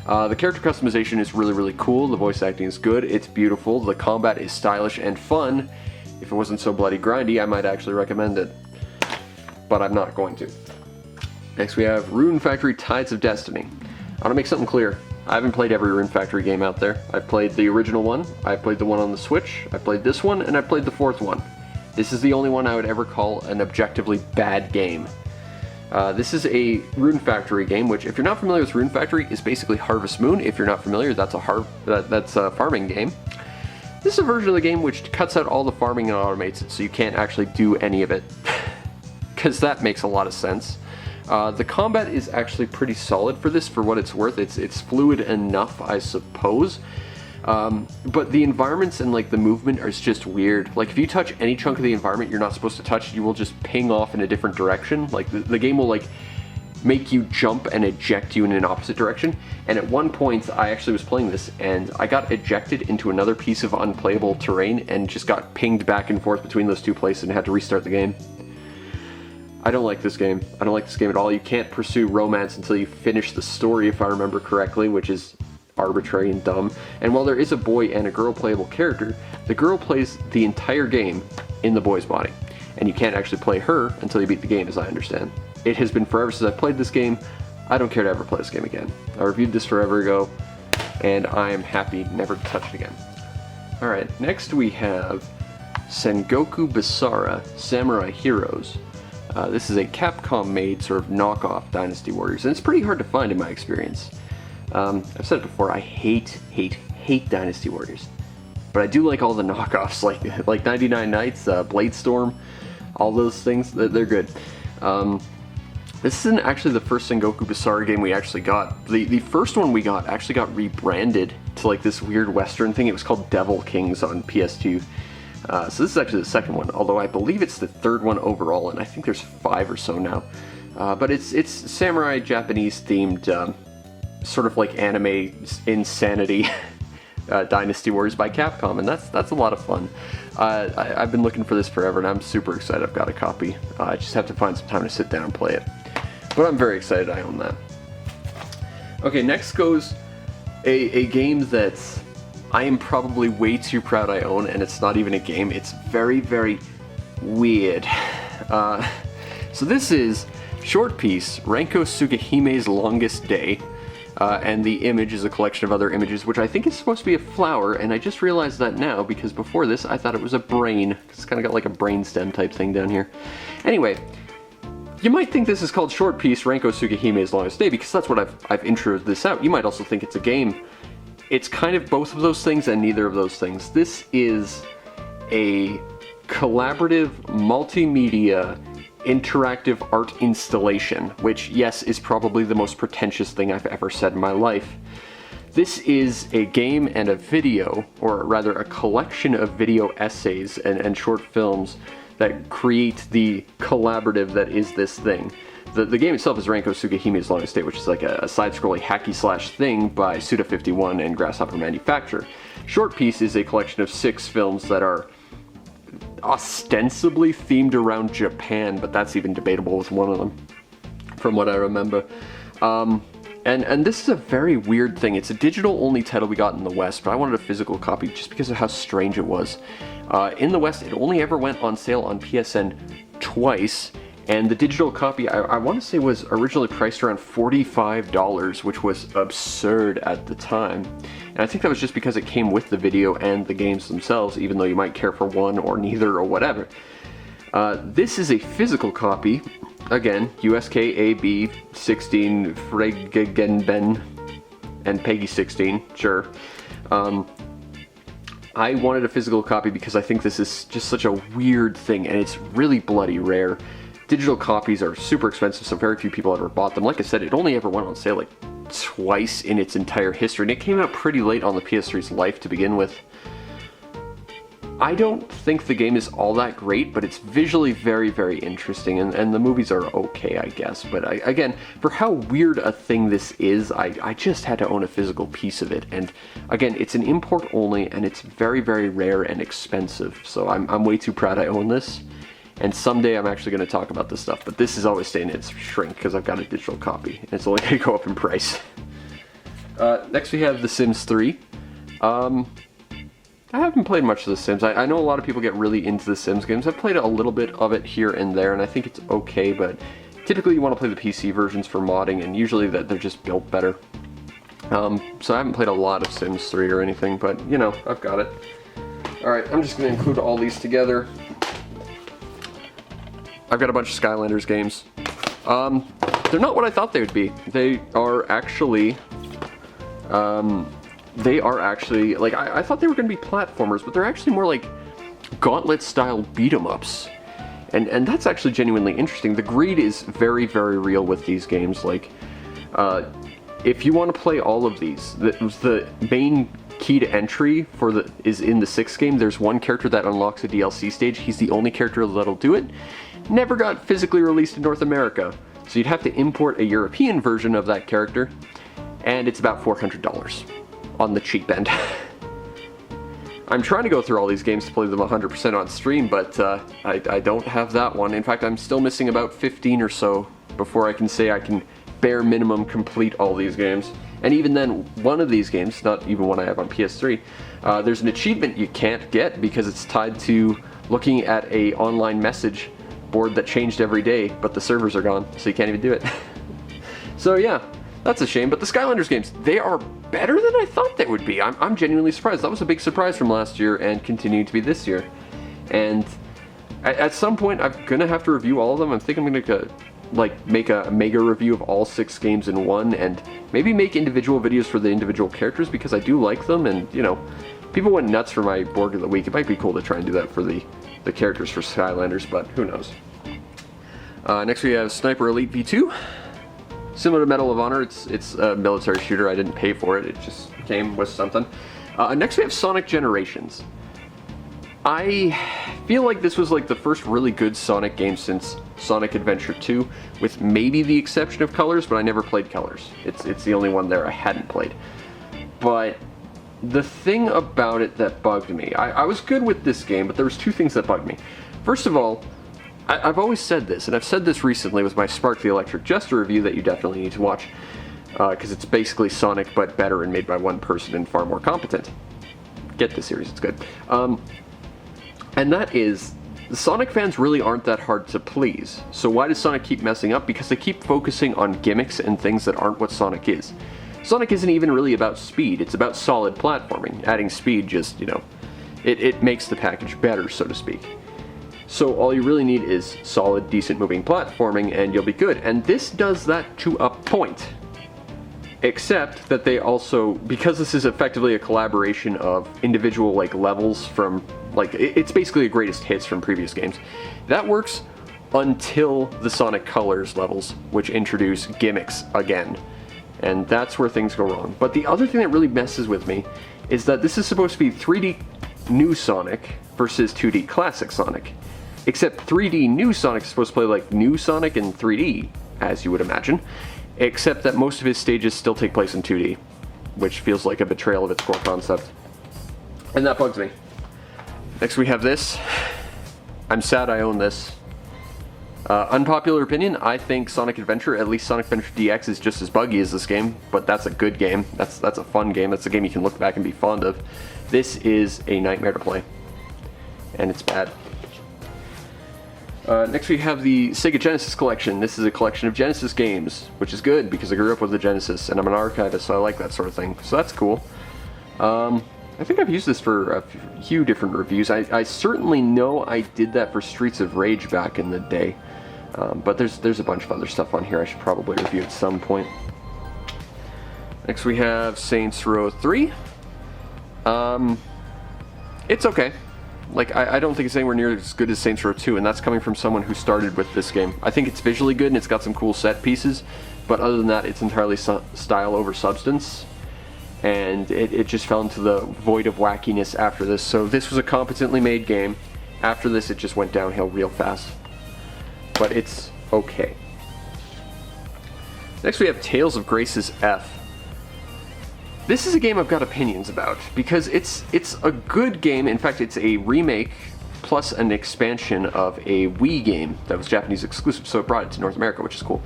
The character customization is really, really cool. The voice acting is good. It's beautiful. The combat is stylish and fun. If it wasn't so bloody grindy, I might actually recommend it. But I'm not going to. Next we have Rune Factory Tides of Destiny. I want to make something clear. I haven't played every Rune Factory game out there. I've played the original one, I've played the one on the Switch, I played this one, and I played the 4th one. This is the only one I would ever call an objectively bad game. This is a Rune Factory game, which, if you're not familiar with Rune Factory, is basically Harvest Moon. If you're not familiar, that's a farming game. This is a version of the game which cuts out all the farming and automates it, so you can't actually do any of it. Because that makes a lot of sense. The combat is actually pretty solid for this, for what it's worth. It's fluid enough, I suppose. But the environments and like the movement are just weird. Like if you touch any chunk of the environment you're not supposed to touch, you will just ping off in a different direction. Like the game will like make you jump and eject you in an opposite direction. And at one point I actually was playing this and I got ejected into another piece of unplayable terrain and just got pinged back and forth between those 2 places and had to restart the game. I don't like this game. I don't like this game at all. You can't pursue romance until you finish the story, if I remember correctly, which is arbitrary and dumb. And while there is a boy and a girl playable character, the girl plays the entire game in the boy's body. And you can't actually play her until you beat the game, as I understand. It has been forever since I played this game. I don't care to ever play this game again. I reviewed this forever ago, and I am happy never to touch it again. Alright, next we have Sengoku Basara Samurai Heroes. This is a Capcom-made sort of knockoff Dynasty Warriors, and it's pretty hard to find in my experience. I've said it before, I hate Dynasty Warriors. But I do like all the knockoffs, like 99 Nights, Bladestorm, all those things, they're good. This isn't actually the first Sengoku Basara game we actually got. The first one we got actually got rebranded to like this weird Western thing. It was called Devil Kings on PS2. So this is actually the second one, although I believe it's the 3rd one overall, and I think there's 5 or so now. But it's samurai Japanese themed, sort of like anime insanity Dynasty Warriors by Capcom, and that's a lot of fun. I've been looking for this forever, and I'm super excited I've got a copy. I just have to find some time to sit down and play it. But I'm very excited I own that. Okay, next goes a game that's I am probably way too proud I own, and it's not even a game. It's very, very weird. So this is Short Piece, Renko Sugehime's Longest Day, and the image is a collection of other images, which I think is supposed to be a flower, and I just realized that now, because before this I thought it was a brain. It's kind of got like a brainstem type thing down here. Anyway, you might think this is called Short Piece, Renko Sugehime's Longest Day, because that's what I've introed this out. You might also think it's a game. It's kind of both of those things and neither of those things. This is a collaborative, multimedia, interactive art installation, which, yes, is probably the most pretentious thing I've ever said in my life. This is a game and a video, or rather a collection of video essays and short films that create the collaborative that is this thing. The game itself is Renko Sugehime's Longest Day, which is like a side-scrolling hacky-slash thing by Suda51 and Grasshopper Manufacture. Short Piece is a collection of 6 films that are ostensibly themed around Japan, but that's even debatable with one of them, from what I remember. And this is a very weird thing. It's a digital-only title we got in the West, but I wanted a physical copy just because of how strange it was. In the West, it only ever went on sale on PSN twice, and the digital copy, I want to say, was originally priced around $45, which was absurd at the time. And I think that was just because it came with the video and the games themselves, even though you might care for one or neither or whatever. This is a physical copy. Again, USK AB 16 Fregegenben and Peggy 16, sure. I wanted a physical copy because I think this is just such a weird thing, and it's really bloody rare. Digital copies are super expensive, so very few people ever bought them. Like I said, it only ever went on sale like twice in its entire history, and it came out pretty late on the PS3's life to begin with. I don't think the game is all that great, but it's visually very, very interesting, and the movies are okay, I guess. But again, for how weird a thing this is, I just had to own a physical piece of it. And again, it's an import only, and it's very, very rare and expensive. So I'm way too proud I own this. And someday I'm actually going to talk about this stuff, but this is always staying in its shrink because I've got a digital copy, and it's only going to go up in price. Next we have The Sims 3. I haven't played much of The Sims. I know a lot of people get really into The Sims games. I've played a little bit of it here and there, and I think it's okay, but typically you want to play the PC versions for modding, and usually that they're just built better. So I haven't played a lot of Sims 3 or anything, but, you know, I've got it. Alright, I'm just going to include all these together. I've got a bunch of Skylanders games. They're not what I thought they would be. They are actually... like, I thought they were going to be platformers, but they're actually more like Gauntlet-style beat-em-ups. And that's actually genuinely interesting. The greed is very, very real with these games. Like, if you want to play all of these, the main key to entry is in the 6th game. There's one character that unlocks a DLC stage. He's the only character that'll do it. Never got physically released in North America. So you'd have to import a European version of that character, and it's about $400. On the cheap end. I'm trying to go through all these games to play them 100% on stream, but I don't have that one. In fact, I'm still missing about 15 or so before I can say I can bare minimum complete all these games. And even then, one of these games, not even one I have on PS3, there's an achievement you can't get because it's tied to looking at a online message board that changed every day, but the servers are gone, so you can't even do it. So yeah, that's a shame, but the Skylanders games, they are better than I thought they would be. I'm genuinely surprised. That was a big surprise from last year and continuing to be this year. And at some point, I'm gonna have to review all of them. I think I'm gonna make a mega review of all 6 games in one, and maybe make individual videos for the individual characters because I do like them. And you know, people went nuts for my Borg of the Week. It might be cool to try and do that for the characters for Skylanders, but who knows. Next we have Sniper Elite V2. Similar to Medal of Honor, it's a military shooter. I didn't pay for it, it just came with something. Next we have Sonic Generations. I feel like this was like the first really good Sonic game since Sonic Adventure 2, with maybe the exception of Colors, but I never played Colors. It's the only one there I hadn't played. But the thing about it that bugged me, I was good with this game, but there was 2 things that bugged me. First of all, I've always said this, and I've said this recently with my Spark the Electric Jester review that you definitely need to watch, because it's basically Sonic but better and made by one person and far more competent. Get the series, it's good. And that is, the Sonic fans really aren't that hard to please. So why does Sonic keep messing up? Because they keep focusing on gimmicks and things that aren't what Sonic is. Sonic isn't even really about speed, it's about solid platforming. Adding speed just, you know, it makes the package better, so to speak. So all you really need is solid, decent moving platforming and you'll be good. And this does that to a point. Except that they also, because this is effectively a collaboration of individual like levels from, like, it's basically the greatest hits from previous games. That works until the Sonic Colors levels, which introduce gimmicks again. And that's where things go wrong. But the other thing that really messes with me is that this is supposed to be 3D new Sonic versus 2D classic Sonic. Except 3D new Sonic is supposed to play like new Sonic in 3D, as you would imagine, except that most of his stages still take place in 2D, which feels like a betrayal of its core concept. And that bugs me. Next we have this. I'm sad I own this. Unpopular opinion, I think Sonic Adventure, at least Sonic Adventure DX, is just as buggy as this game, but that's a good game. That's a fun game. That's a game you can look back and be fond of. This is a nightmare to play, and it's bad. Next we have the Sega Genesis collection. This is a collection of Genesis games, which is good because I grew up with the Genesis, and I'm an archivist, so I like that sort of thing. So that's cool. I think I've used this for a few different reviews. I certainly know I did that for Streets of Rage back in the day. But there's a bunch of other stuff on here I should probably review at some point. Next we have Saints Row 3. It's okay. Like, I don't think it's anywhere near as good as Saints Row 2, and that's coming from someone who started with this game. I think it's visually good and it's got some cool set pieces, but other than that, it's entirely style over substance, and it just fell into the void of wackiness after this. So this was a competently made game. After this, it just went downhill real fast, but it's okay. Next we have Tales of Grace's F. This is a game I've got opinions about, because it's a good game. In fact, it's a remake plus an expansion of a Wii game that was Japanese exclusive, so it brought it to North America, which is cool.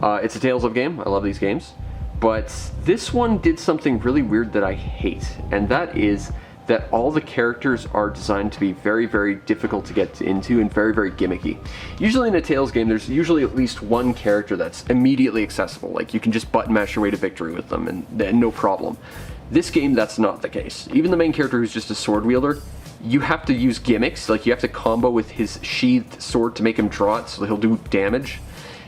It's a Tales of game. I love these games. But this one did something really weird that I hate, and that is that all the characters are designed to be very, very difficult to get into and very, very gimmicky. Usually in a Tales game, there's usually at least one character that's immediately accessible. Like, you can just button mash your way to victory with them, and no problem. This game, that's not the case. Even the main character, who's just a sword wielder, you have to use gimmicks. Like, you have to combo with his sheathed sword to make him draw it so he'll do damage.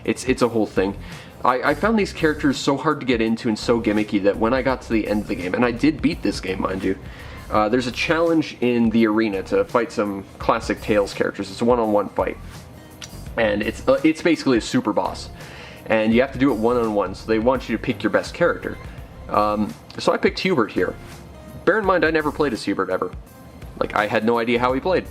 It's a whole thing. I found these characters so hard to get into and so gimmicky that when I got to the end of the game, and I did beat this game, mind you, there's a challenge in the arena to fight some classic Tales characters. It's a one-on-one fight, and it's basically a super boss, and you have to do it one-on-one, so they want you to pick your best character. So I picked Hubert here. Bear in mind, I never played as Hubert ever. Like, I had no idea how he played.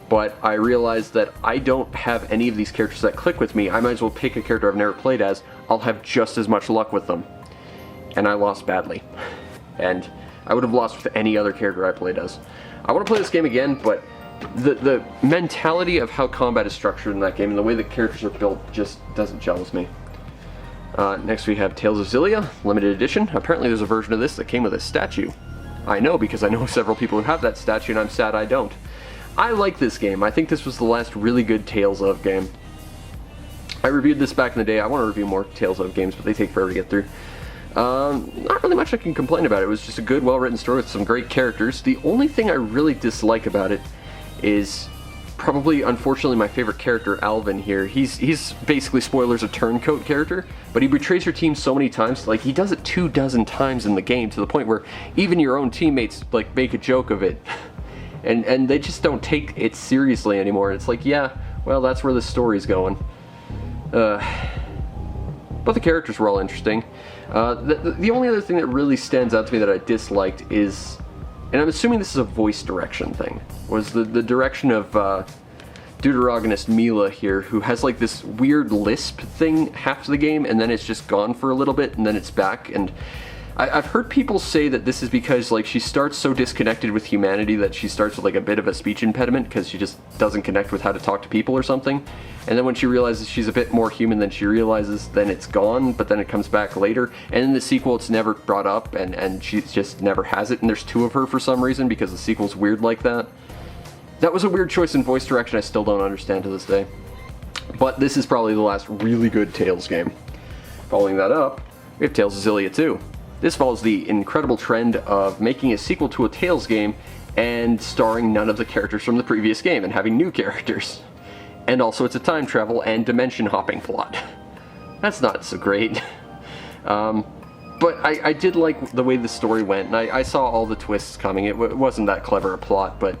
But I realized that I don't have any of these characters that click with me. I might as well pick a character I've never played as. I'll have just as much luck with them. And I lost badly. And I would have lost with any other character I played as. I want to play this game again, but the mentality of how combat is structured in that game and the way the characters are built just doesn't gel with me. Next we have Tales of Xillia, limited edition. Apparently there's a version of this that came with a statue. I know, because I know several people who have that statue, and I'm sad I don't. I like this game. I think this was the last really good Tales of game. I reviewed this back in the day. I want to review more Tales of games, but they take forever to get through. Not really much I can complain about. It was just a good, well-written story with some great characters. The only thing I really dislike about it is probably, unfortunately, my favorite character, Alvin here. He's basically, spoilers, a turncoat character, but he betrays your team so many times. Like, he does it 24 times in the game, to the point where even your own teammates, like, make a joke of it. And they just don't take it seriously anymore. It's like, yeah, well, that's where the story's going. But the characters were all interesting. The only other thing that really stands out to me that I disliked is, and I'm assuming this is a voice direction thing, was the direction of deuteragonist Mila here, who has like this weird lisp thing half the game, and then it's just gone for a little bit, and then it's back. And I've heard people say that this is because, like, she starts so disconnected with humanity that she starts with like a bit of a speech impediment because she just doesn't connect with how to talk to people or something. And then when she realizes she's a bit more human than she realizes, then it's gone, but then it comes back later. And in the sequel, it's never brought up, and she just never has it. And there's two of her for some reason because the sequel's weird like that. That was a weird choice in voice direction I still don't understand to this day. But this is probably the last really good Tales game. Following that up, we have Tales of Xillia 2. This follows the incredible trend of making a sequel to a Tales game and starring none of the characters from the previous game and having new characters. And also it's a time travel and dimension hopping plot. That's not so great. But I did like the way the story went, and I saw all the twists coming. It wasn't that clever a plot, but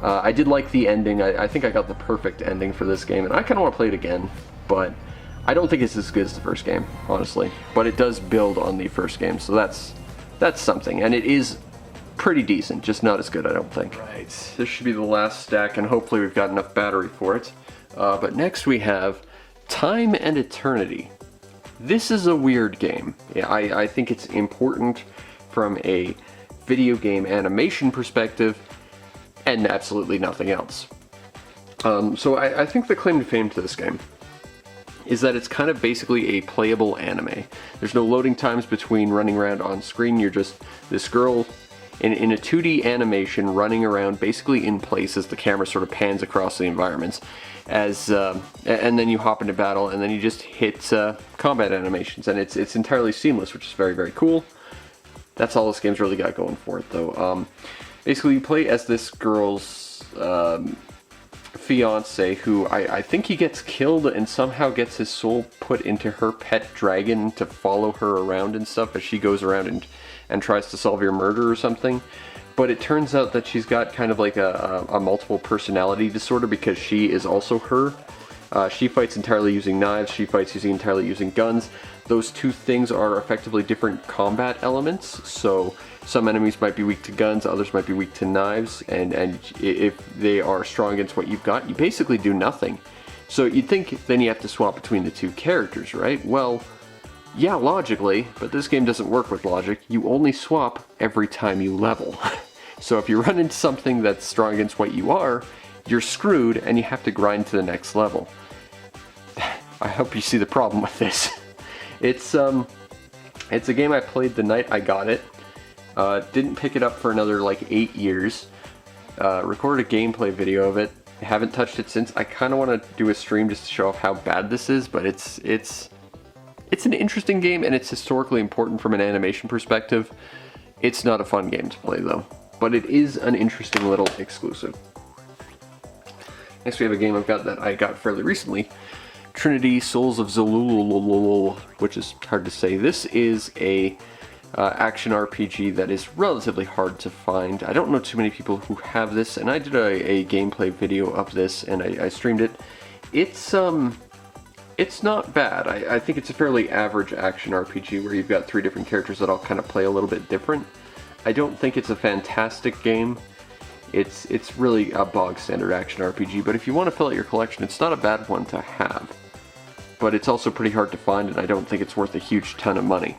I did like the ending. I think I got the perfect ending for this game, and I kind of want to play it again, but I don't think it's as good as the first game, honestly. But it does build on the first game, so that's something. And it is pretty decent, just not as good, I don't think. Right, this should be the last stack, and hopefully we've got enough battery for it. But next we have Time and Eternity. This is a weird game. Yeah, I think it's important from a video game animation perspective, and absolutely nothing else. So I think the claim to fame to this game is that it's kind of basically a playable anime. There's no loading times between running around on screen. You're just this girl in a 2D animation running around basically in place as the camera sort of pans across the environments, and then you hop into battle, and then you just hit combat animations, and it's entirely seamless, which is very, very cool. That's all this game's really got going for it, though. Basically, you play as this girl's fiance, who I think he gets killed and somehow gets his soul put into her pet dragon to follow her around and stuff as she goes around and tries to solve your murder or something. But it turns out that she's got kind of like a multiple personality disorder, because she is also her. She fights entirely using knives, she fights entirely using guns. Those two things are effectively different combat elements, so some enemies might be weak to guns, others might be weak to knives, and if they are strong against what you've got, you basically do nothing. So you'd think then you have to swap between the two characters, right? Well, yeah, logically, but this game doesn't work with logic. You only swap every time you level. So if you run into something that's strong against what you are, you're screwed and you have to grind to the next level. I hope you see the problem with this. It's a game I played the night I got it. Didn't pick it up for another like 8 years. Recorded a gameplay video of it. Haven't touched it since. I kind of want to do a stream just to show off how bad this is, but it's an interesting game and it's historically important from an animation perspective. It's not a fun game to play though, but it is an interesting little exclusive. Next we have a game I've got that I got fairly recently. Trinity Souls of Zolul, which is hard to say. This is a action RPG that is relatively hard to find. I don't know too many people who have this, and I did a gameplay video of this, and I streamed it. It's not bad. I think it's a fairly average action RPG where you've got 3 different characters that all kind of play a little bit different. I don't think it's a fantastic game. It's really a bog standard action RPG, but if you want to fill out your collection, it's not a bad one to have. But it's also pretty hard to find, and I don't think it's worth a huge ton of money.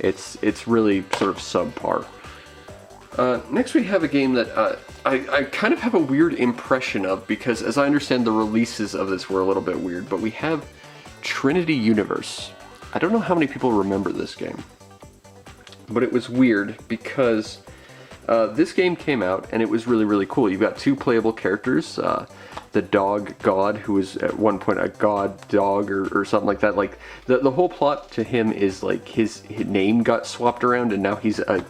It's really sort of subpar. Next we have a game that I kind of have a weird impression of, because as I understand the releases of this were a little bit weird, but we have Trinity Universe. I don't know how many people remember this game, but it was weird because this game came out and it was really, really cool. You've got 2 playable characters. The dog god, who was at one point a god dog or something like that. Like the whole plot to him is like his name got swapped around and now he's a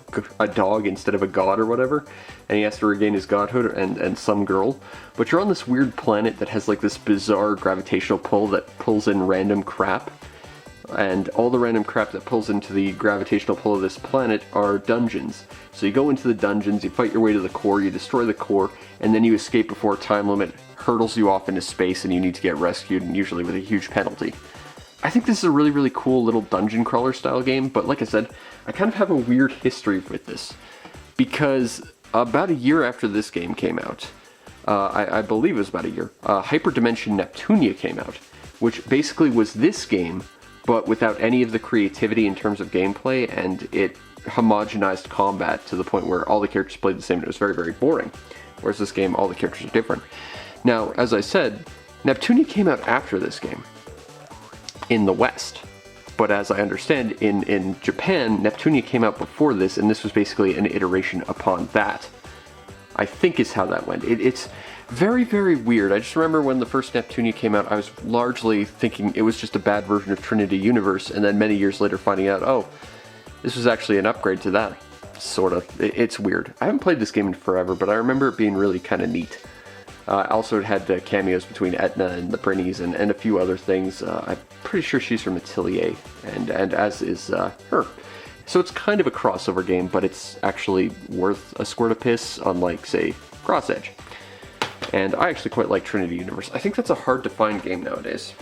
dog instead of a god or whatever, and he has to regain his godhood and some girl. But you're on this weird planet that has like this bizarre gravitational pull that pulls in random crap, and all the random crap that pulls into the gravitational pull of this planet are dungeons. So you go into the dungeons, you fight your way to the core, you destroy the core, and then you escape before a time limit hurdles you off into space and you need to get rescued, and usually with a huge penalty. I think this is a really, really cool little dungeon crawler style game, but like I said, I kind of have a weird history with this, because about a year after this game came out, I believe it was about a year, Hyperdimension Neptunia came out, which basically was this game, but without any of the creativity in terms of gameplay, and it homogenized combat to the point where all the characters played the same, and it was very, very boring. Whereas this game, all the characters are different. Now, as I said, Neptunia came out after this game in the West. But as I understand, in Japan, Neptunia came out before this, and this was basically an iteration upon that. I think is how that went. It's very, very weird. I just remember when the first Neptunia came out, I was largely thinking it was just a bad version of Trinity Universe, and then many years later finding out, oh, this was actually an upgrade to that. Sort of. It's weird. I haven't played this game in forever, but I remember it being really kind of neat. Also, it had cameos between Etna and the Brinnies and a few other things. I'm pretty sure she's from Atelier, and as is her. So it's kind of a crossover game, but it's actually worth a squirt of piss, unlike, say, Cross Edge. And I actually quite like Trinity Universe. I think that's a hard-to-find game nowadays.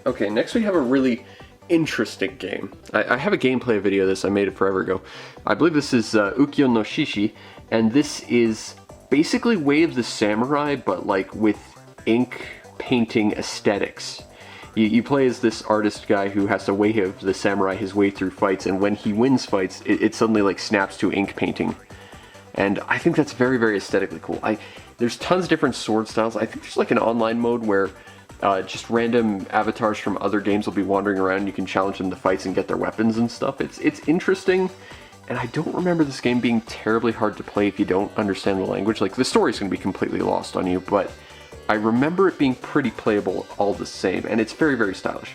Okay, next we have a really interesting game. I have a gameplay video of this. I made it forever ago. I believe this is Ukiyo no Shishi, and this is basically Way of the Samurai, but like with ink painting aesthetics. You play as this artist guy who has to Way of the Samurai his way through fights, and when he wins fights, it suddenly like snaps to ink painting. And I think that's very, very aesthetically cool. There's tons of different sword styles. I think there's like an online mode where just random avatars from other games will be wandering around and you can challenge them to fights and get their weapons and stuff. It's interesting, and I don't remember this game being terribly hard to play if you don't understand the language. Like, the story's going to be completely lost on you, but I remember it being pretty playable all the same, and it's very, very stylish.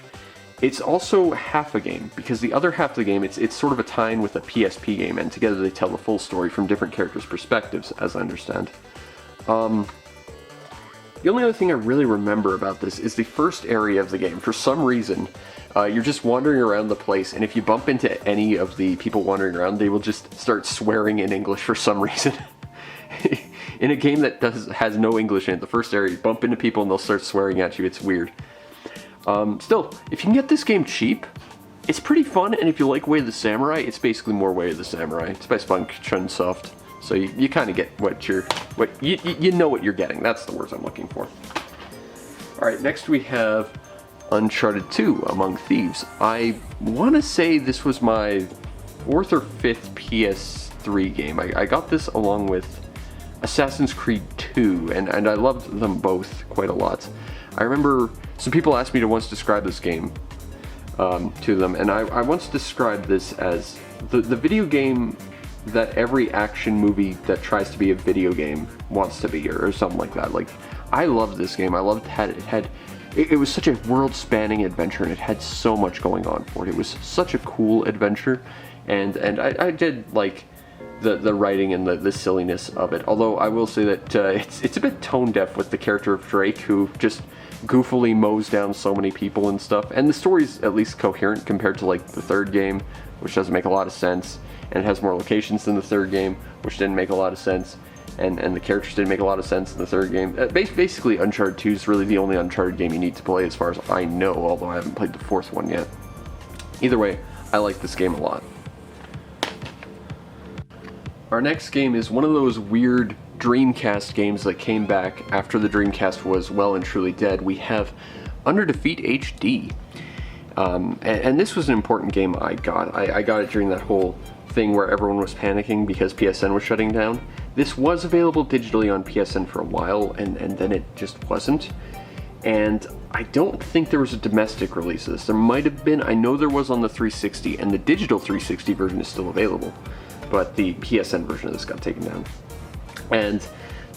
It's also half a game, because the other half of the game, it's sort of a tie-in with a PSP game, and together they tell the full story from different characters' perspectives, as I understand. The only other thing I really remember about this is the first area of the game. For some reason, you're just wandering around the place, and if you bump into any of the people wandering around, they will just start swearing in English for some reason. in a game that has no English in it. The first area, you bump into people and they'll start swearing at you. It's weird. Still, if you can get this game cheap, it's pretty fun, and if you like Way of the Samurai, it's basically more Way of the Samurai. It's by Spunk Chunsoft, so you kind of get you know what you're getting. That's the words I'm looking for. Alright, next we have Uncharted 2, Among Thieves. I want to say this was my 4th or 5th PS3 game. I got this along with Assassin's Creed 2, and I loved them both quite a lot. I remember some people asked me to once describe this game to them, and I once described this as the video game that every action movie that tries to be a video game wants to be, or something like that. Like, I loved this game. I loved it was such a world-spanning adventure, and it had so much going on for it. It was such a cool adventure, and I did like the writing and the silliness of it. Although I will say that it's a bit tone deaf with the character of Drake, who just goofily mows down so many people and stuff. And the story's at least coherent compared to like the third game, which doesn't make a lot of sense, and it has more locations than the third game, which didn't make a lot of sense. And the characters didn't make a lot of sense in the third game. Basically, Uncharted 2 is really the only Uncharted game you need to play as far as I know, although I haven't played the fourth one yet. Either way, I like this game a lot. Our next game is one of those weird Dreamcast games that came back after the Dreamcast was well and truly dead. We have Under Defeat HD. And this was an important game I got. I got it during that whole thing where everyone was panicking because PSN was shutting down. This was available digitally on PSN for a while, and then it just wasn't. And I don't think there was a domestic release of this. There might have been. I know there was on the 360, and the digital 360 version is still available. But the PSN version of this got taken down. And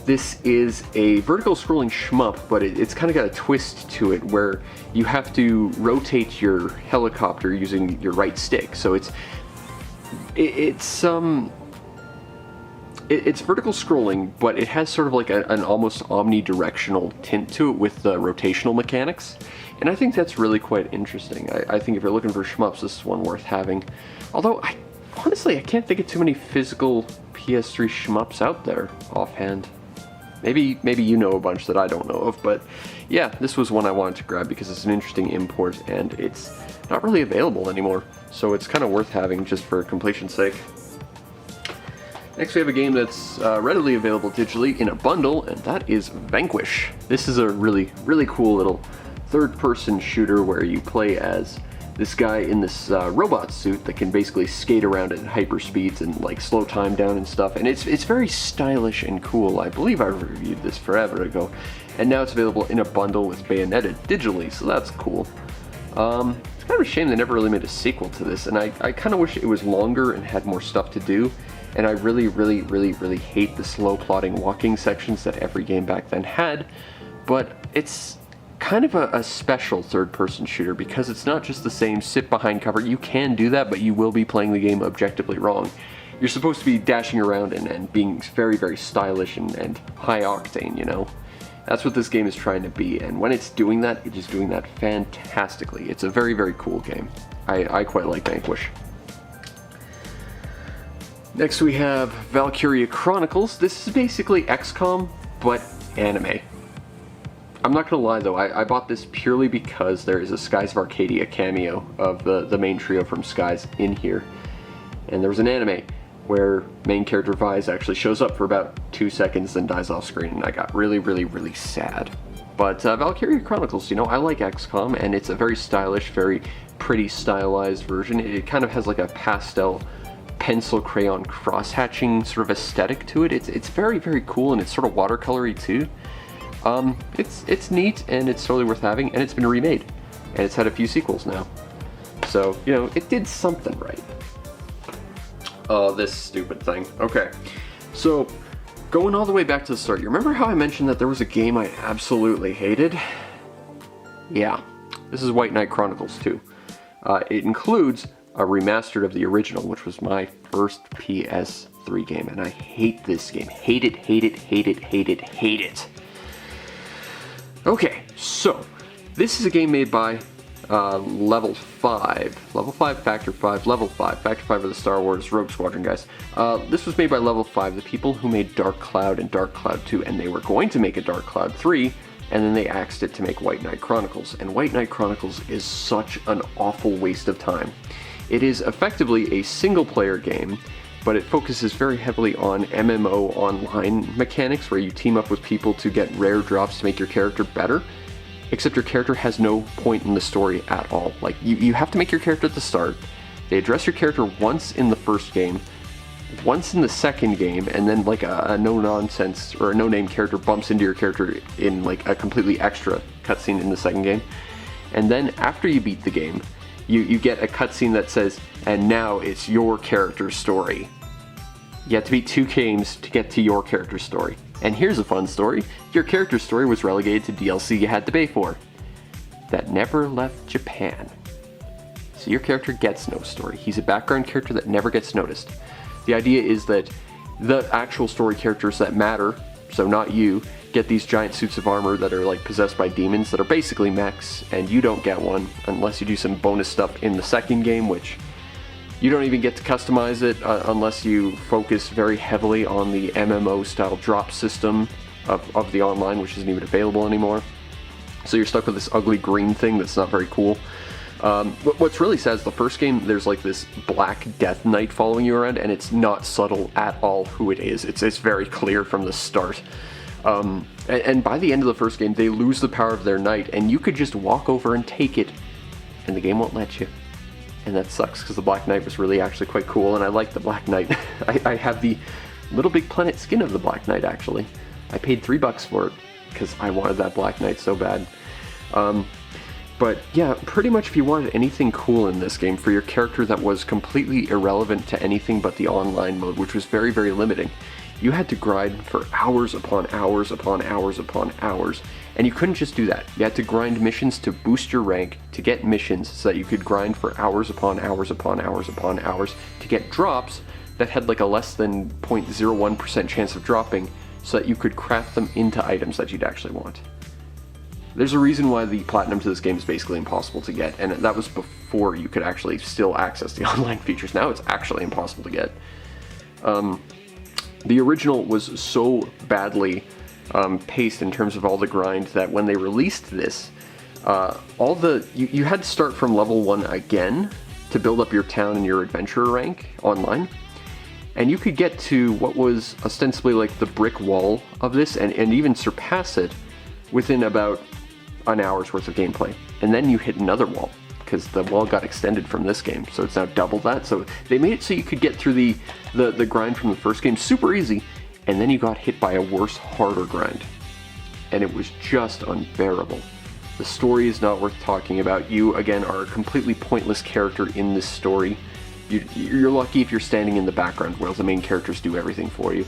this is a vertical scrolling shmup, but it's kind of got a twist to it where you have to rotate your helicopter using your right stick. So it's vertical scrolling, but it has sort of like an almost omnidirectional tint to it with the rotational mechanics. And I think that's really quite interesting. I think if you're looking for shmups, this is one worth having. Although, honestly, I can't think of too many physical PS3 shmups out there offhand. Maybe you know a bunch that I don't know of, but yeah, this was one I wanted to grab because it's an interesting import, and it's not really available anymore, so it's kind of worth having just for completion's sake. Next we have a game that's readily available digitally in a bundle, and that is Vanquish. This is a really, really cool little third-person shooter where you play as this guy in this robot suit that can basically skate around at hyper speeds and like slow time down and stuff, and it's very stylish and cool. I believe I reviewed this forever ago, and now it's available in a bundle with Bayonetta digitally, so that's cool. It's kind of a shame they never really made a sequel to this, and I kind of wish it was longer and had more stuff to do, and I really hate the slow plodding walking sections that every game back then had, but it's kind of a special third-person shooter because it's not just the same sit behind cover. You can do that, but you will be playing the game objectively wrong. You're supposed to be dashing around and being very stylish and high octane, you know? That's what this game is trying to be, and when it's doing that, it is doing that fantastically. It's a very cool game. I quite like Vanquish. Next we have Valkyria Chronicles. This is basically XCOM, but anime. I'm not gonna lie though, I bought this purely because there is a Skies of Arcadia cameo of the main trio from Skies in here. And there was an anime where main character Vise actually shows up for about 2 seconds and dies off screen, and I got really sad. But Valkyria Chronicles, you know, I like XCOM, and it's a very stylish, very pretty stylized version. It kind of has like a pastel pencil crayon cross-hatching sort of aesthetic to it. It's very cool, and it's sort of watercolory too. It's neat, and it's totally worth having, and it's been remade, and it's had a few sequels now. So, you know, it did something right. Oh, this stupid thing. Okay, so going all the way back to the start, you remember how I mentioned that there was a game I absolutely hated? Yeah, this is White Knight Chronicles 2. It includes a remastered of the original, which was my first PS3 game, and I hate this game. Hate it. Okay, so this is a game made by Level 5. Level 5, Factor 5, Level 5. Factor 5 are the Star Wars Rogue Squadron guys. This was made by Level 5, the people who made Dark Cloud and Dark Cloud 2, and they were going to make a Dark Cloud 3, and then they axed it to make White Knight Chronicles. And White Knight Chronicles is such an awful waste of time. It is effectively a single-player game, but it focuses very heavily on MMO online mechanics, where you team up with people to get rare drops to make your character better. Except your character has no point in the story at all. Like, you have to make your character at the start. They address your character once in the first game, once in the second game, and then like a no-nonsense or a no-name character bumps into your character in like a completely extra cutscene in the second game. And then after you beat the game, you get a cutscene that says, and now it's your character's story. You have to beat 2 games to get to your character's story. And here's a fun story. Your character's story was relegated to DLC you had to pay for. That never left Japan. So your character gets no story. He's a background character that never gets noticed. The idea is that the actual story characters that matter, so not you, get these giant suits of armor that are like possessed by demons that are basically mechs, and you don't get one unless you do some bonus stuff in the second game, which you don't even get to customize it unless you focus very heavily on the MMO style drop system of the online, which isn't even available anymore. So you're stuck with this ugly green thing that's not very cool. What's really sad is the first game, there's like this black death knight following you around, and it's not subtle at all who it is. It's very clear from the start. And by the end of the first game, they lose the power of their knight, and you could just walk over and take it, and the game won't let you. And that sucks, because the Black Knight was really actually quite cool, and I like the Black Knight. I have the Little Big Planet skin of the Black Knight, actually. I paid $3 for it, because I wanted that Black Knight so bad. But yeah, pretty much if you wanted anything cool in this game for your character that was completely irrelevant to anything but the online mode, which was very, very limiting, you had to grind for hours upon hours upon hours upon hours. And you couldn't just do that. You had to grind missions to boost your rank, to get missions so that you could grind for hours upon hours upon hours upon hours to get drops that had like a less than 0.01% chance of dropping, so that you could craft them into items that you'd actually want. There's a reason why the platinum to this game is basically impossible to get, and that was before you could actually still access the online features. Now it's actually impossible to get. The original was so badly paced in terms of all the grind that when they released this, you had to start from level 1 again to build up your town and your adventurer rank online. And you could get to what was ostensibly like the brick wall of this, and even surpass it within about an hour's worth of gameplay. And then you hit another wall, because the wall got extended from this game, so it's now double that. So they made it so you could get through the grind from the first game super easy, and then you got hit by a worse, harder grind. And it was just unbearable. The story is not worth talking about. You, again, are a completely pointless character in this story. You're lucky if you're standing in the background while the main characters do everything for you.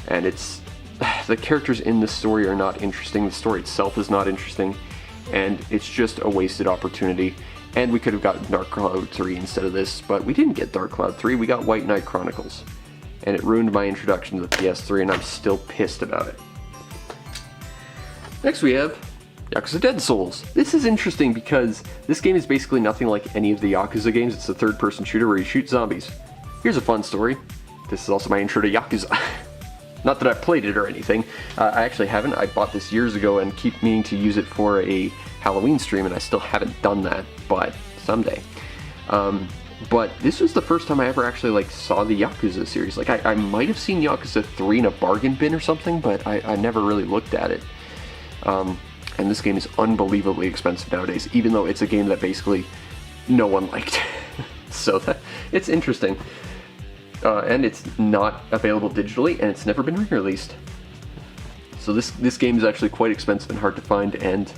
And the characters in this story are not interesting, the story itself is not interesting, and it's just a wasted opportunity. And we could have gotten Dark Cloud 3 instead of this, but we didn't get Dark Cloud 3, we got White Knight Chronicles. And it ruined my introduction to the PS3, and I'm still pissed about it. Next we have Yakuza Dead Souls. This is interesting because this game is basically nothing like any of the Yakuza games. It's a third-person shooter where you shoot zombies. Here's a fun story. This is also my intro to Yakuza. Not that I've played it or anything. I actually haven't. I bought this years ago and keep meaning to use it for a Halloween stream, and I still haven't done that, but someday. But this was the first time I ever actually saw the Yakuza series. I might have seen Yakuza 3 in a bargain bin or something, but I never really looked at it. And this game is unbelievably expensive nowadays, even though it's a game that basically no one liked. So it's interesting. And it's not available digitally, and it's never been re-released. So this game is actually quite expensive and hard to find, and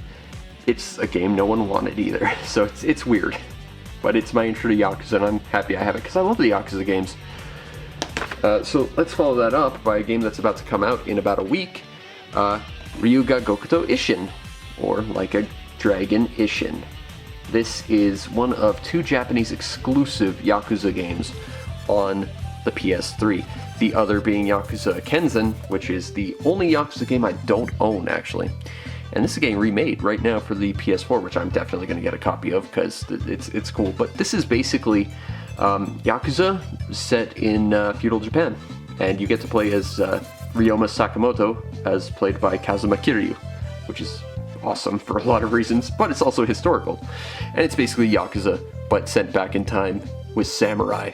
it's a game no one wanted either. So it's weird. But it's my intro to Yakuza, and I'm happy I have it, because I love the Yakuza games. So let's follow that up by a game that's about to come out in about a week. Ryuga Gokuto Ishin, or Like a Dragon Ishin. This is one of 2 Japanese exclusive Yakuza games on the PS3. The other being Yakuza Kenzen, which is the only Yakuza game I don't own, actually. And this is getting remade right now for the PS4, which I'm definitely going to get a copy of because it's cool. But this is basically Yakuza set in feudal Japan, and you get to play as Ryoma Sakamoto, as played by Kazuma Kiryu, which is awesome for a lot of reasons, but it's also historical. And it's basically Yakuza, but sent back in time with samurai,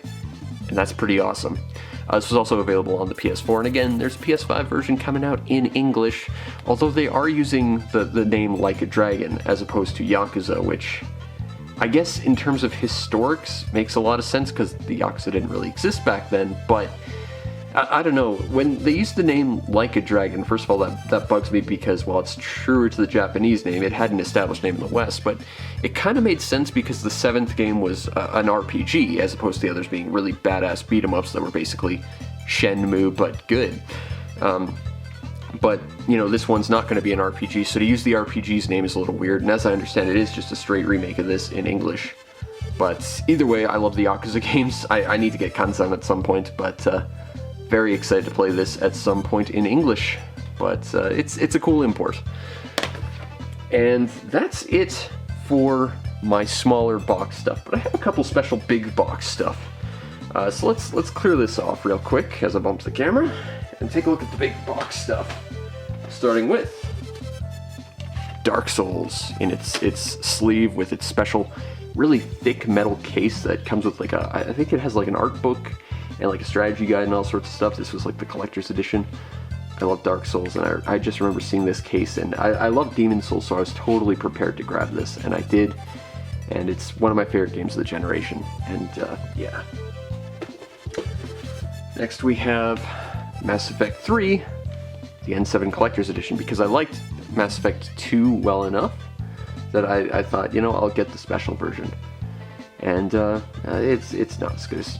and that's pretty awesome. This was also available on the PS4, and again, there's a PS5 version coming out in English, although they are using the name Like a Dragon as opposed to Yakuza, which I guess in terms of historics makes a lot of sense because the Yakuza didn't really exist back then, but I don't know, when they used the name Like a Dragon, first of all, that bugs me because while it's truer to the Japanese name, it had an established name in the West, but it kind of made sense because the 7th game was an RPG, as opposed to the others being really badass beat-em-ups that were basically Shenmue, but good. But, you know, this one's not going to be an RPG, so to use the RPG's name is a little weird, and as I understand it is just a straight remake of this in English. But either way, I love the Yakuza games. I need to get Kansan at some point, but very excited to play this at some point in English, but it's a cool import. And that's it for my smaller box stuff, but I have a couple special big box stuff. So let's clear this off real quick as I bump the camera and take a look at the big box stuff. Starting with Dark Souls in its sleeve with its special, really thick metal case that comes with like I think it has like an art book and like a strategy guide and all sorts of stuff. This was like the collector's edition. I love Dark Souls, and I just remember seeing this case, and I love Demon Souls, so I was totally prepared to grab this, and I did, and it's one of my favorite games of the generation, and yeah. Next we have Mass Effect 3, the N7 Collector's Edition, because I liked Mass Effect 2 well enough that I thought, you know, I'll get the special version. And it's not as good as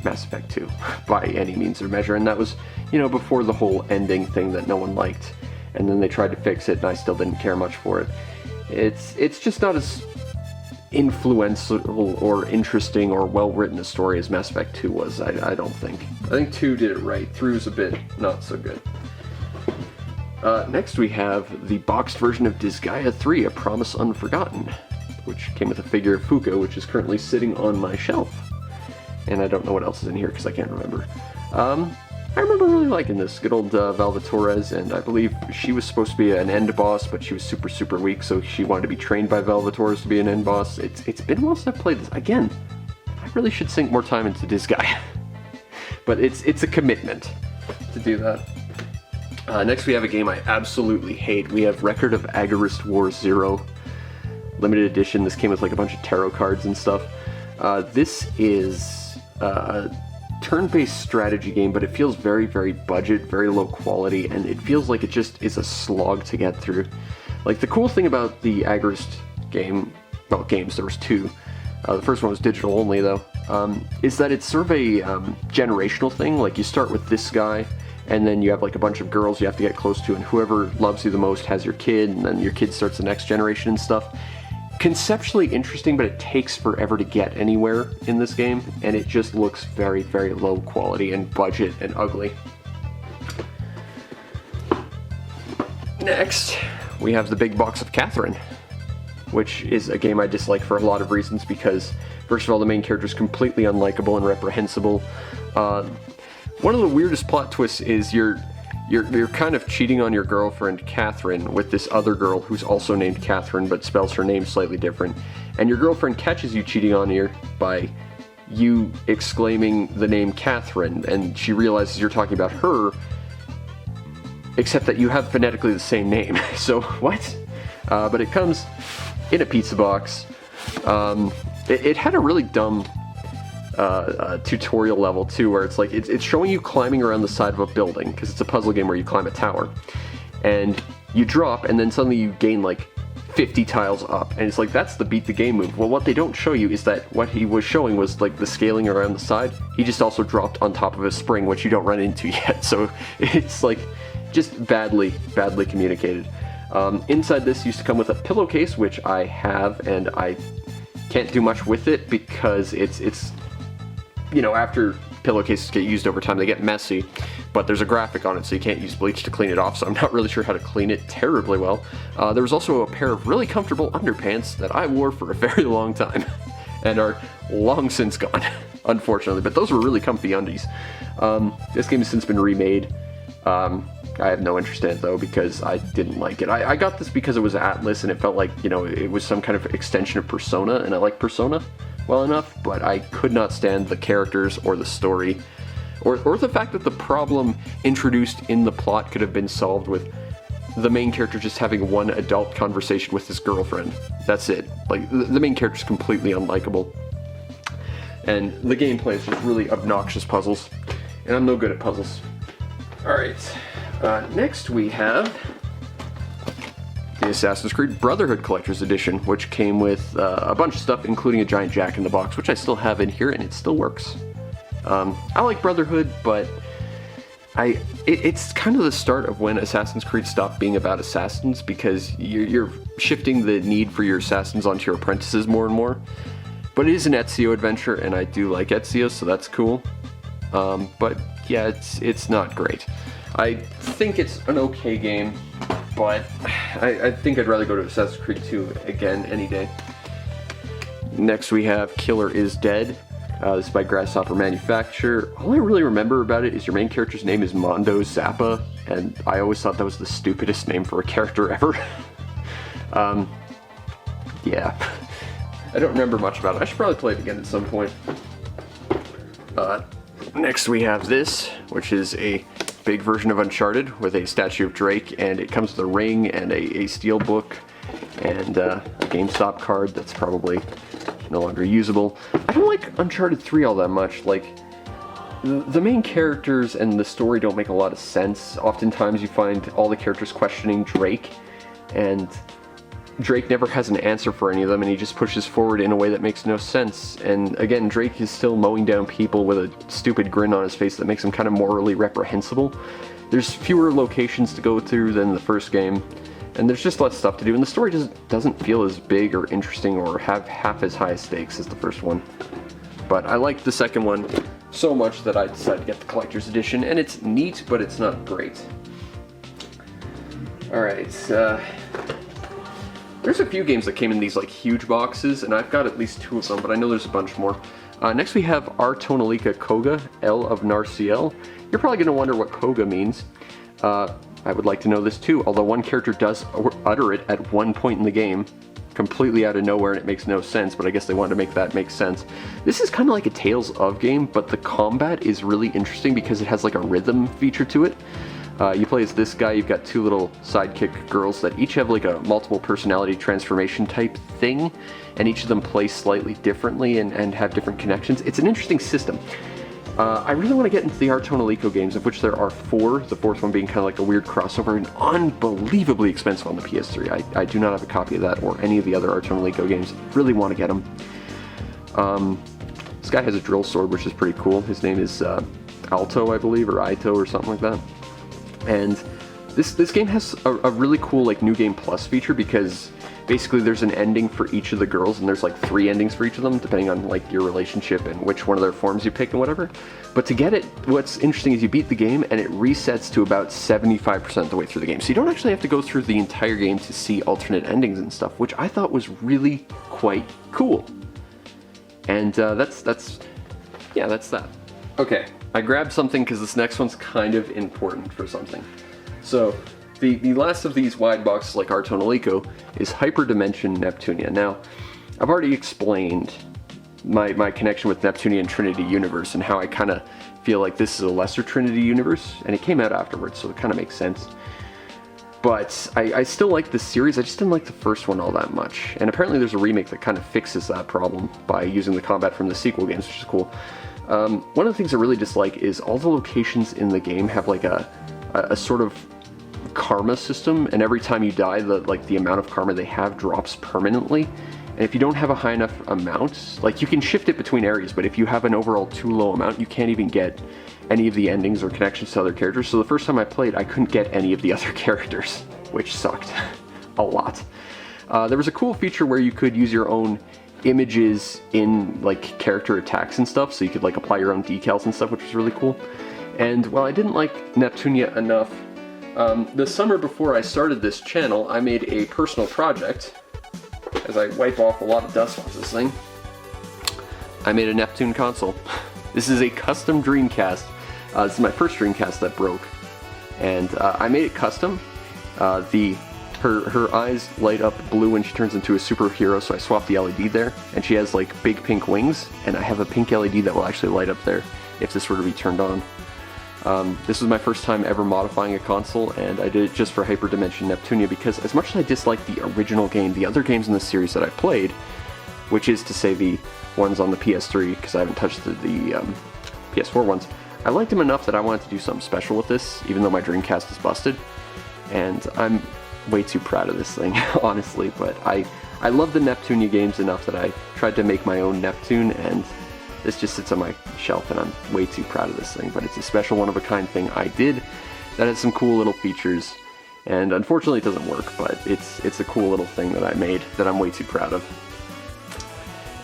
Mass Effect 2 by any means or measure, and that was, you know, before the whole ending thing that no one liked, and then they tried to fix it and I still didn't care much for it. It's just not as influential or interesting or well written a story as Mass Effect 2 was. I don't think. I think 2 did it right. 3 was a bit not so good. Next we have the boxed version of Disgaea 3, A Promise Unforgotten, which came with a figure of Fuka, which is currently sitting on my shelf. And I don't know what else is in here because I can't remember. I remember really liking this. Good old Valva Torres, and I believe she was supposed to be an end boss, but she was super, super weak, so she wanted to be trained by Valva Torres to be an end boss. It's been a while since I've played this. Again, I really should sink more time into this guy. But it's a commitment to do that. Next we have a game I absolutely hate. We have Record of Agarist War 0. Limited edition. This came with like a bunch of tarot cards and stuff. This is a turn-based strategy game, but it feels very, very budget, very low quality, and it feels like it just is a slog to get through. Like, the cool thing about the Agarist game, well, games, there was 2. The first one was digital only, though, is that it's sort of a generational thing. Like, you start with this guy, and then you have like a bunch of girls you have to get close to, and whoever loves you the most has your kid, and then your kid starts the next generation and stuff. Conceptually interesting, but it takes forever to get anywhere in this game, and it just looks very, very low quality and budget and ugly. Next, we have the big box of Catherine, which is a game I dislike for a lot of reasons because, first of all, the main character is completely unlikable and reprehensible. One of the weirdest plot twists is you're kind of cheating on your girlfriend, Catherine, with this other girl who's also named Catherine but spells her name slightly different. And your girlfriend catches you cheating on her by you exclaiming the name Catherine, and she realizes you're talking about her, except that you have phonetically the same name. So, what? But it comes in a pizza box. It had a really dumb tutorial level too, where it's like it's showing you climbing around the side of a building because it's a puzzle game where you climb a tower, and you drop, and then suddenly you gain like 50 tiles up, and it's like that's the beat the game move. Well, what they don't show you is that what he was showing was like the scaling around the side. He just also dropped on top of a spring, which you don't run into yet. So it's like just badly communicated. Inside this used to come with a pillowcase, which I have, and I can't do much with it because it's you know, after pillowcases get used over time. They get messy, but there's a graphic on it, so you can't use bleach to clean it off, so I'm not really sure how to clean it terribly well. There was also a pair of really comfortable underpants that I wore for a very long time, and are long since gone, unfortunately, but those were really comfy undies. This game has since been remade. I have no interest in it though, because I didn't like it. I got this because it was Atlas and it felt like, you know, it was some kind of extension of Persona, and I like Persona well enough, but I could not stand the characters or the story, or the fact that the problem introduced in the plot could have been solved with the main character just having one adult conversation with his girlfriend. That's it. Like, the main character's completely unlikable. And the gameplay is just really obnoxious puzzles, and I'm no good at puzzles. Alright, next we have the Assassin's Creed Brotherhood Collector's Edition, which came with a bunch of stuff, including a giant jack-in-the-box, which I still have in here, and it still works. I like Brotherhood, but it's kind of the start of when Assassin's Creed stopped being about assassins, because you're shifting the need for your assassins onto your apprentices more and more. But it is an Ezio adventure, and I do like Ezio, so that's cool. But yeah, it's not great. I think it's an okay game, but I think I'd rather go to Assassin's Creed 2 again any day. Next we have Killer is Dead. This is by Grasshopper Manufacture. All I really remember about it is your main character's name is Mondo Zappa, and I always thought that was the stupidest name for a character ever. Yeah. I don't remember much about it. I should probably play it again at some point. Next we have this, which is a big version of Uncharted with a statue of Drake, and it comes with a ring and a steel book and a GameStop card that's probably no longer usable. I don't like Uncharted 3 all that much. Like, the main characters and the story don't make a lot of sense. Oftentimes you find all the characters questioning Drake, and Drake never has an answer for any of them, and he just pushes forward in a way that makes no sense. And again, Drake is still mowing down people with a stupid grin on his face that makes him kind of morally reprehensible. There's fewer locations to go through than the first game, and there's just less stuff to do, and the story just doesn't feel as big or interesting or have half as high stakes as the first one. But I liked the second one so much that I decided to get the collector's edition, and it's neat, but it's not great. Alright, there's a few games that came in these like huge boxes, and I've got at least 2 of them, but I know there's a bunch more. Next we have R. Tonalika Koga, L of Narciel. You're probably going to wonder what Koga means. I would like to know this too, although one character does utter it at one point in the game, completely out of nowhere, and it makes no sense, but I guess they wanted to make that make sense. This is kind of like a Tales of game, but the combat is really interesting because it has like a rhythm feature to it. You play as this guy, you've got 2 little sidekick girls that each have like a multiple personality transformation type thing, and each of them play slightly differently and have different connections. It's an interesting system. I really want to get into the R. Tonalico games, of which there are 4, the 4th one being kind of like a weird crossover and unbelievably expensive on the PS3. I do not have a copy of that or any of the other R. Tonalico games. Really want to get them. This guy has a drill sword, which is pretty cool. His name is Alto, I believe, or Aito or something like that. And this game has a really cool like New Game Plus feature, because basically there's an ending for each of the girls, and there's like 3 endings for each of them, depending on like your relationship and which one of their forms you pick and whatever. But to get it, what's interesting is you beat the game and it resets to about 75% of the way through the game. So you don't actually have to go through the entire game to see alternate endings and stuff, which I thought was really quite cool. And that's that. Okay, I grabbed something because this next one's kind of important for something. So, the last of these wide boxes like R. Tonalico is Hyperdimension Neptunia. Now, I've already explained my connection with Neptunia and Trinity Universe and how I kind of feel like this is a lesser Trinity Universe, and it came out afterwards, so it kind of makes sense. But I still like this series, I just didn't like the first one all that much. And apparently there's a remake that kind of fixes that problem by using the combat from the sequel games, which is cool. One of the things I really dislike is all the locations in the game have like a sort of karma system, and every time you die, the amount of karma they have drops permanently. And if you don't have a high enough amount, like you can shift it between areas, but if you have an overall too low amount, you can't even get any of the endings or connections to other characters. So the first time I played, I couldn't get any of the other characters, which sucked a lot. There was a cool feature where you could use your own images in like character attacks and stuff, so you could like apply your own decals and stuff, which was really cool. And while I didn't like Neptunia enough, the summer before I started this channel, I made a personal project. As I wipe off a lot of dust off this thing, I made a Neptune console. This is a custom Dreamcast. This is my first Dreamcast that broke, and I made it custom. Her eyes light up blue when she turns into a superhero, so I swapped the LED there, and she has like big pink wings, and I have a pink LED that will actually light up there if this were to be turned on. This was my first time ever modifying a console, and I did it just for Hyperdimension Neptunia because as much as I disliked the original game, the other games in the series that I played, which is to say the ones on the PS3, because I haven't touched the PS4 ones, I liked them enough that I wanted to do something special with this, even though my Dreamcast is busted. And I'm way too proud of this thing, honestly, but I love the Neptunia games enough that I tried to make my own Neptune, and this just sits on my shelf, and I'm way too proud of this thing. But it's a special one-of-a-kind thing I did that has some cool little features, and unfortunately it doesn't work, but it's a cool little thing that I made that I'm way too proud of.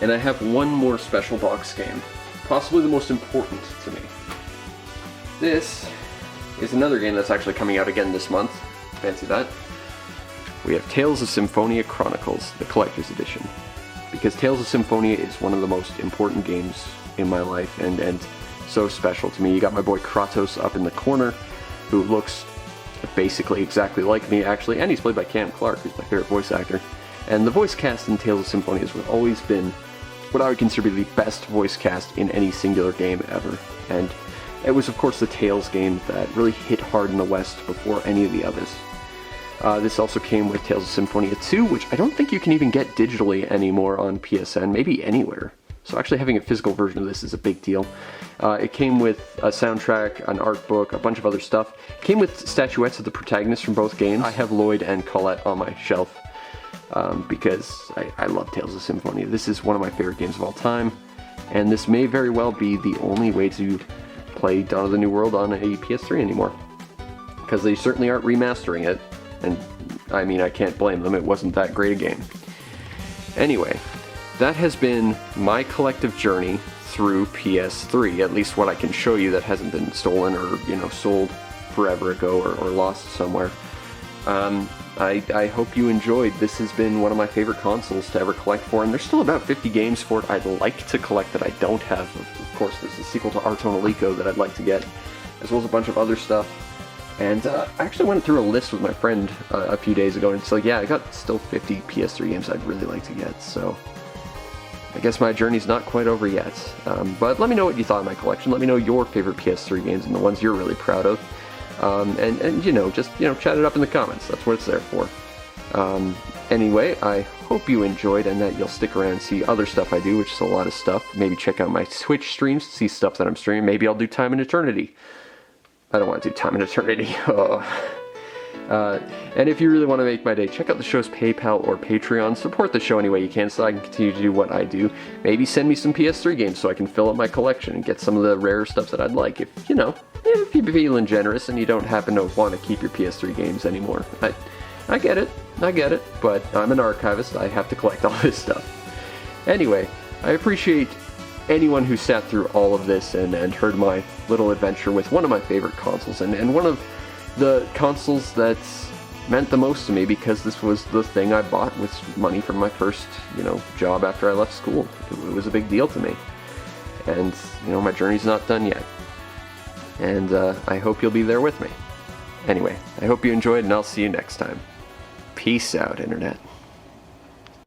And I have one more special box game, possibly the most important to me. This is another game that's actually coming out again this month. Fancy that. We have Tales of Symphonia Chronicles, the Collector's Edition. Because Tales of Symphonia is one of the most important games in my life, and so special to me. You got my boy Kratos up in the corner, who looks basically exactly like me, actually, and he's played by Cam Clark, who's my favorite voice actor. And the voice cast in Tales of Symphonia has always been what I would consider the best voice cast in any singular game ever. And it was, of course, the Tales game that really hit hard in the West before any of the others. This also came with Tales of Symphonia 2, which I don't think you can even get digitally anymore on PSN, maybe anywhere. So actually having a physical version of this is a big deal. It came with a soundtrack, an art book, a bunch of other stuff. It came with statuettes of the protagonists from both games. I have Lloyd and Colette on my shelf because I love Tales of Symphonia. This is one of my favorite games of all time, and this may very well be the only way to play Dawn of the New World on a PS3 anymore, because they certainly aren't remastering it. And I mean, I can't blame them, it wasn't that great a game. Anyway, that has been my collective journey through PS3, at least what I can show you that hasn't been stolen or, you know, sold forever ago or lost somewhere. I hope you enjoyed. This has been one of my favorite consoles to ever collect for, and there's still about 50 games for it I'd like to collect that I don't have. Of course, there's a sequel to Artone Alico that I'd like to get, as well as a bunch of other stuff. And I actually went through a list with my friend a few days ago, and it's like, yeah, I got still 50 PS3 games I'd really like to get, so I guess my journey's not quite over yet. But let me know what you thought of my collection. Let me know your favorite PS3 games and the ones you're really proud of. And you know, just, you know, chat it up in the comments. That's what it's there for. Anyway, I hope you enjoyed and that you'll stick around and see other stuff I do, which is a lot of stuff. Maybe check out my Twitch streams to see stuff that I'm streaming. Maybe I'll do Time and Eternity. I don't want to do Time and Eternity. Oh. And if you really want to make my day, check out the show's PayPal or Patreon. Support the show any way you can so I can continue to do what I do. Maybe send me some PS3 games so I can fill up my collection and get some of the rare stuff that I'd like. If, you know, if you're feeling generous and you don't happen to want to keep your PS3 games anymore. I get it, but I'm an archivist. I have to collect all this stuff. Anyway, I appreciate anyone who sat through all of this and heard my little adventure with one of my favorite consoles, and one of the consoles that's meant the most to me, because this was the thing I bought with money from my first, you know, job after I left school. It was a big deal to me. And, you know, my journey's not done yet. And I hope you'll be there with me. Anyway, I hope you enjoyed, and I'll see you next time. Peace out, Internet.